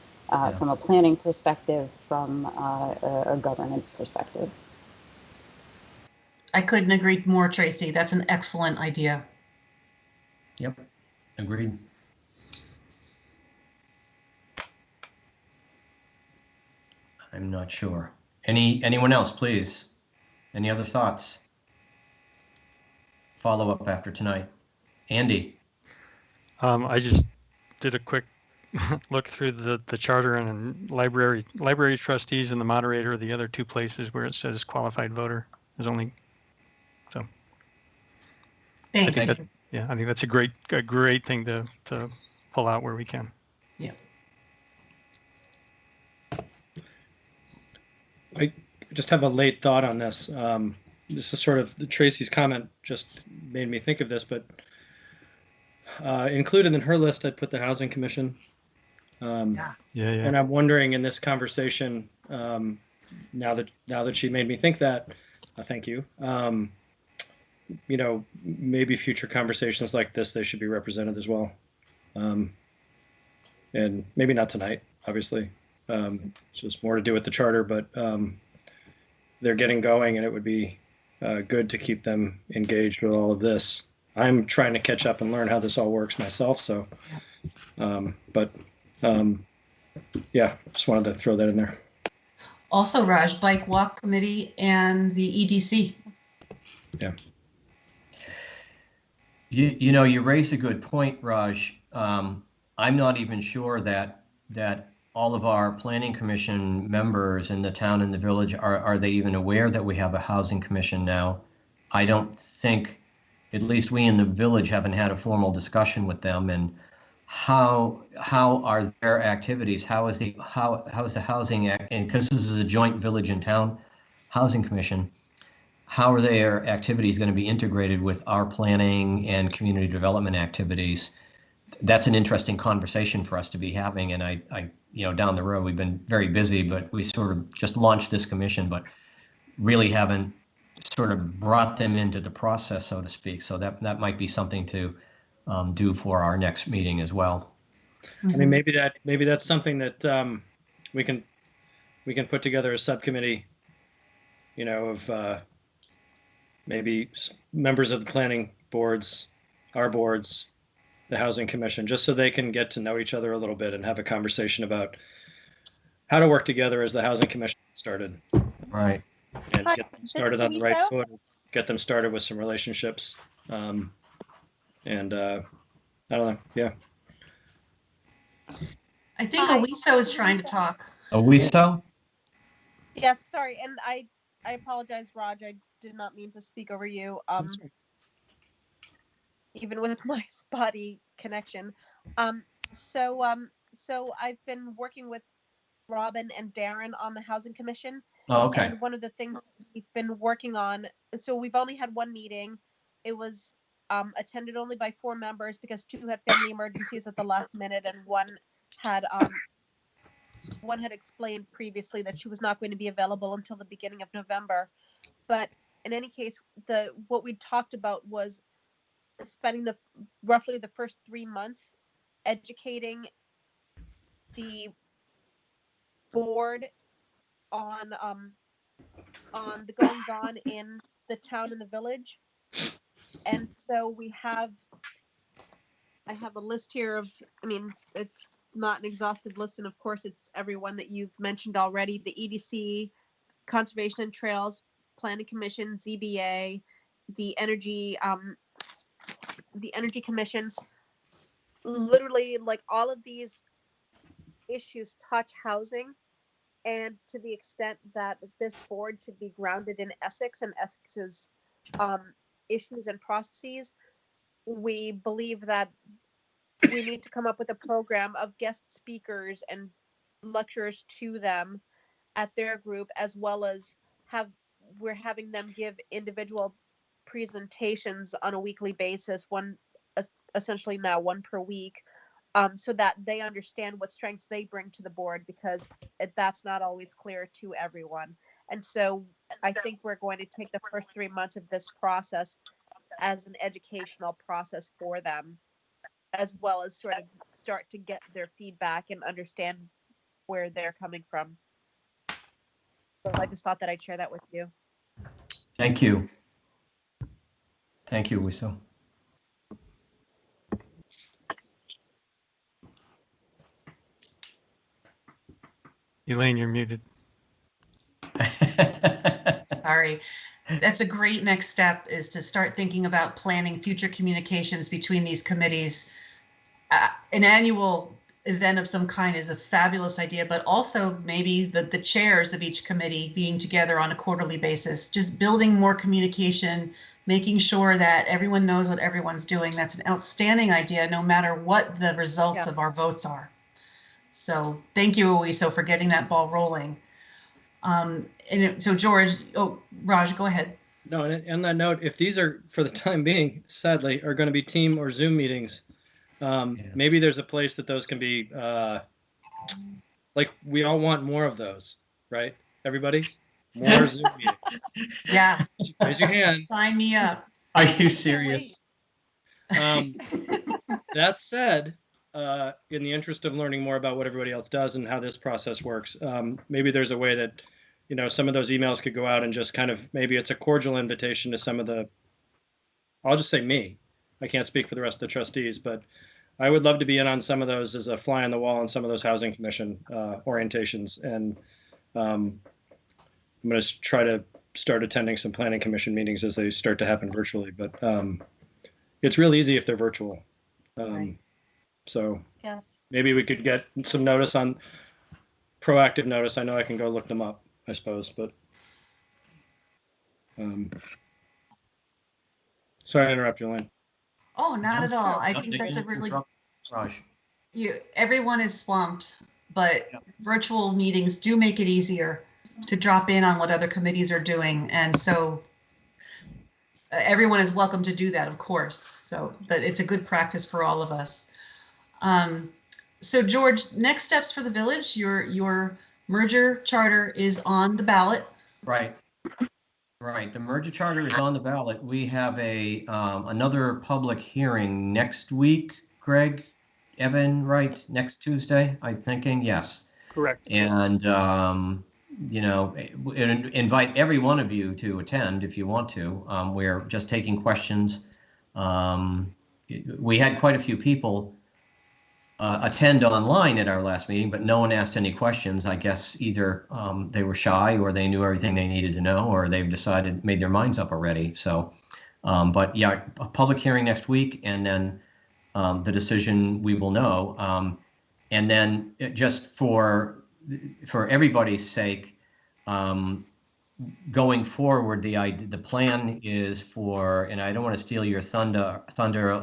from a planning perspective, from a governance perspective. I couldn't agree more, Tracy. That's an excellent idea. Yep, agreed. I'm not sure. Anyone else, please? Any other thoughts? Follow up after tonight. Andy. I just did a quick look through the charter and library trustees and the moderator are the other two places where it says qualified voter. There's only so. Thanks. I think that's a great thing to pull out where we can. Yeah. I just have a late thought on this. This is sort of Tracy's comment just made me think of this, but included in her list, I put the Housing Commission. Yeah. And I'm wondering in this conversation, now that she made me think that, thank you. Maybe future conversations like this, they should be represented as well. And maybe not tonight, obviously. So it's more to do with the charter, but they're getting going, and it would be good to keep them engaged with all of this. I'm trying to catch up and learn how this all works myself. So, yeah, just wanted to throw that in there. Also, Raj, Bike Walk Committee and the EDC. Yeah. You raise a good point, Raj. I'm not even sure that all of our planning commission members in the town and the village are they even aware that we have a housing commission now. I don't think, at least we in the village haven't had a formal discussion with them. And how are their activities? How is the housing act? And because this is a joint village and town housing commission, how are their activities going to be integrated with our planning and community development activities? That's an interesting conversation for us to be having. And I down the road, we've been very busy, but we sort of just launched this commission, but really haven't sort of brought them into the process, so to speak. So that might be something to do for our next meeting as well. I mean, maybe that's something that we can put together a subcommittee, of maybe members of the planning boards, our boards, the housing commission, just so they can get to know each other a little bit and have a conversation about how to work together as the housing commission started. Right. And get them started on the right foot, get them started with some relationships. And I don't know, yeah. I think Aliso is trying to talk. Aliso? Yes, sorry, and I apologize, Raj. I did not mean to speak over you. Even with my spotty connection. So I've been working with Robin and Darren on the Housing Commission. Oh, okay. And one of the things we've been working on, so we've only had one meeting. It was attended only by 4 members because 2 had family emergencies at the last minute, and one had explained previously that she was not going to be available until the beginning of November. But in any case, what we talked about was spending roughly the first 3 months educating the board on the goings on in the town and the village. And so I have a list here of, I mean, it's not an exhaustive list, and of course it's everyone that you've mentioned already: the EDC, Conservation and Trails, Planning Commission, ZBA, the Energy Commission. Literally, like, all of these issues touch housing, and to the extent that this board should be grounded in Essex and Essex's issues and processes, we believe that we need to come up with a program of guest speakers and lecturers to them at their group, as well as we're having them give individual presentations on a weekly basis, essentially now 1 per week, so that they understand what strengths they bring to the board, because that's not always clear to everyone. And so I think we're going to take the first 3 months of this process as an educational process for them, as well as sort of start to get their feedback and understand where they're coming from. So I just thought that I'd share that with you. Thank you. Thank you, Wissam. Elaine, you're muted. Sorry. That's a great next step, is to start thinking about planning future communications between these committees. An annual event of some kind is a fabulous idea, but also maybe the chairs of each committee being together on a quarterly basis, just building more communication, making sure that everyone knows what everyone's doing. That's an outstanding idea, no matter what the results of our votes are. So thank you, Oiso, for getting that ball rolling. So George, Raj, go ahead. No, and on that note, if these are, for the time being, sadly, are going to be team or Zoom meetings, maybe there's a place that those can be, like, we all want more of those, right? Everybody? More Zoom meetings. Yeah. Raise your hand. Sign me up. Are you serious? That said, in the interest of learning more about what everybody else does and how this process works, maybe there's a way that, you know, some of those emails could go out and just kind of, maybe it's a cordial invitation to some of the, I'll just say me. I can't speak for the rest of the trustees, but I would love to be in on some of those as a fly on the wall on some of those housing commission orientations. And I'm going to try to start attending some planning commission meetings as they start to happen virtually. But it's real easy if they're virtual. Right. So yes, maybe we could get some notice on proactive notice. I know I can go look them up, I suppose, but sorry to interrupt you, Elaine. Oh, not at all. I think that's a really, everyone is swamped, but virtual meetings do make it easier to drop in on what other committees are doing. And so everyone is welcome to do that, of course. So, but it's a good practice for all of us. So George, next steps for the village, your merger charter is on the ballot. Right. Right. The merger charter is on the ballot. We have another public hearing next week, Greg, Evan, right? Next Tuesday, I'm thinking. Yes. Correct. And, you know, invite every one of you to attend if you want to. We're just taking questions. We had quite a few people attend online at our last meeting, but no one asked any questions. I guess either they were shy, or they knew everything they needed to know, or they've made their minds up already. So, but yeah, a public hearing next week, and then the decision we will know. And then just for everybody's sake, going forward, the plan is for, and I don't want to steal your thunder,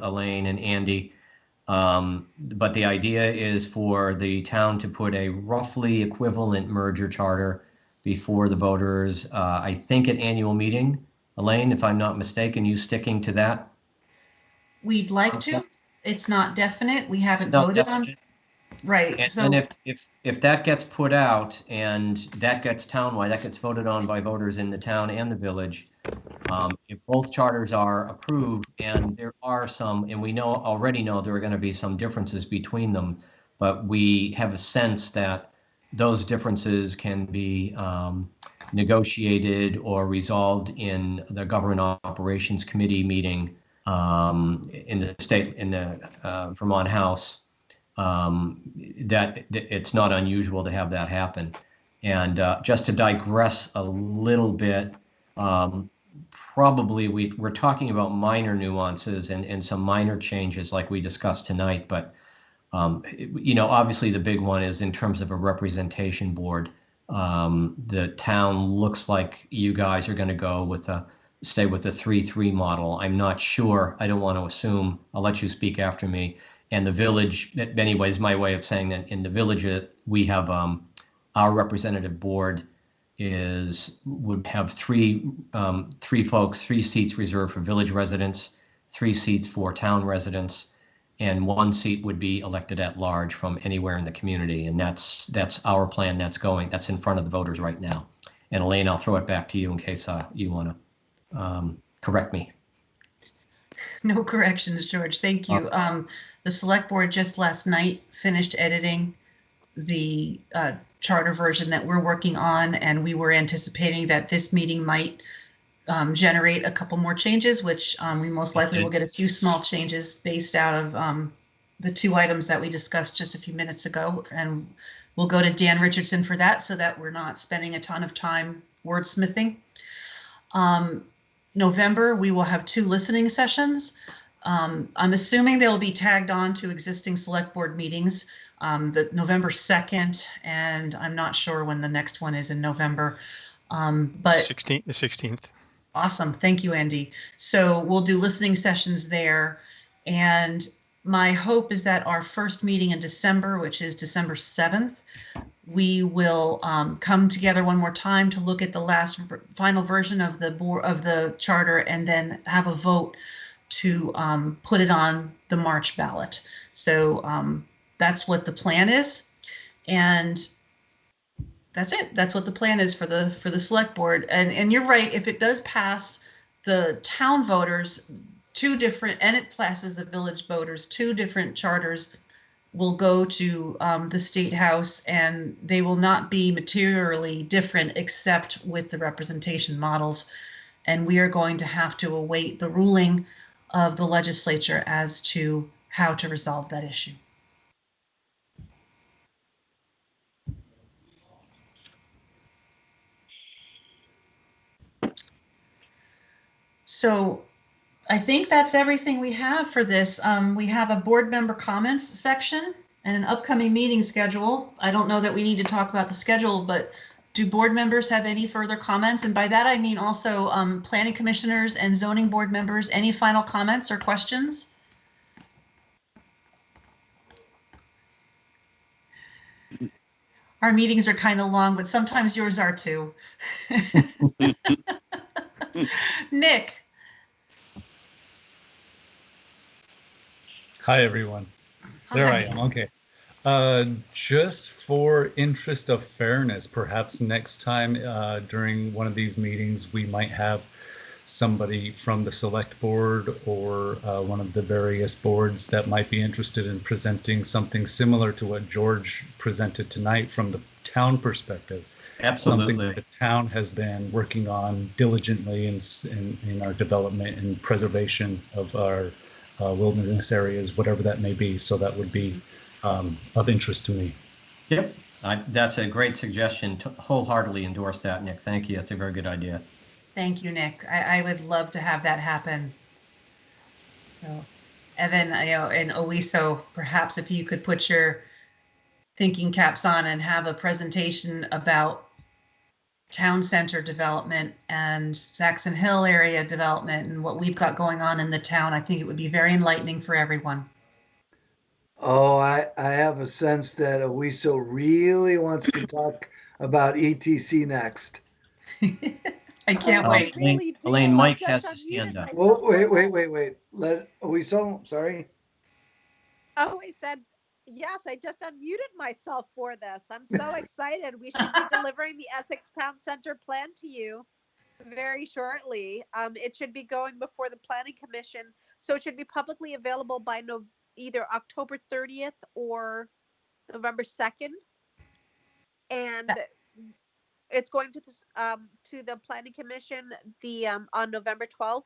Elaine and Andy, But the idea is for the town to put a roughly equivalent merger charter before the voters, I think at annual meeting. Elaine, if I'm not mistaken, you sticking to that? We'd like to. It's not definite. We haven't It's not voted definite. on. Right. And So then if that gets put out and that gets townwide, that gets voted on by voters in the town and the village, if both charters are approved, and there are some, and we already know there are going to be some differences between them, but we have a sense that those differences can be negotiated or resolved in the Government Operations Committee meeting in the Vermont House. That it's not unusual to have that happen. And just to digress a little bit, probably we're talking about minor nuances and some minor changes like we discussed tonight, but obviously the big one is in terms of a representation board. The town looks like you guys are going to stay with the 3-3 model. I'm not sure. I don't want to assume. I'll let you speak after me. And the village, anyways, my way of saying that in the village, we have our representative board would have three folks, 3 seats reserved for village residents, 3 seats for town residents, and 1 seat would be elected at large from anywhere in the community. And that's our plan. That's in front of the voters right now. And Elaine, I'll throw it back to you in case you want to correct me. no corrections, George. Thank you. The select board just last night finished editing the charter version that we're working on, and we were anticipating that this meeting might generate a couple more changes, which we most likely will get a few small changes based out of the 2 items that we discussed just a few minutes ago. And we'll go to Dan Richardson for that so that we're not spending a ton of time wordsmithing. November, we will have 2 listening sessions. I'm assuming they'll be tagged on to existing select board meetings, the November 2nd, and I'm not sure when the next one is in November. But the 16th. Awesome. Thank you, Andy. So we'll do listening sessions there. And my hope is that our first meeting in December, which is December 7th, we will come together one more time to look at the final version of the charter and then have a vote to put it on the March ballot. So that's what the plan is. And that's it. That's what the plan is for the select board. And you're right, if it does pass the town voters, 2 different, and it passes the village voters, 2 different charters will go to the State House, and they will not be materially different except with the representation models. And we are going to have to await the ruling of the legislature as to how to resolve that issue. So I think that's everything we have for this. We have a board member comments section and an upcoming meeting schedule. I don't know that we need to talk about the schedule, but do board members have any further comments? And by that, I mean also planning commissioners and zoning board members. Any final comments or questions? Our meetings are kind of long, but sometimes yours are too. Nick. Hi, everyone. There I am. Okay. Just for interest of fairness, perhaps next time during one of these meetings, we might have somebody from the select board or one of the various boards that might be interested in presenting something similar to what George presented tonight from the town perspective. Absolutely. Something that the town has been working on diligently in our development and preservation of our wilderness areas, whatever that may be. So that would be of interest to me. Yep. That's a great suggestion. Wholeheartedly endorse that, Nick. Thank you. That's a very good idea. Thank you, Nick. I would love to have that happen. So, Evan, and Oiso, perhaps if you could put your thinking caps on and have a presentation about town center development and Saxon Hill area development and what we've got going on in the town, I think it would be very enlightening for everyone. Oh, I have a sense that Owiso really wants to talk about ETC next. I can't wait. Elaine, Mike has his hand up. Oh, wait. Let Owiso, sorry. Oh, I said, yes, I just unmuted myself for this. I'm so excited. We should be delivering the Essex Town Center plan to you very shortly. It should be going before the Planning Commission. So it should be publicly available by either October 30th or November 2nd. And it's going to the Planning Commission on November 12th.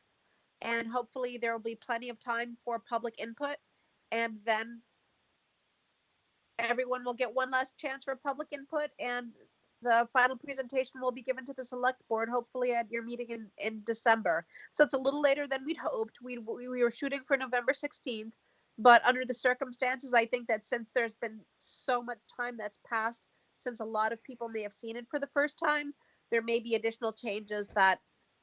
And hopefully there will be plenty of time for public input. And then everyone will get one last chance for public input, and the final presentation will be given to the select board, hopefully at your meeting in December. So it's a little later than we'd hoped. We were shooting for November 16th, but under the circumstances, I think that since there's been so much time that's passed, since a lot of people may have seen it for the first time, there may be additional changes that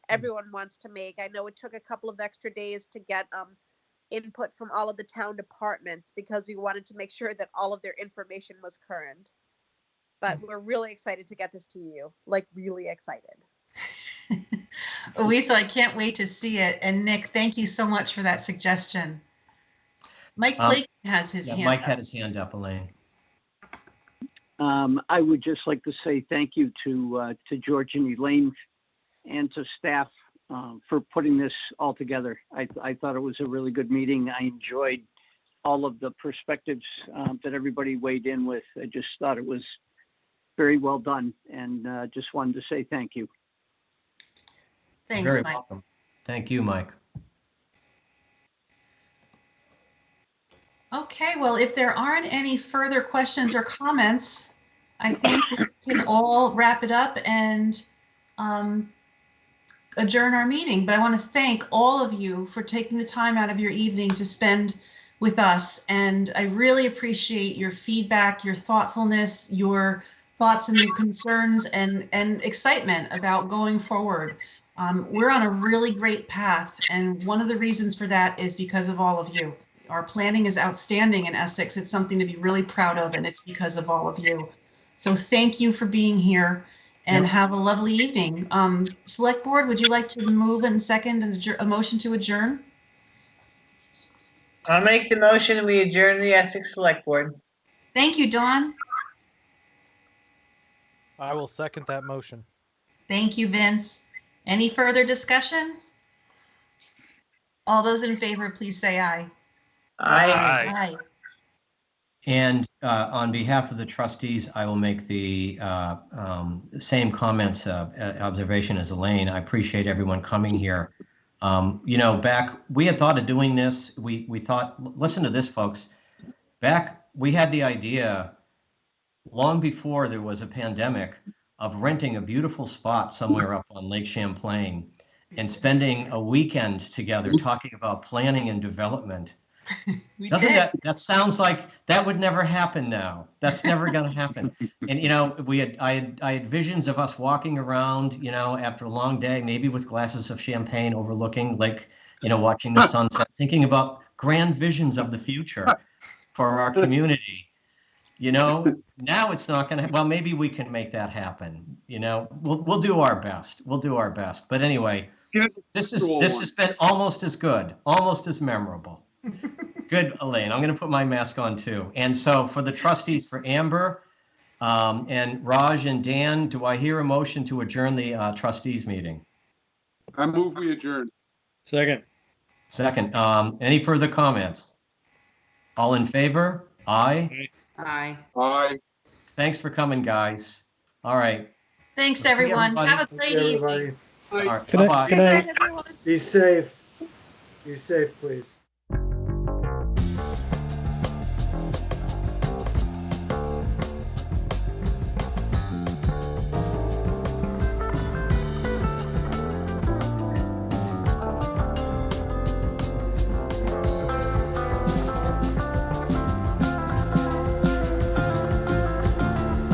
everyone wants to make. I know it took a couple of extra days to get input from all of the town departments because we wanted to make sure that all of their information was current. But we're really excited to get this to you, like really excited. Owiso, I can't wait to see it. And Nick, thank you so much for that suggestion. Mike Blake has his hand Mike up. had his hand up, Elaine. I would just like to say thank you to George and Elaine and to staff for putting this all together. I thought it was a really good meeting. I enjoyed all of the perspectives that everybody weighed in with. I just thought it was very well done, and just wanted to say thank you. Thanks, Very Mike. welcome. Thank you, Mike. Okay, well, if there aren't any further questions or comments, I think we can all wrap it up and adjourn our meeting. But I want to thank all of you for taking the time out of your evening to spend with us. And I really appreciate your feedback, your thoughtfulness, your thoughts and your concerns and excitement about going forward. We're on a really great path. And one of the reasons for that is because of all of you. Our planning is outstanding in Essex. It's something to be really proud of, and it's because of all of you. So thank you for being here, and have a lovely evening. Select Board, would you like to move and second a motion to adjourn? I'll make the motion. We adjourn the Essex Select Board. Thank you, Dawn. I will second that motion. Thank you, Vince. Any further discussion? All those in favor, please say aye. Aye. Aye. And on behalf of the trustees, I will make the same comments, observation as Elaine. I appreciate everyone coming here. You know, we had thought of doing this. We thought, listen to this, folks. We had the idea long before there was a pandemic of renting a beautiful spot somewhere up on Lake Champlain and spending a weekend together talking about planning and development. That sounds like that would never happen now. That's never going to happen. And you know, I had visions of us walking around, you know, after a long day, maybe with glasses of champagne overlooking lake, you know, watching the sunset, thinking about grand visions of the future for our community. You know, now it's not going to. Well, maybe we can make that happen. You know, we'll do our best. We'll do our best. But anyway, this has been almost as good, almost as memorable. Good, Elaine. I'm going to put my mask on too. And so for the trustees, for Amber and Raj and Dan, do I hear a motion to adjourn the trustees meeting? I move we adjourn. Second. Second. Any further comments? All in favor? Aye. Aye. Aye. Thanks for coming, guys. All right. Thanks, everyone. Have a great evening. All right. Good Bye-bye. night. Be safe. Be safe, please.